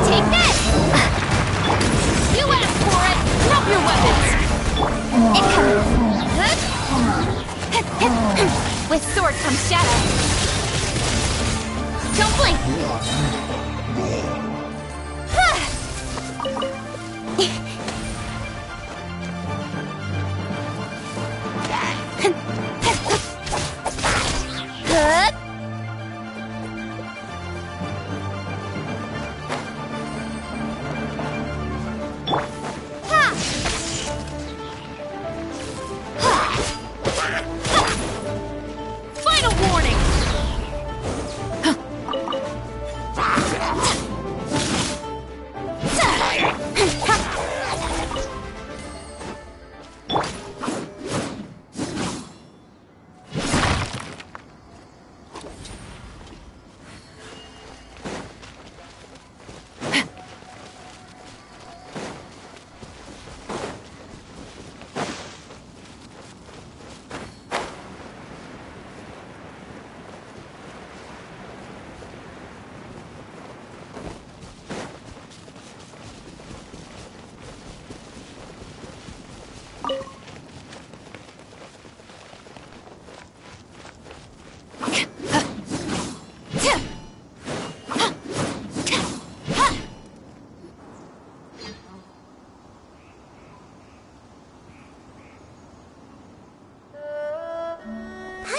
Take this! You asked for it! Drop your weapons! Incoming! With sword comes shadow. Don't blink! Good. Final warning!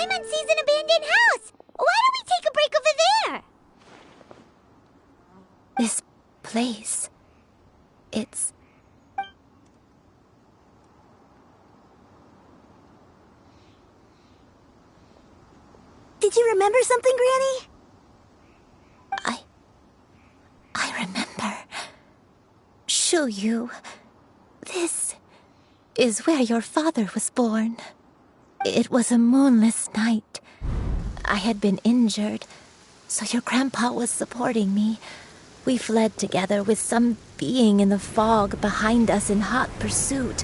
Paimon sees an abandoned house. Why don't we take a break over there? This place. It's... Did you remember something, Granny? I remember. Xianyun. This is where your father was born. It was a moonless night. I had been injured, so your grandpa was supporting me. We fled together with some being in the fog behind us in hot pursuit.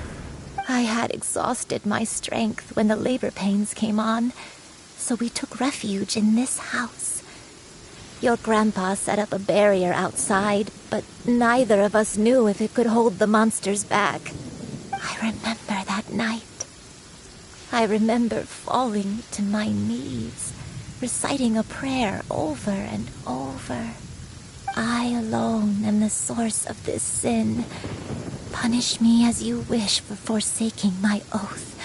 I had exhausted my strength when the labor pains came on, so we took refuge in this house. Your grandpa set up a barrier outside, but neither of us knew if it could hold the monsters back. I remember that night. I remember falling to my knees, reciting a prayer over and over. I alone am the source of this sin. Punish me as you wish for forsaking my oath,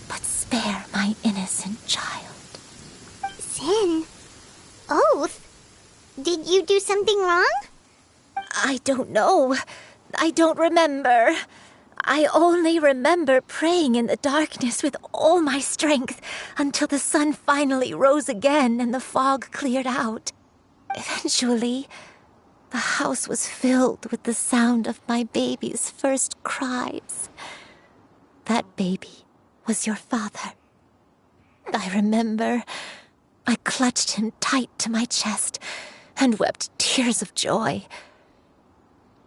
but spare my innocent child. Sin? Oath? Did you do something wrong? I don't know. I don't remember. I only remember praying in the darkness with all my strength until the sun finally rose again and the fog cleared out. Eventually, the house was filled with the sound of my baby's first cries. That baby was your father. I remember I clutched him tight to my chest and wept tears of joy.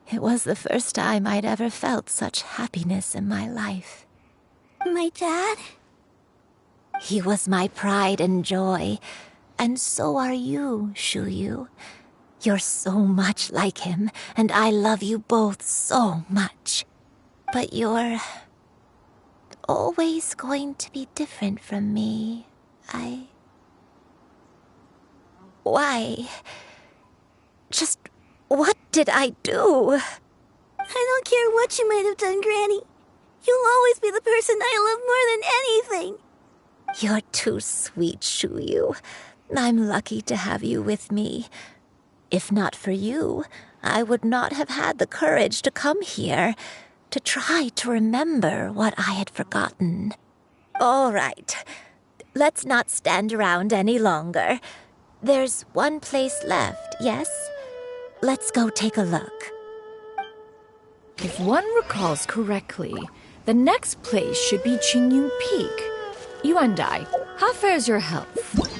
It was the first time I'd ever felt such happiness in my life. My dad? He was my pride and joy, and so are you, Xianyun. You're so much like him, and I love you both so much. But you're always going to be different from me. Why? Just what did I do? I don't care what you might have done, Granny. You'll always be the person I love more than anything. You're too sweet, Xianyun. I'm lucky to have you with me. If not for you, I would not have had the courage to come here, to try to remember what I had forgotten. All right, let's not stand around any longer. There's one place left, yes? Let's go take a look. If one recalls correctly, the next place should be Xianyun Peak. You and I, how fares your health?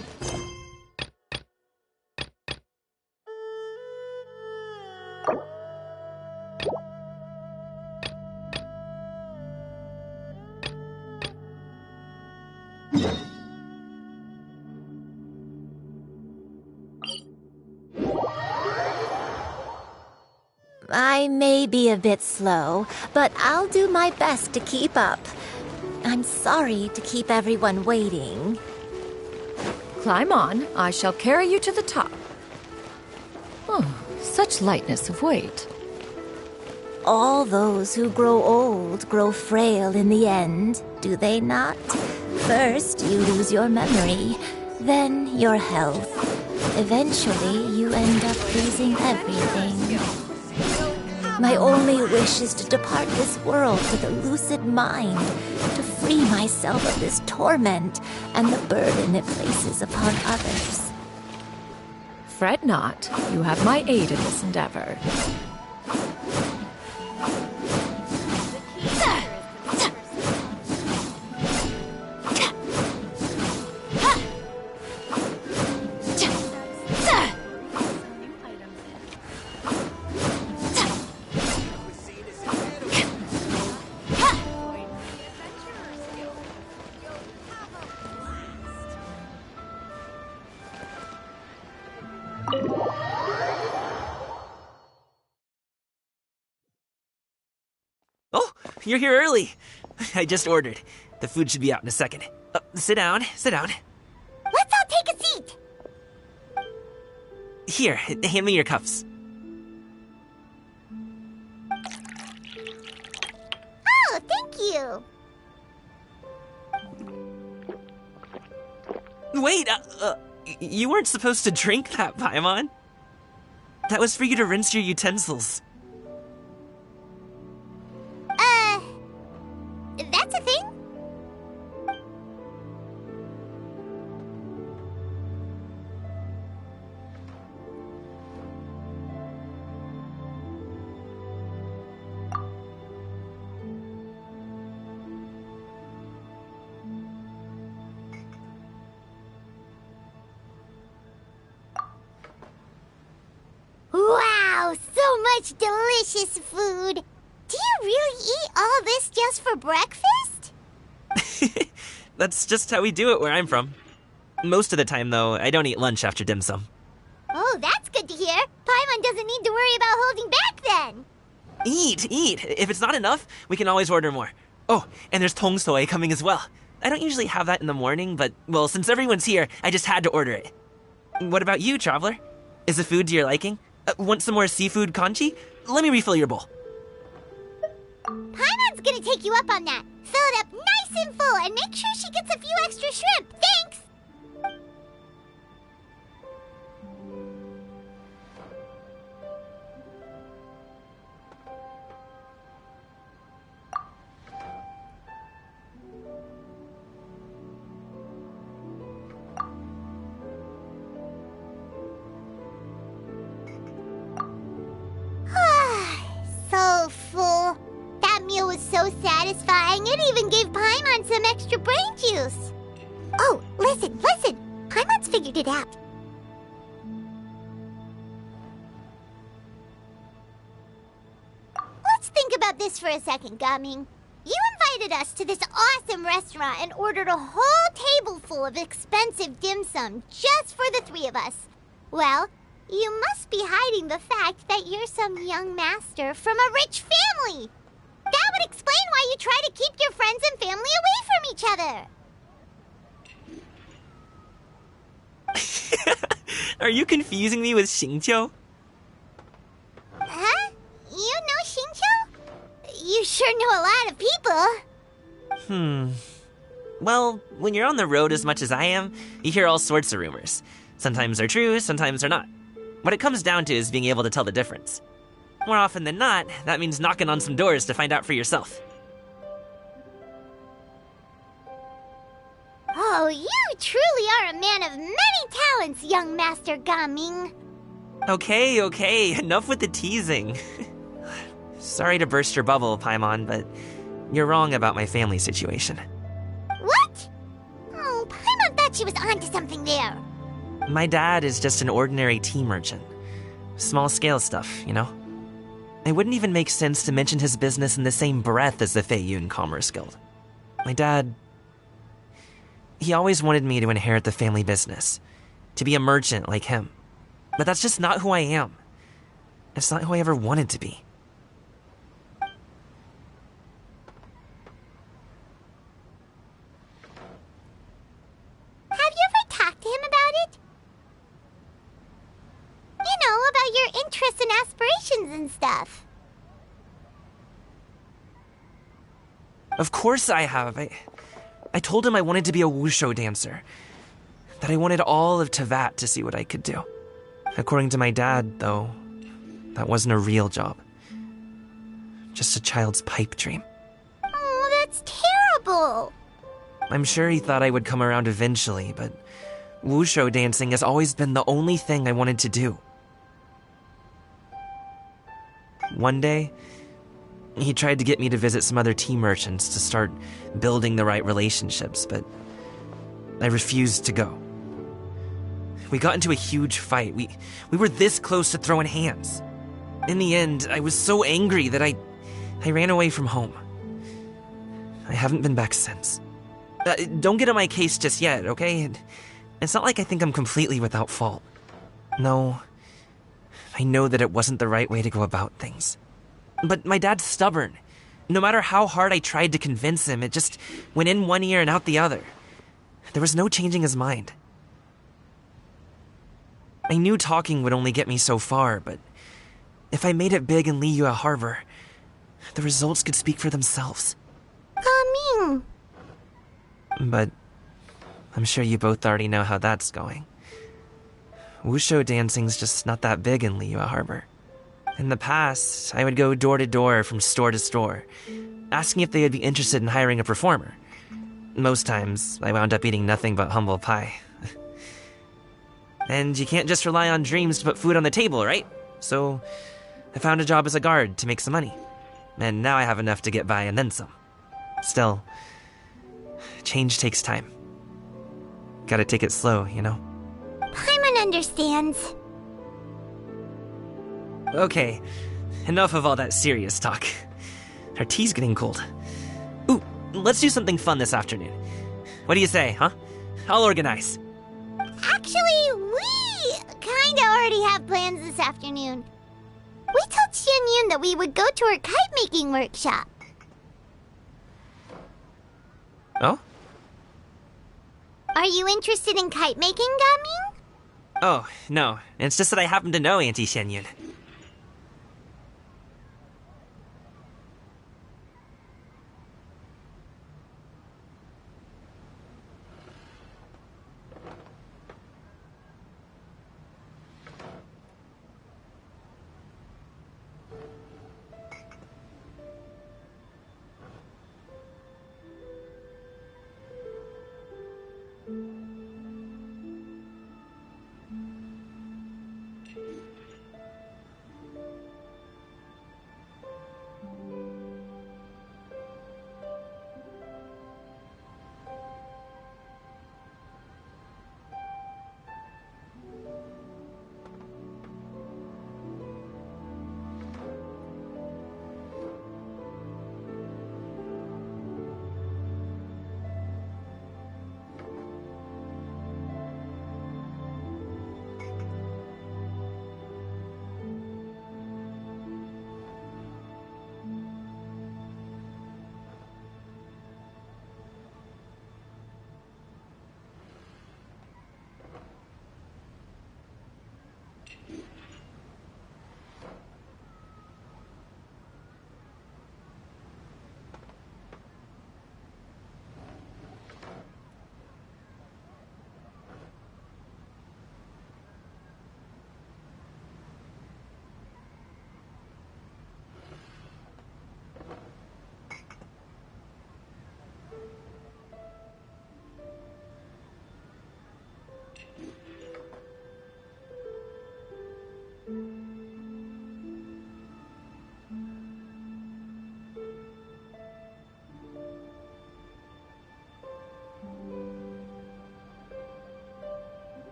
I may be a bit slow, but I'll do my best to keep up. I'm sorry to keep everyone waiting. Climb on. I shall carry you to the top. Oh, such lightness of weight. All those who grow old grow frail in the end, do they not? First, you lose your memory, then your health. Eventually, you end up losing everything. My only wish is to depart this world with a lucid mind, to free myself of this torment and the burden it places upon others. Fret not. You have my aid in this endeavor. Oh, you're here early. I just ordered. The food should be out in a second. Sit down, sit down. Let's all take a seat. Here, hand me your cups. Oh, thank you. Wait, you weren't supposed to drink that, Paimon. That was for you to rinse your utensils. That's a thing? Wow, so much delicious food! Do you really eat all this just for breakfast? That's just how we do it where I'm from. Most of the time, though, I don't eat lunch after dim sum. Oh, that's good to hear. Paimon doesn't need to worry about holding back then. Eat! If it's not enough, we can always order more. Oh, and there's tong soy coming as well. I don't usually have that in the morning, but, well, since everyone's here, I just had to order it. What about you, Traveler? Is the food to your liking? Want some more seafood congee? Let me refill your bowl. Paimon's gonna take you up on that. Fill it up nice and full and make sure she gets a few extra shrimp. Thanks! So full. That meal was so satisfying, it even gave Paimon some extra brain juice. Oh, listen! Paimon's figured it out. Let's think about this for a second, Gaming. You invited us to this awesome restaurant and ordered a whole table full of expensive dim sum just for the three of us. Well, you must be hiding the fact that you're some young master from a rich family. That would explain why you try to keep your friends and family away from each other. Are you confusing me with Xingqiu? Huh? You know Xingqiu? You sure know a lot of people. Well, when you're on the road as much as I am, you hear all sorts of rumors. Sometimes they're true, sometimes they're not. What it comes down to is being able to tell the difference. More often than not, that means knocking on some doors to find out for yourself. Oh, you truly are a man of many talents, young Master Gaming. Okay, enough with the teasing. Sorry to burst your bubble, Paimon, but you're wrong about my family situation. What? Oh, Paimon thought she was onto something there. My dad is just an ordinary tea merchant. Small-scale stuff, you know? It wouldn't even make sense to mention his business in the same breath as the Xianyun Commerce Guild. My dad... he always wanted me to inherit the family business, to be a merchant like him. But that's just not who I am. It's not who I ever wanted to be. Have you ever talked to him about it? You know, about your interests and aspirations and stuff. Of course I have. I told him I wanted to be a wushu dancer. That I wanted all of Tevat to see what I could do. According to my dad, though, that wasn't a real job. Just a child's pipe dream. Oh, that's terrible. I'm sure he thought I would come around eventually, but wushu dancing has always been the only thing I wanted to do. One day, he tried to get me to visit some other tea merchants to start building the right relationships, but I refused to go. We got into a huge fight. We were this close to throwing hands. In the end, I was so angry that I ran away from home. I haven't been back since. Don't get on my case just yet, okay? It's not like I think I'm completely without fault. No, I know that it wasn't the right way to go about things. But my dad's stubborn. No matter how hard I tried to convince him, it just went in one ear and out the other. There was no changing his mind. I knew talking would only get me so far, but if I made it big in Liyue Harbor, the results could speak for themselves. Gaming. But I'm sure you both already know how that's going. Wushu dancing's just not that big in Liyue Harbor. In the past, I would go door to door from store to store, asking if they would be interested in hiring a performer. Most times, I wound up eating nothing but humble pie. And you can't just rely on dreams to put food on the table, right? So, I found a job as a guard to make some money. And now I have enough to get by and then some. Still, change takes time. Gotta take it slow, you know? Paimon understands. Okay, enough of all that serious talk. Our tea's getting cold. Ooh, let's do something fun this afternoon. What do you say, huh? I'll organize. Actually, we kinda already have plans this afternoon. We told Xianyun that we would go to her kite-making workshop. Oh? Are you interested in kite-making, Gaming? Oh, no. It's just that I happen to know Auntie Xianyun.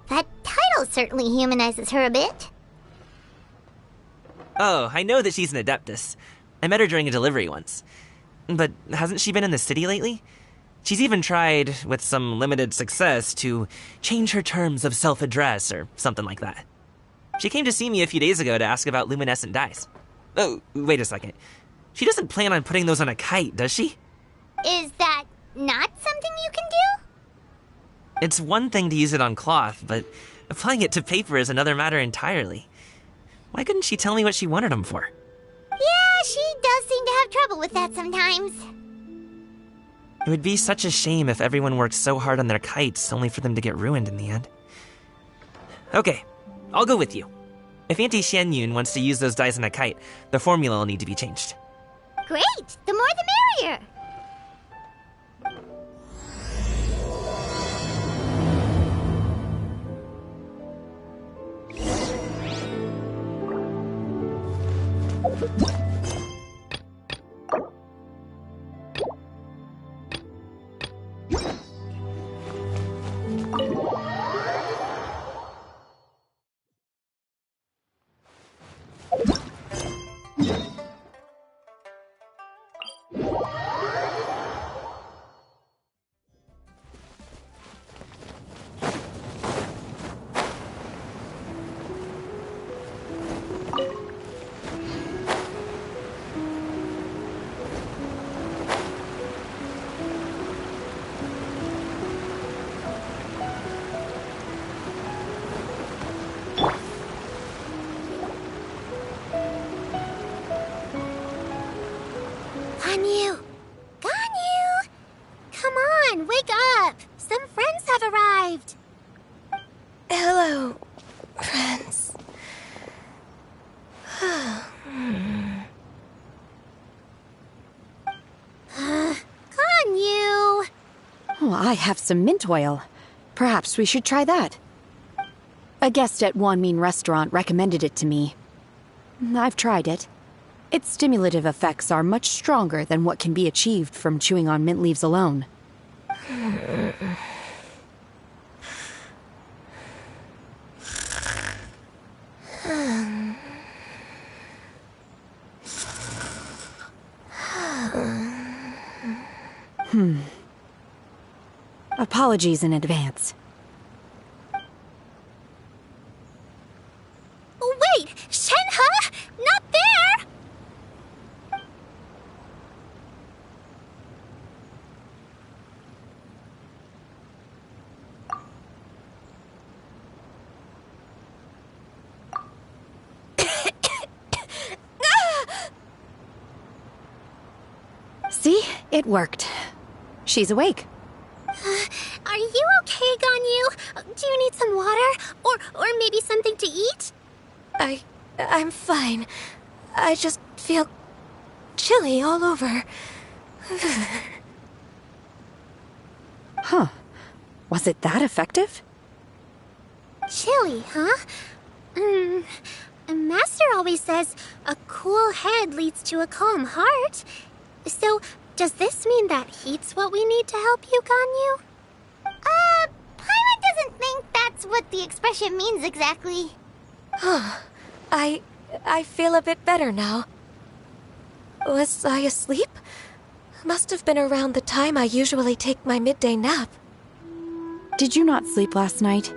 That title certainly humanizes her a bit. Oh, I know that she's an Adeptus. I met her during a delivery once. But hasn't she been in the city lately? She's even tried, with some limited success, to change her terms of self-address or something like that. She came to see me a few days ago to ask about luminescent dyes. Oh, wait a second. She doesn't plan on putting those on a kite, does she? Is that not something you can do? It's one thing to use it on cloth, but applying it to paper is another matter entirely. Why couldn't she tell me what she wanted them for? Yeah, she does seem to have trouble with that sometimes. It would be such a shame if everyone worked so hard on their kites only for them to get ruined in the end. Okay, I'll go with you. If Auntie Xianyun wants to use those dyes on a kite, the formula will need to be changed. Great! The more the merrier! on, wake up! Some friends have arrived. Hello, friends. Ganyu! Oh, I have some mint oil. Perhaps we should try that. A guest at Wanmin Restaurant recommended it to me. I've tried it. Its stimulative effects are much stronger than what can be achieved from chewing on mint leaves alone. Apologies in advance. Wait! Shenhe? Not there! See? It worked. She's awake. Are you okay, Ganyu? Do you need some water? Or maybe something to eat? I'm fine. I just feel chilly all over. Huh. Was it that effective? Chilly, huh? Master always says a cool head leads to a calm heart. So, does this mean that heat's what we need to help you, Ganyu? Paimon doesn't think that's what the expression means exactly. I feel a bit better now. Was I asleep? Must have been around the time I usually take my midday nap. Did you not sleep last night?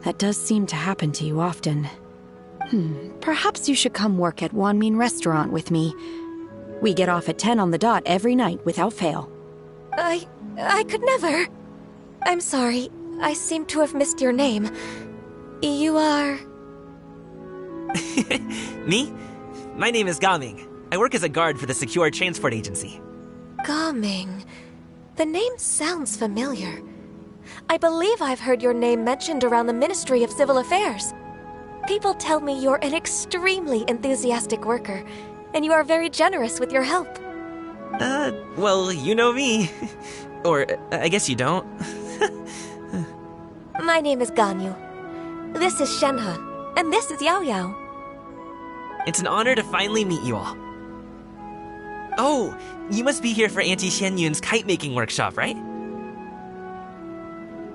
That does seem to happen to you often. Perhaps you should come work at Wanmin Restaurant with me. We get off at 10 on the dot every night without fail. I could never. I'm sorry. I seem to have missed your name. You are... Me? My name is Gaming. I work as a guard for the Secure Transport Agency. Gaming. The name sounds familiar. I believe I've heard your name mentioned around the Ministry of Civil Affairs. People tell me you're an extremely enthusiastic worker, and you are very generous with your help. Well, you know me. Or, I guess you don't. My name is Ganyu. This is Shenhe, and this is Yao Yao. It's an honor to finally meet you all. Oh, you must be here for Auntie Xianyun's kite-making workshop, right?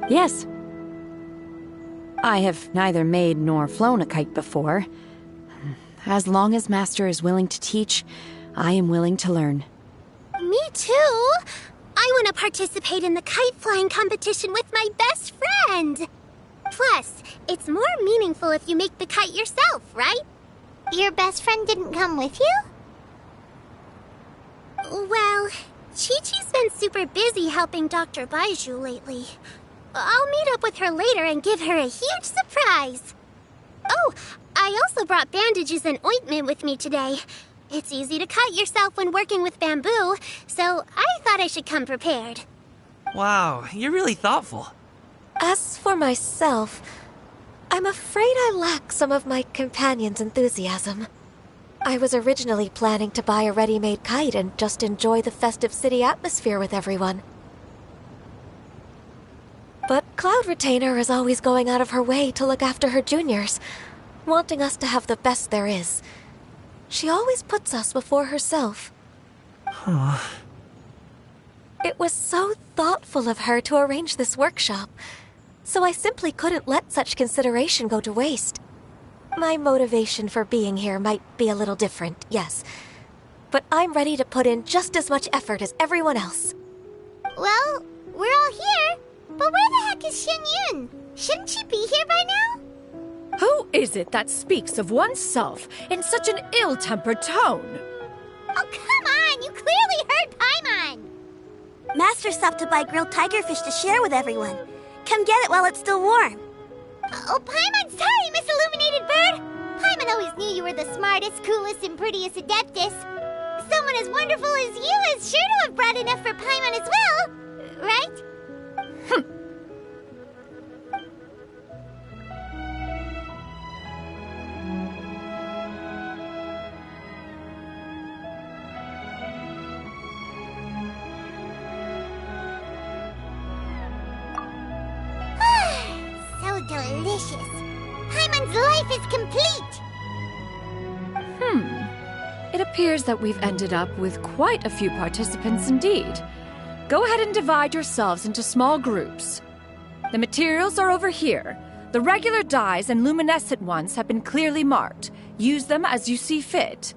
Yes. I have neither made nor flown a kite before. As long as Master is willing to teach, I am willing to learn. Me too! I want to participate in the kite flying competition with my best friend! Plus, it's more meaningful if you make the kite yourself, right? Your best friend didn't come with you? Well, Chi-Chi's been super busy helping Dr. Baiju lately. I'll meet up with her later and give her a huge surprise. Oh, I also brought bandages and ointment with me today. It's easy to cut yourself when working with bamboo, so I thought I should come prepared. Wow, you're really thoughtful. As for myself, I'm afraid I lack some of my companion's enthusiasm. I was originally planning to buy a ready-made kite and just enjoy the festive city atmosphere with everyone. But Cloud Retainer is always going out of her way to look after her juniors, wanting us to have the best there is. She always puts us before herself. Huh. It was so thoughtful of her to arrange this workshop, so I simply couldn't let such consideration go to waste. My motivation for being here might be a little different, yes, but I'm ready to put in just as much effort as everyone else. Well, we're all here, but where the heck is Xianyun? Shouldn't she be here by now? Who is it that speaks of oneself in such an ill-tempered tone? Oh, come on! You clearly heard Paimon! Master stopped to buy grilled tigerfish to share with everyone. Come get it while it's still warm. Oh, Paimon, sorry, Miss Illuminated Bird! Paimon always knew you were the smartest, coolest, and prettiest Adeptus. Someone as wonderful as you is sure to have brought enough for Paimon as well, right? delicious. Paimon's life is complete. It appears that we've ended up with quite a few participants indeed. Go ahead and divide yourselves into small groups. The materials are over here. The regular dyes and luminescent ones have been clearly marked. Use them as you see fit.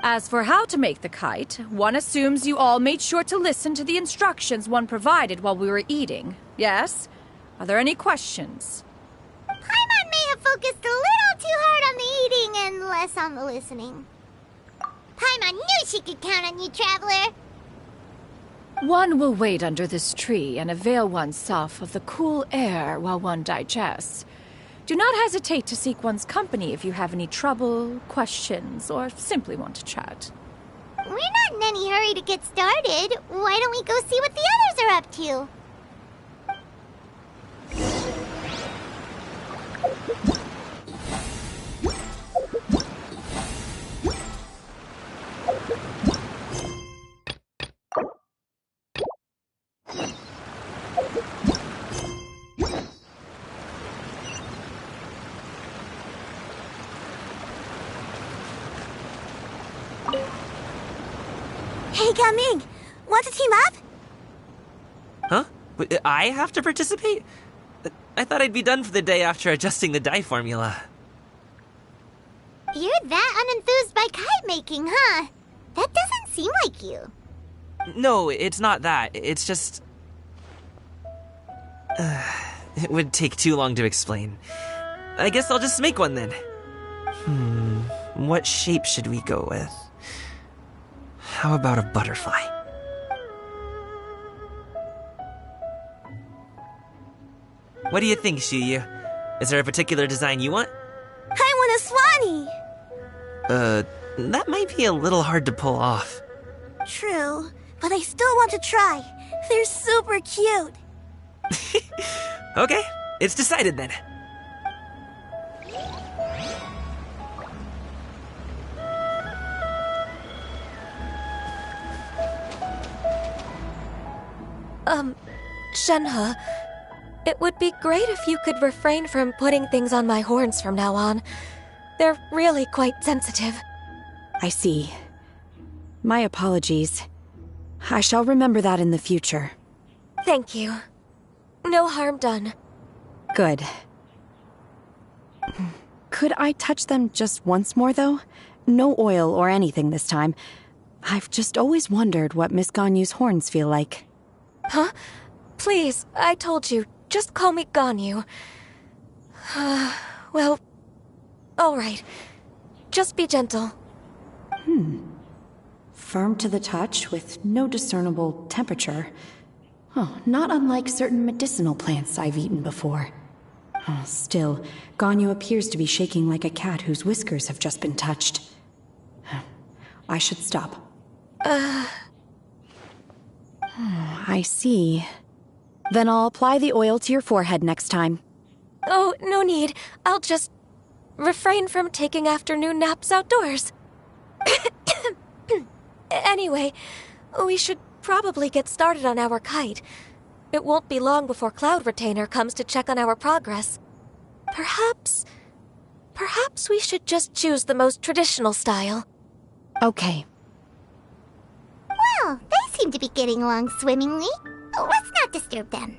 As for how to make the kite, one assumes you all made sure to listen to the instructions one provided while we were eating. Yes? Are there any questions? Paimon may have focused a little too hard on the eating and less on the listening. Paimon knew she could count on you, Traveler. One will wait under this tree and avail oneself of the cool air while one digests. Do not hesitate to seek one's company if you have any trouble, questions, or simply want to chat. We're not in any hurry to get started. Why don't we go see what the others are up to? Hey, Gaming! Want to team up? Huh? I have to participate? I thought I'd be done for the day after adjusting the dye formula. You're that unenthused by kite making, huh? That doesn't seem like you. No, it's not that. It's just... it would take too long to explain. I guess I'll just make one then. What shape should we go with? How about a butterfly? What do you think, Xiyu? Is there a particular design you want? I want a Swanee! That might be a little hard to pull off. True, but I still want to try. They're super cute. Okay, it's decided then. Shenhe, it would be great if you could refrain from putting things on my horns from now on. They're really quite sensitive. I see. My apologies. I shall remember that in the future. Thank you. No harm done. Good. Could I touch them just once more, though? No oil or anything this time. I've just always wondered what Miss Ganyu's horns feel like. Huh? Please, I told you. Just call me Ganyu. Well, all right. Just be gentle. Firm to the touch with no discernible temperature. Oh, not unlike certain medicinal plants I've eaten before. Still, Ganyu appears to be shaking like a cat whose whiskers have just been touched. I should stop. I see. Then I'll apply the oil to your forehead next time. Oh, no need. I'll just refrain from taking afternoon naps outdoors. Anyway, we should probably get started on our kite. It won't be long before Cloud Retainer comes to check on our progress. Perhaps we should just choose the most traditional style. Okay. Well, they seem to be getting along swimmingly. Let's not disturb them.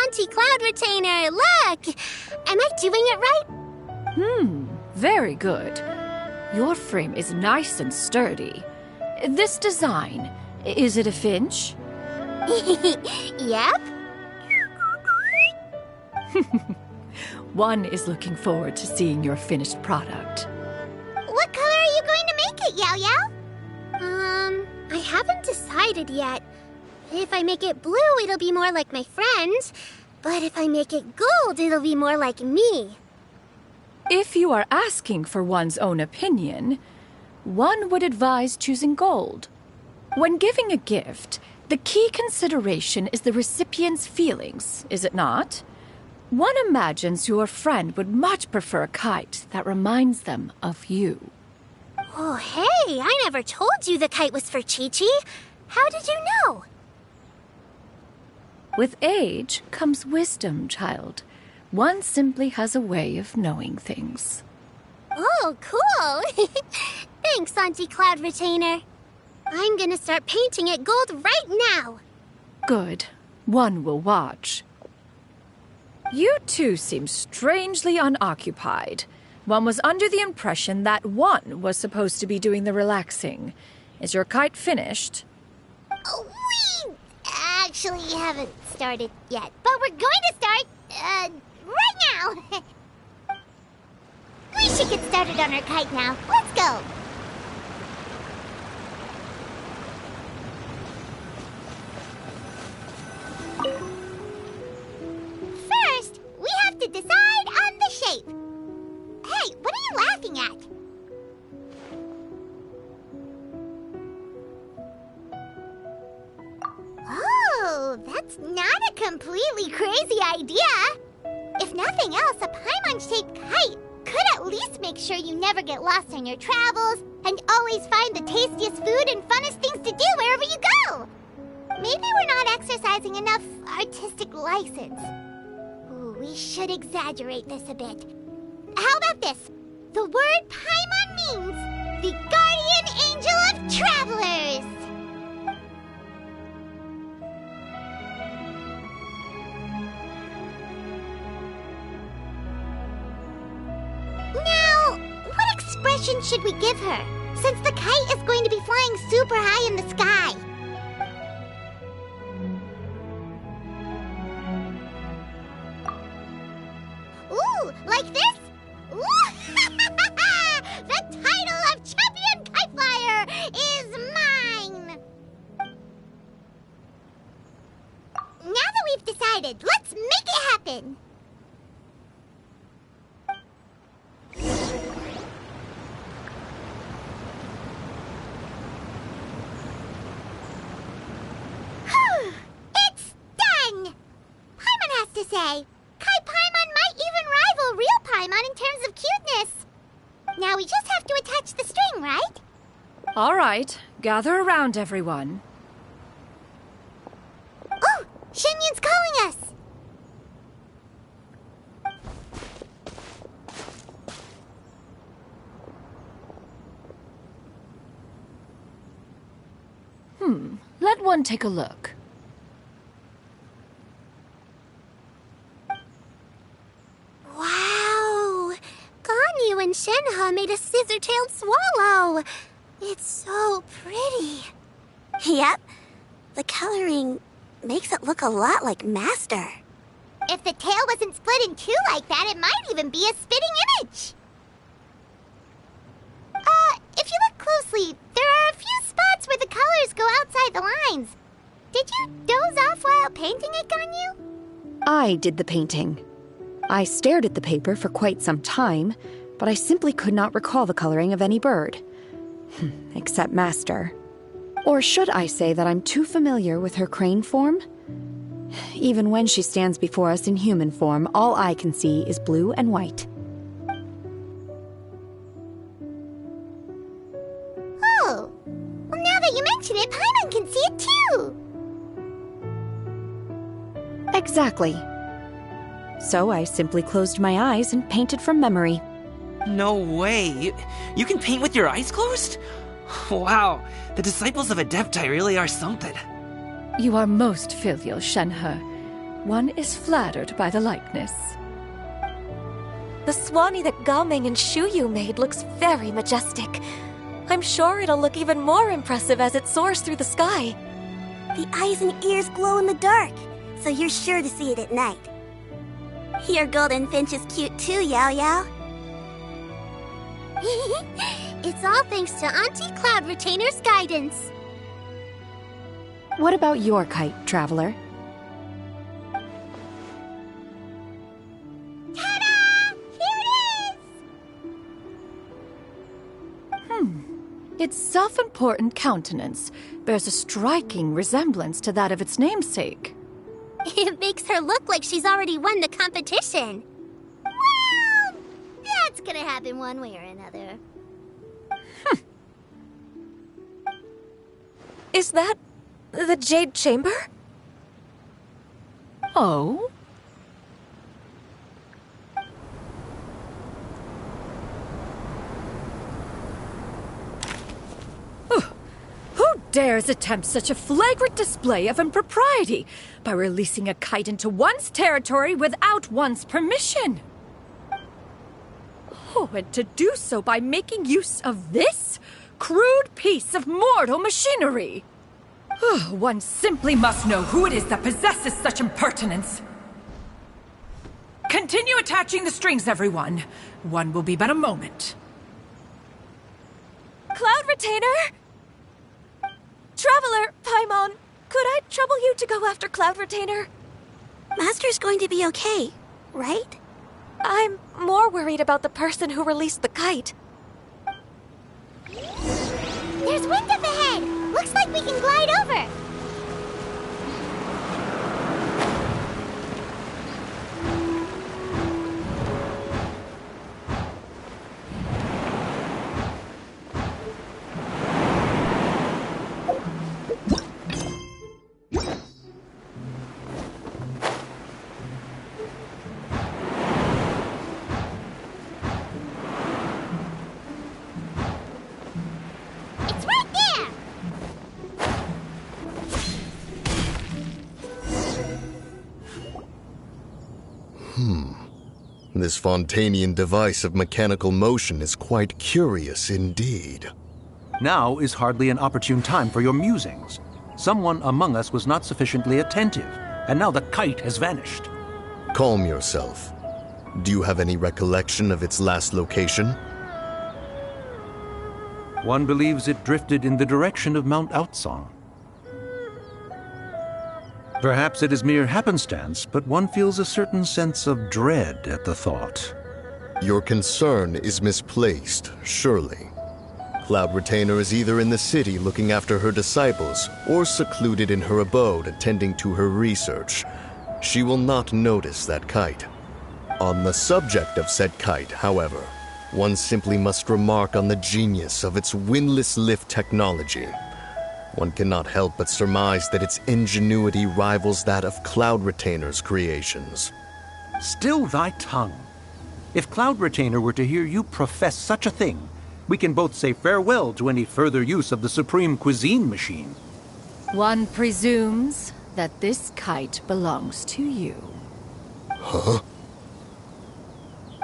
Auntie Cloud Retainer, look! Am I doing it right? Very good. Your frame is nice and sturdy. This design, is it a finch? Yep. One is looking forward to seeing your finished product. What color are you going to make it, Yao Yao? I haven't decided yet. If I make it blue, it'll be more like my friends. But if I make it gold, it'll be more like me. If you are asking for one's own opinion, one would advise choosing gold. When giving a gift, The key consideration is the recipient's feelings, is it not? One imagines your friend would much prefer a kite that reminds them of you. Oh, hey, I never told you the kite was for Chi-Chi. How did you know? With age comes wisdom, child. One simply has a way of knowing things. Oh, cool. Thanks, Auntie Cloud Retainer. I'm gonna start painting it gold right now. Good. One will watch. You two seem strangely unoccupied. One was under the impression that one was supposed to be doing the relaxing. Is your kite finished? Oh, we actually haven't started yet, but we're going to start, right now. We should get started on our kite now. Let's go. First, we have to decide on the shape. Hey, what are you laughing at? Oh, that's not a completely crazy idea. If nothing else, a Paimon-shaped kite could at least make sure you never get lost on your travels and always find the tastiest food and funnest things to do wherever you go. Maybe we're not exercising enough artistic license. Ooh, we should exaggerate this a bit. How about this? The word Paimon means the guardian angel of travelers. Now, what expression should we give her, since the kite is going to be flying super high in the sky? Ooh, like this? Ooh! The title of Champion Kite Flyer is mine! Now that we've decided, let's make it happen! It's done! Paimon has to say, Kai Paimon might even rival real Paimon in terms of cuteness. Now we just have to attach the string, right? All right, gather around, everyone. Oh, Xianyun's calling us! Let one take a look. Wow! Ganyu and Shenhe made a scissor-tailed swallow. It's so pretty. Yep. The coloring makes it look a lot like Master. If the tail wasn't split in two like that, it might even be a spitting image. If you look closely, there are a few spots where the colors go outside the lines. Did you doze off while painting it, Ganyu? I did the painting. I stared at the paper for quite some time, but I simply could not recall the coloring of any bird. Except Master. Or should I say that I'm too familiar with her crane form? Even when she stands before us in human form, all I can see is blue and white. Oh, well, now that you mention it, Paimon can see it too. Exactly. So I simply closed my eyes and painted from memory. No way. You can paint with your eyes closed? Wow, the disciples of Adepti really are something. You are most filial, Shenhe. One is flattered by the likeness. The Swanee that Gaming and Shuyu made looks very majestic. I'm sure it'll look even more impressive as it soars through the sky. The eyes and ears glow in the dark, so you're sure to see it at night. Your golden finch is cute too, Yao Yao. It's all thanks to Auntie Cloud Retainer's guidance. What about your kite, Traveler? Ta-da! Here it is! Its self-important countenance bears a striking resemblance to that of its namesake. It makes her look like she's already won the competition. Well, that's gonna happen one way or another. Is that the Jade Chamber? Oh? Who dares attempt such a flagrant display of impropriety by releasing a kite into one's territory without one's permission? Oh, and to do so by making use of this crude piece of mortal machinery. One simply must know who it is that possesses such impertinence. Continue attaching the strings, everyone. One will be but a moment. Cloud Retainer! Traveler, Paimon, could I trouble you to go after Cloud Retainer? Master's going to be okay, right? I'm more worried about the person who released the kite. There's wind up ahead! Looks like we can glide over! This Fontanian device of mechanical motion is quite curious indeed. Now is hardly an opportune time for your musings. Someone among us was not sufficiently attentive, and now the kite has vanished. Calm yourself. Do you have any recollection of its last location? One believes it drifted in the direction of Mount Outsong. Perhaps it is mere happenstance, but one feels a certain sense of dread at the thought. Your concern is misplaced, surely. Cloud Retainer is either in the city looking after her disciples, or secluded in her abode attending to her research. She will not notice that kite. On the subject of said kite, however, one simply must remark on the genius of its windless lift technology. One cannot help but surmise that its ingenuity rivals that of Cloud Retainer's creations. Still thy tongue. If Cloud Retainer were to hear you profess such a thing, we can both say farewell to any further use of the Supreme Cuisine Machine. One presumes that this kite belongs to you. Huh?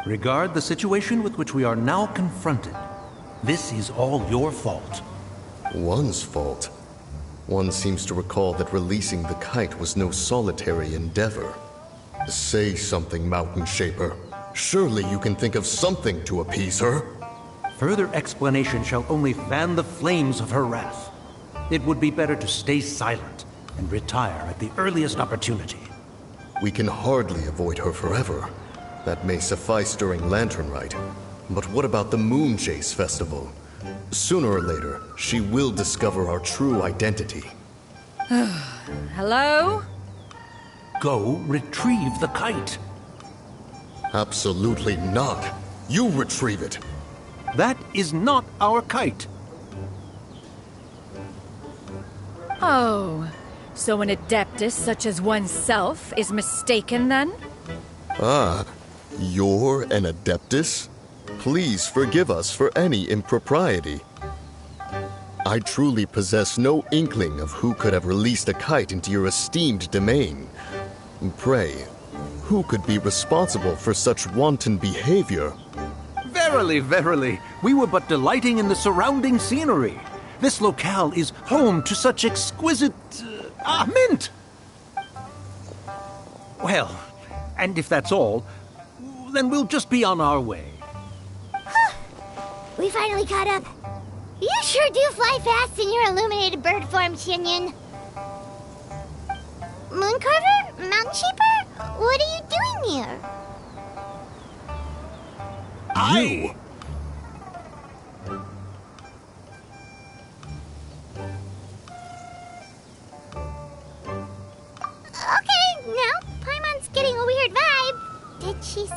Regard the situation with which we are now confronted. This is all your fault. One's fault? One seems to recall that releasing the kite was no solitary endeavor. Say something, Mountain Shaper. Surely you can think of something to appease her. Further explanation shall only fan the flames of her wrath. It would be better to stay silent and retire at the earliest opportunity. We can hardly avoid her forever. That may suffice during Lantern Rite. But what about the Moon Chase Festival? Sooner or later, she will discover our true identity. Hello? Go retrieve the kite. Absolutely not. You retrieve it. That is not our kite. Oh, so an adeptus such as oneself is mistaken then? Ah, you're an adeptus? Please forgive us for any impropriety. I truly possess no inkling of who could have released a kite into your esteemed domain. Pray, who could be responsible for such wanton behavior? Verily, verily, we were but delighting in the surrounding scenery. This locale is home to such exquisite... mint! Well, and if that's all, then we'll just be on our way. We finally caught up. You sure do fly fast in your illuminated bird form, Xianyun. Mooncarver? Mountain Shaper? What are you doing here?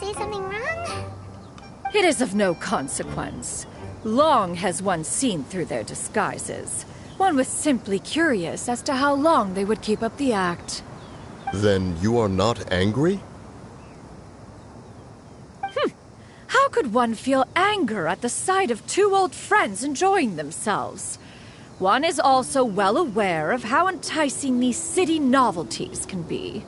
say something wrong? It is of no consequence. Long has one seen through their disguises. One was simply curious as to how long they would keep up the act. Then you are not angry? How could one feel anger at the sight of two old friends enjoying themselves? One is also well aware of how enticing these city novelties can be.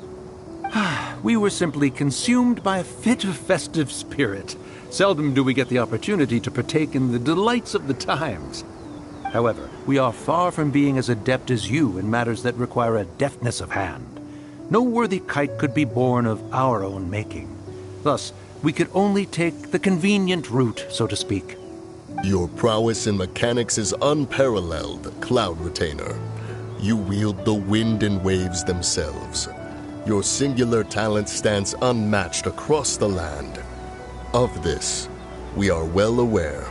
We were simply consumed by a fit of festive spirit. Seldom do we get the opportunity to partake in the delights of the times. However, we are far from being as adept as you in matters that require a deftness of hand. No worthy kite could be born of our own making. Thus, we could only take the convenient route, so to speak. Your prowess in mechanics is unparalleled, Cloud Retainer. You wield the wind and waves themselves. Your singular talent stands unmatched across the land. Of this, we are well aware.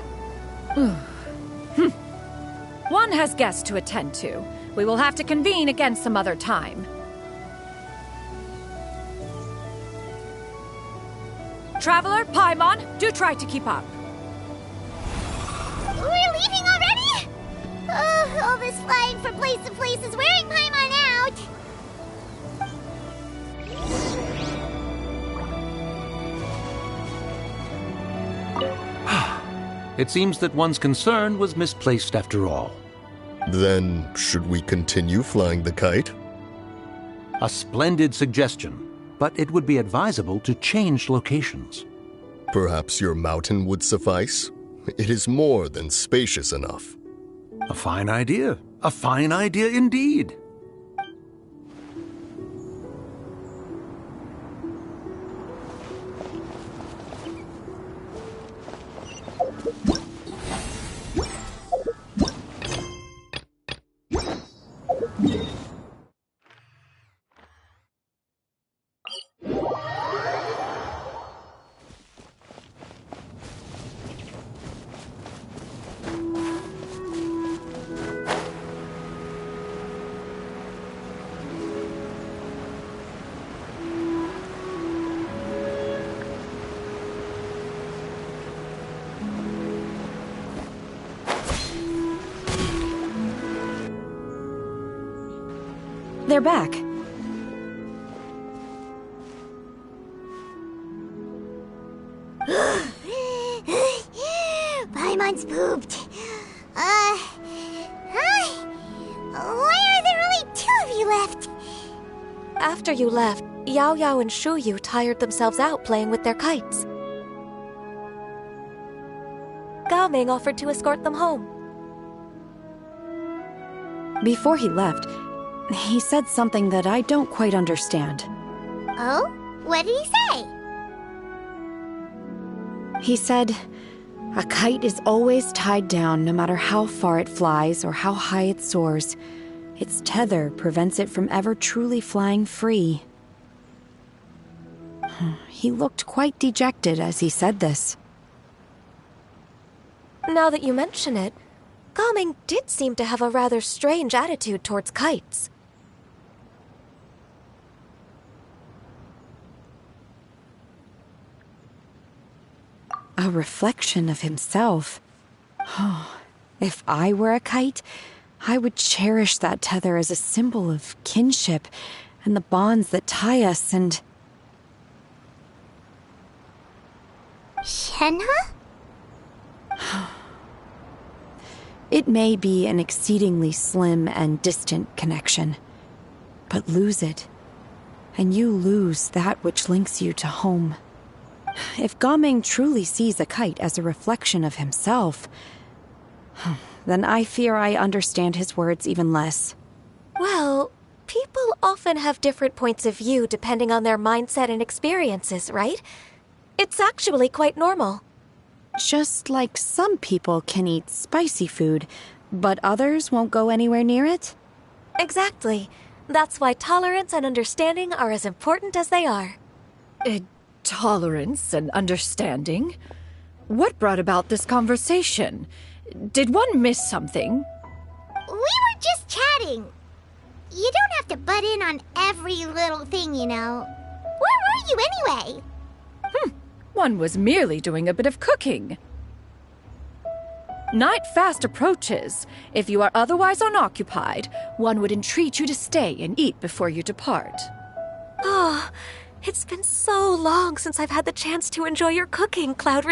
One has guests to attend to. We will have to convene again some other time. Traveler, Paimon, do try to keep up. We're leaving already? Oh, all this flying from place to place is wearing Paimon out. It seems that one's concern was misplaced after all. Then, should we continue flying the kite? A splendid suggestion, but it would be advisable to change locations. Perhaps your mountain would suffice? It is more than spacious enough. A fine idea. A fine idea indeed. They're back. Paimon's pooped. Why are there only two of you left? After you left, Yao Yao and Shu Yu tired themselves out playing with their kites. Gao Ming offered to escort them home. Before he left, he said something that I don't quite understand. Oh? What did he say? He said, a kite is always tied down no matter how far it flies or how high it soars. Its tether prevents it from ever truly flying free. He looked quite dejected as he said this. Now that you mention it, Gao Ming did seem to have a rather strange attitude towards kites. A reflection of himself. If I were a kite, I would cherish that tether as a symbol of kinship and the bonds that tie us and... Shenhe? It may be an exceedingly slim and distant connection, but lose it, and you lose that which links you to home. If Gao Ming truly sees a kite as a reflection of himself, then I fear I understand his words even less. Well, people often have different points of view depending on their mindset and experiences, right? It's actually quite normal. Just like some people can eat spicy food, but others won't go anywhere near it? Exactly. That's why tolerance and understanding are as important as they are. Tolerance and understanding? What brought about this conversation? Did one miss something? We were just chatting. You don't have to butt in on every little thing, you know. Where were you anyway? One was merely doing a bit of cooking. Night fast approaches. If you are otherwise unoccupied, one would entreat you to stay and eat before you depart. Oh, it's been so long since I've had the chance to enjoy your cooking, Cloud